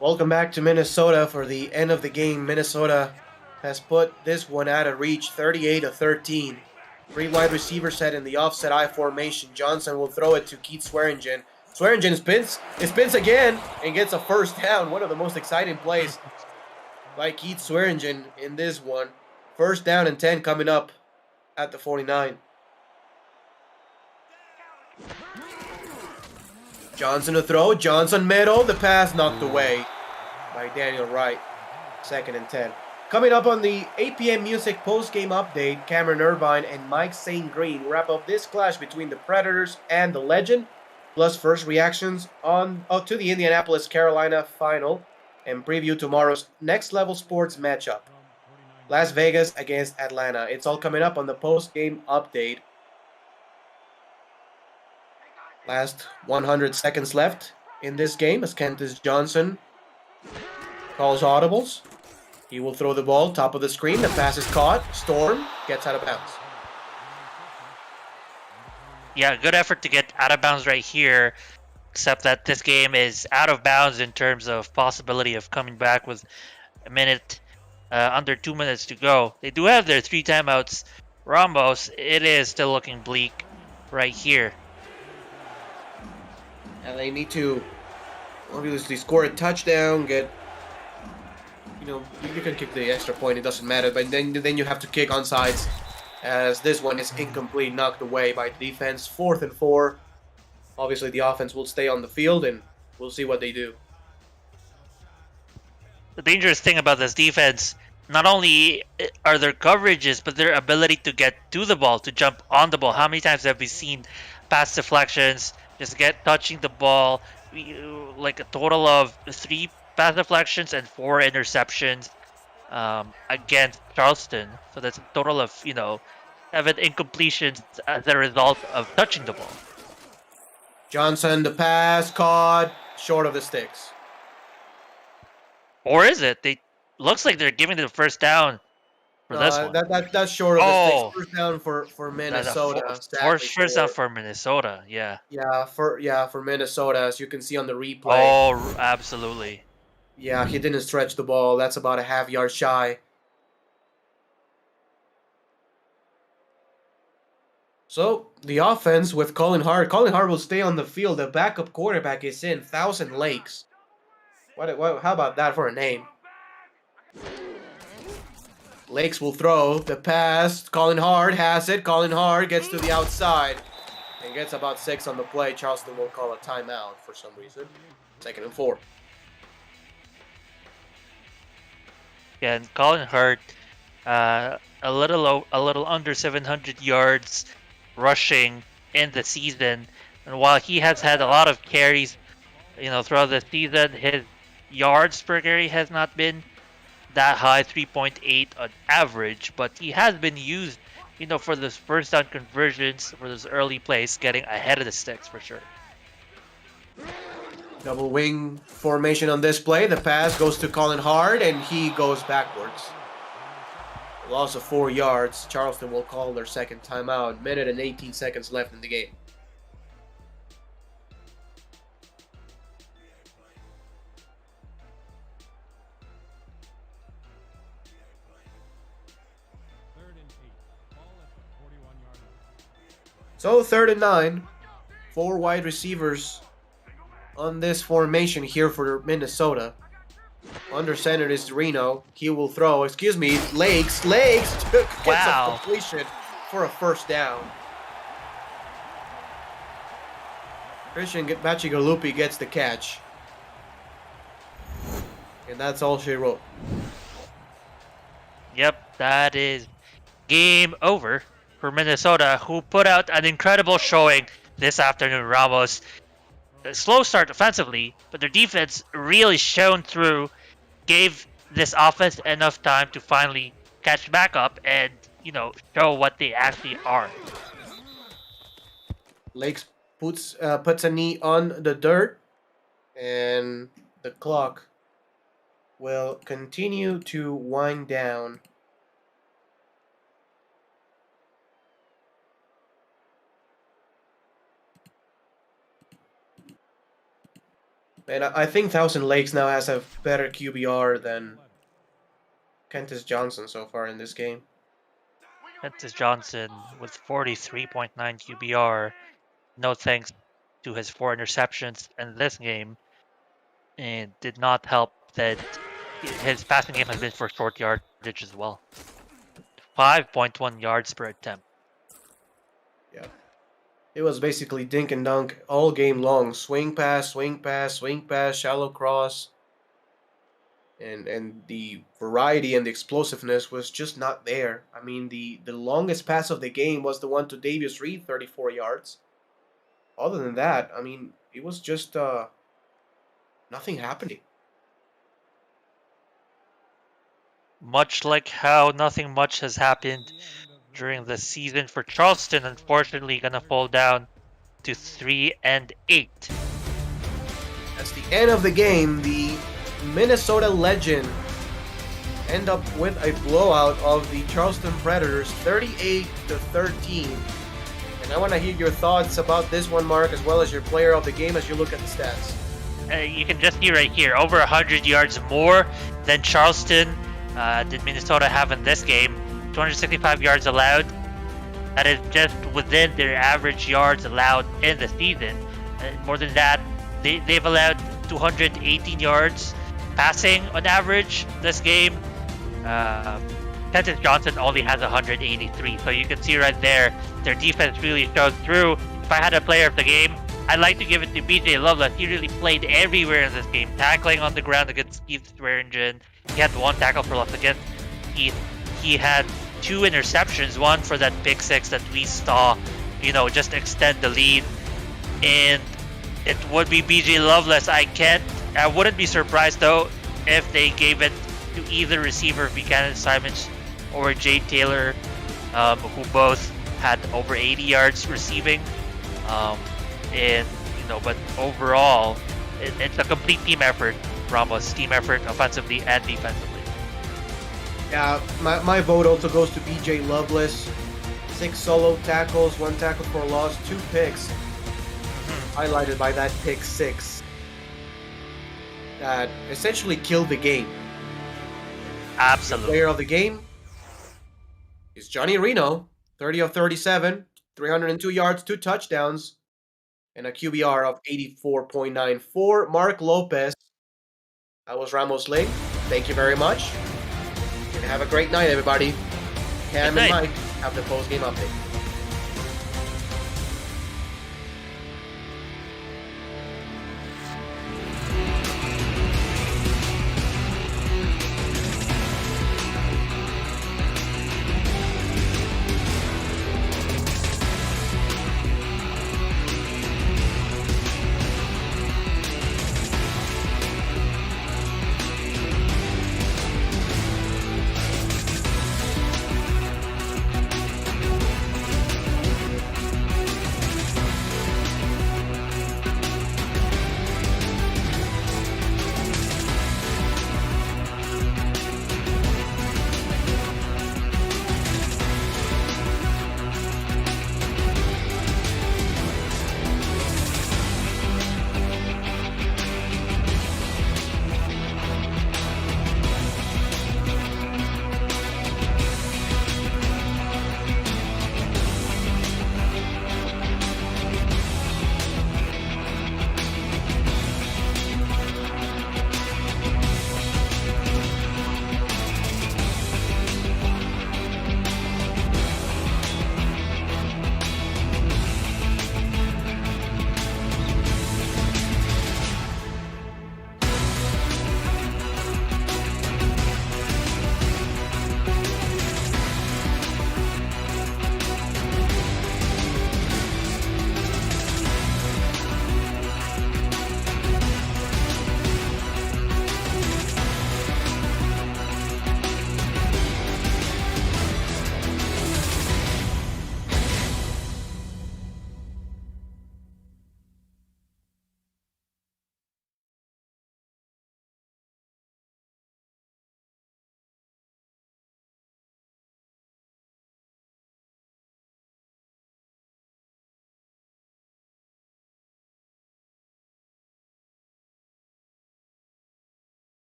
Welcome back to Minnesota for the end of the game. Minnesota has put this one out of reach, 38-13. 3 wide receiver set in the offset I formation. Johnson will throw it to Keith Swearingen. Swearingen spins again and gets a first down. One of the most exciting plays by Keith Swearingen in this one. First down and 10 coming up at the 49. Johnson to throw. Johnson middle. The pass knocked away by Daniel Wright. 2nd and 10. Coming up on the 8 p.m. Music post-game update, Cameron Irvine and Mike St. Green wrap up this clash between the Predators and the Legend, plus first reactions to the Indianapolis-Carolina final, and preview tomorrow's Next Level Sports matchup. Las Vegas against Atlanta. It's all coming up on the post-game update. Last 100 seconds left in this game as Kentis Johnson calls audibles. He will throw the ball, top of the screen. The pass is caught. Storm gets out of bounds. Yeah, good effort to get out of bounds right here, except that this game is out of bounds in terms of possibility of coming back with under 2 minutes to go. They do have their 3 timeouts. Ramos, it is still looking bleak right here. And they need to obviously score a touchdown, get, you can kick the extra point, it doesn't matter, but then you have to kick onside, as this one is incomplete, knocked away by the defense. 4th and 4. Obviously the offense will stay on the field and we'll see what they do. The dangerous thing about this defense, not only are their coverages, but their ability to get to the ball, to jump on the ball. How many times have we seen pass deflections, just touching the ball, like a total of 3 pass deflections and 4 interceptions against Charleston. So that's a total of, 7 incompletions as a result of touching the ball. Johnson, the pass caught short of the sticks. Or is it? Looks like they're giving the first down for this one. That's short of the sticks. First down for Minnesota. First down for Minnesota, yeah. Yeah, for Minnesota, as you can see on the replay. Oh, absolutely. Yeah, he didn't stretch the ball. That's about a half yard shy. So, the offense with Colin Hart. Colin Hart will stay on the field. The backup quarterback is in. Thousand Lakes. How about that for a name? Lakes will throw the pass. Colin Hart has it. Colin Hart gets to the outside and gets about 6 on the play. Charleston will call a timeout for some reason. 2nd and 4. Yeah, and Colin Hart, a little under 700 yards rushing in the season, and while he has had a lot of carries, throughout the season, his yards per carry has not been that high, 3.8 on average, but he has been used, for those first down conversions, for those early plays, getting ahead of the sticks for sure. Double wing formation on this play. The pass goes to Colin Hart, and he goes backwards. Loss of 4 yards. Charleston will call their second timeout. Minute and 18 seconds left in the game. So 3rd and 9. 4 wide receivers on this formation here for Minnesota. Under center is Reno. He will throw. Lakes gets a completion for a first down. Christian Bacigalupi gets the catch. And that's all she wrote. Yep, that is game over for Minnesota, who put out an incredible showing this afternoon. Ramos, a slow start offensively, but their defense really shone through, gave this offense enough time to finally catch back up and, show what they actually are. Lakes puts a knee on the dirt, and the clock will continue to wind down. And I think Thousand Lakes now has a better QBR than Kentis Johnson so far in this game. Prentice Johnson with 43.9 QBR. No thanks to his 4 interceptions in this game. And did not help that his passing game has been for short yardage as well. 5.1 yards per attempt. Yeah. It was basically dink and dunk all game long. Swing pass, swing pass, swing pass, shallow cross. And the variety and the explosiveness was just not there. I mean, the longest pass of the game was the one to Davius Reed, 34 yards. Other than that, I mean, it was just nothing happening. Much like how nothing much has happened during the season for Charleston, unfortunately gonna fall down to 3-8. That's the end of the game. The Minnesota Legend end up with a blowout of the Charleston Predators, 38-13. And I want to hear your thoughts about this one, Mark, as well as your player of the game as you look at the stats. You can just see right here, over 100 yards more than Charleston did Minnesota have in this game. 265 yards allowed. That is just within their average yards allowed in the season. More than that, they've allowed 218 yards passing on average this game. Kentis Johnson only has 183. So you can see right there, their defense really shows through. If I had a player of the game, I'd like to give it to BJ Loveless. He really played everywhere in this game. Tackling on the ground against Keith Swearingen. He had 1 tackle for loss against Keith. He had 2 interceptions, one for that pick 6 that we saw, just extend the lead. And it would be BJ Loveless. I wouldn't be surprised though if they gave it to either receiver Buchanan Simons or Jay Taylor, who both had over 80 yards receiving. But overall, it's a complete team effort, Ramos. Team effort offensively and defensively. Yeah, my vote also goes to BJ Loveless. 6 solo tackles, 1 tackle for loss, 2 picks. Highlighted by that pick 6. That essentially killed the game. Absolutely. The player of the game is Johnny Reno, 30 of 37, 302 yards, 2 touchdowns, and a QBR of 84.94. Mark Lopez. That was Ramos Ling. Thank you very much. And have a great night, everybody. Cam and Mike have the post-game update.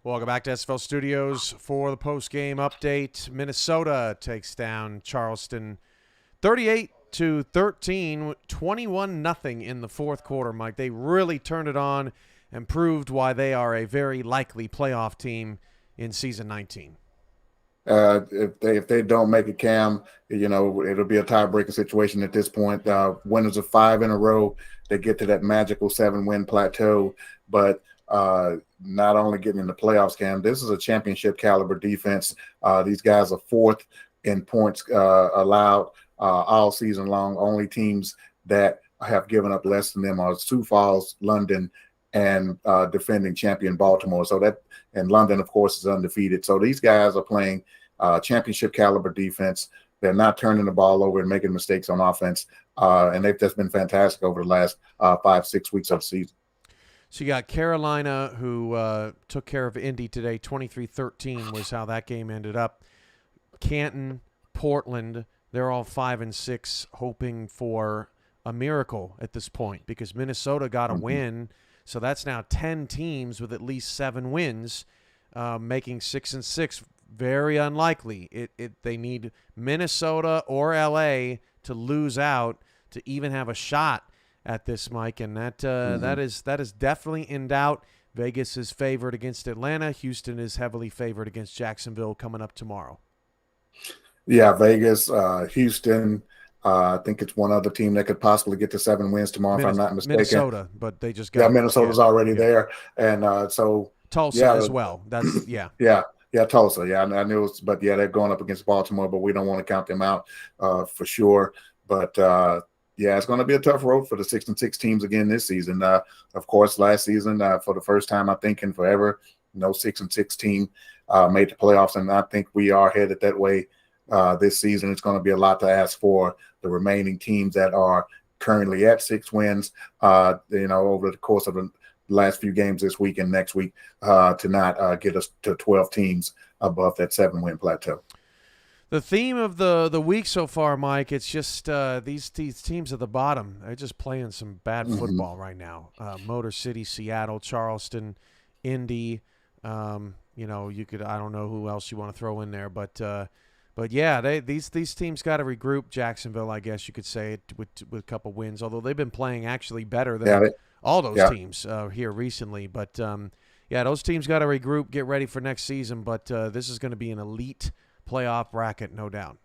Welcome back to SFL Studios for the post-game update. Minnesota takes down Charleston 38-13, 21-0 in the fourth quarter, Mike. They really turned it on and proved why they are a very likely playoff team in season 19. If they don't make it, Cam, it'll be a tie-breaking situation at this point. Winners of 5 in a row, they get to that magical 7-win plateau. But not only getting in the playoffs, Cam, this is a championship caliber defense. These guys are 4th in points allowed all season long. Only teams that have given up less than them are Sioux Falls, London, and defending champion Baltimore. And London, of course, is undefeated. So these guys are playing championship caliber defense. They're not turning the ball over and making mistakes on offense. And they've just been fantastic over the last 5-6 weeks of the season. So you got Carolina, who took care of Indy today. 23-13 was how that game ended up. Canton, Portland, they're all 5-6, hoping for a miracle at this point because Minnesota got a win. So that's now 10 teams with at least 7 wins, making 6-6 very unlikely. They need Minnesota or LA to lose out to even have a shot at this, Mike, and that is definitely in doubt. Vegas is favored against Atlanta. Houston is heavily favored against Jacksonville coming up tomorrow. Yeah, Vegas, Houston. I think it's one other team that could possibly get to 7 wins tomorrow, if I'm not mistaken. Minnesota, but they just got Minnesota's already there, and so Tulsa as well. That's Yeah, Tulsa. Yeah, I knew it was, but yeah, they're going up against Baltimore, but we don't want to count them out for sure. But yeah, it's going to be a tough road for the 6-6 teams again this season. Of course, last season, for the first time, I think in forever, no 6-6 team made the playoffs, and I think we are headed that way this season. It's going to be a lot to ask for the remaining teams that are currently at 6 wins. Over the course of the last few games this week and next week to not get us to 12 teams above that 7-win plateau. The theme of the week so far, Mike, it's just these teams at the bottom. They're just playing some bad football right now. Motor City, Seattle, Charleston, Indy. You could, I don't know who else you want to throw in there, but yeah, these teams got to regroup. Jacksonville, I guess you could say, with a couple wins, although they've been playing actually better than all those teams here recently. But those teams got to regroup, get ready for next season. But this is going to be an elite playoff bracket, no doubt.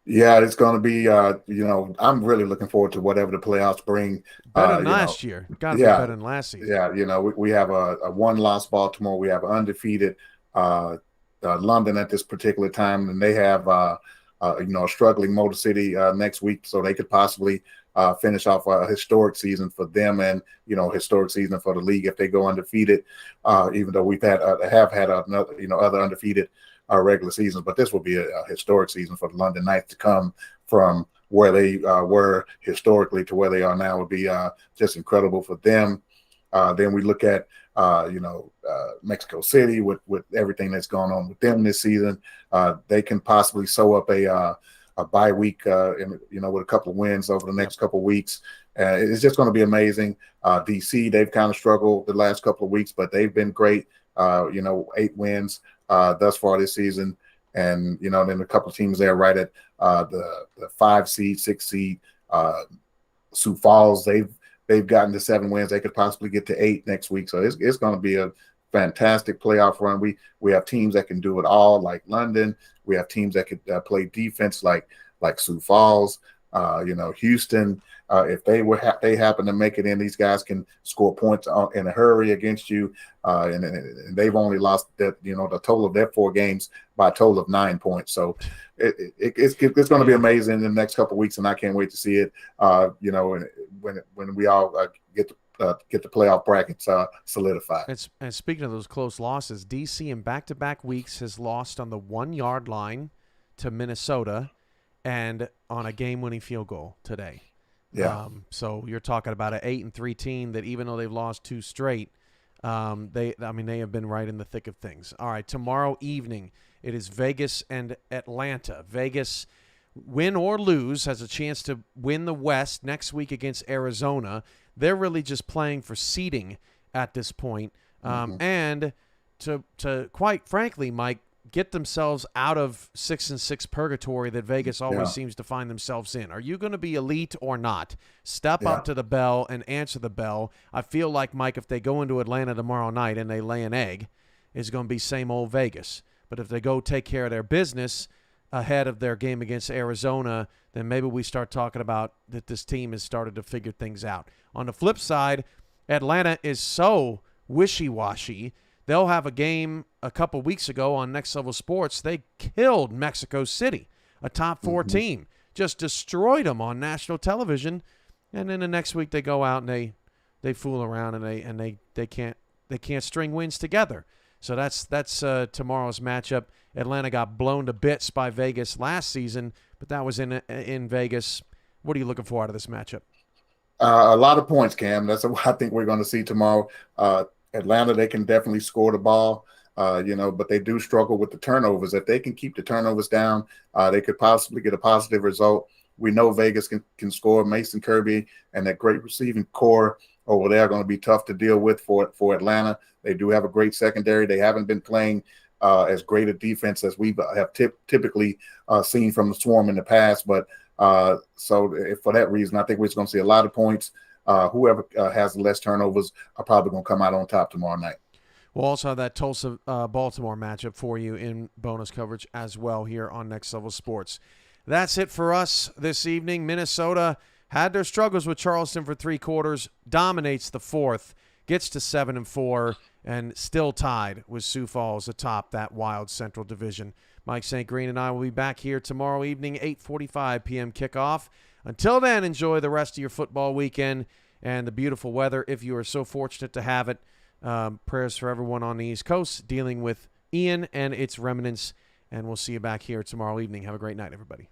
Yeah, it's going to be, I'm really looking forward to whatever the playoffs bring. Better than last year. Got to be better than last season. Yeah, we have a 1-loss Baltimore. We have undefeated London at this particular time, and they have, a struggling Motor City next week, so they could possibly finish off a historic season for them and, historic season for the league if they go undefeated, even though we've had another, other undefeated regular seasons, but this will be a historic season for the London Knights. To come from where they were historically to where they are now would be just incredible for them. Then we look at Mexico City with everything that's going on with them this season. They can possibly sew up a bye week, with a couple of wins over the next couple of weeks. It's just going to be amazing. DC, they've kind of struggled the last couple of weeks, but they've been great. 8 wins thus far this season, and then a couple of teams there right at the 5 seed, 6 seed. Sioux Falls, they've gotten to 7 wins. They could possibly get to 8 next week. So it's going to be a fantastic playoff run. We have teams that can do it all, like London. We have teams that could play defense, like Sioux Falls. Houston. If they happen to make it in, these guys can score points in a hurry against you. And they've only lost the total of their 4 games by a total of 9 points. So it's going to be amazing in the next couple of weeks, and I can't wait to see it. When we all get the playoff brackets solidified. And speaking of those close losses, DC in back-to-back weeks has lost on the 1-yard line to Minnesota, and on a game-winning field goal today. Yeah. So you're talking about an 8-3 team that, even though they've lost 2 straight, they have been right in the thick of things. All right, tomorrow evening it is Vegas and Atlanta. Vegas, win or lose, has a chance to win the West next week against Arizona. They're really just playing for seeding at this point. And to quite frankly, Mike, get themselves out of 6-6 purgatory that Vegas always seems to find themselves in. Are you going to be elite or not? Step up to the bell and answer the bell. I feel like, Mike, if they go into Atlanta tomorrow night and they lay an egg, it's going to be same old Vegas. But if they go take care of their business ahead of their game against Arizona, then maybe we start talking about that this team has started to figure things out. On the flip side, Atlanta is so wishy-washy. They'll have a game a couple weeks ago on Next Level Sports. They killed Mexico City, a top 4 team, just destroyed them on national television. And then the next week they go out and they fool around and they can't string wins together. So that's tomorrow's matchup. Atlanta got blown to bits by Vegas last season, but that was in Vegas. What are you looking for out of this matchup? A lot of points, Cam. That's what I think we're going to see tomorrow. Atlanta, they can definitely score the ball, but they do struggle with the turnovers. If they can keep the turnovers down, they could possibly get a positive result. We know Vegas can score. Mason Kirby and that great receiving core over there are going to be tough to deal with for Atlanta. They do have a great secondary. They haven't been playing as great a defense as we have typically seen from the Swarm in the past. But so for that reason, I think we're just going to see a lot of points. Whoever has the less turnovers are probably going to come out on top tomorrow night. We'll also have that Tulsa-Baltimore matchup for you in bonus coverage as well here on Next Level Sports. That's it for us this evening. Minnesota had their struggles with Charleston for 3 quarters, dominates the 4th, gets to 7-4, and still tied with Sioux Falls atop that wild Central Division. Mike St. Green and I will be back here tomorrow evening, 8:45 p.m. kickoff. Until then, enjoy the rest of your football weekend and the beautiful weather if you are so fortunate to have it. Prayers for everyone on the East Coast dealing with Ian and its remnants, and we'll see you back here tomorrow evening. Have a great night, everybody.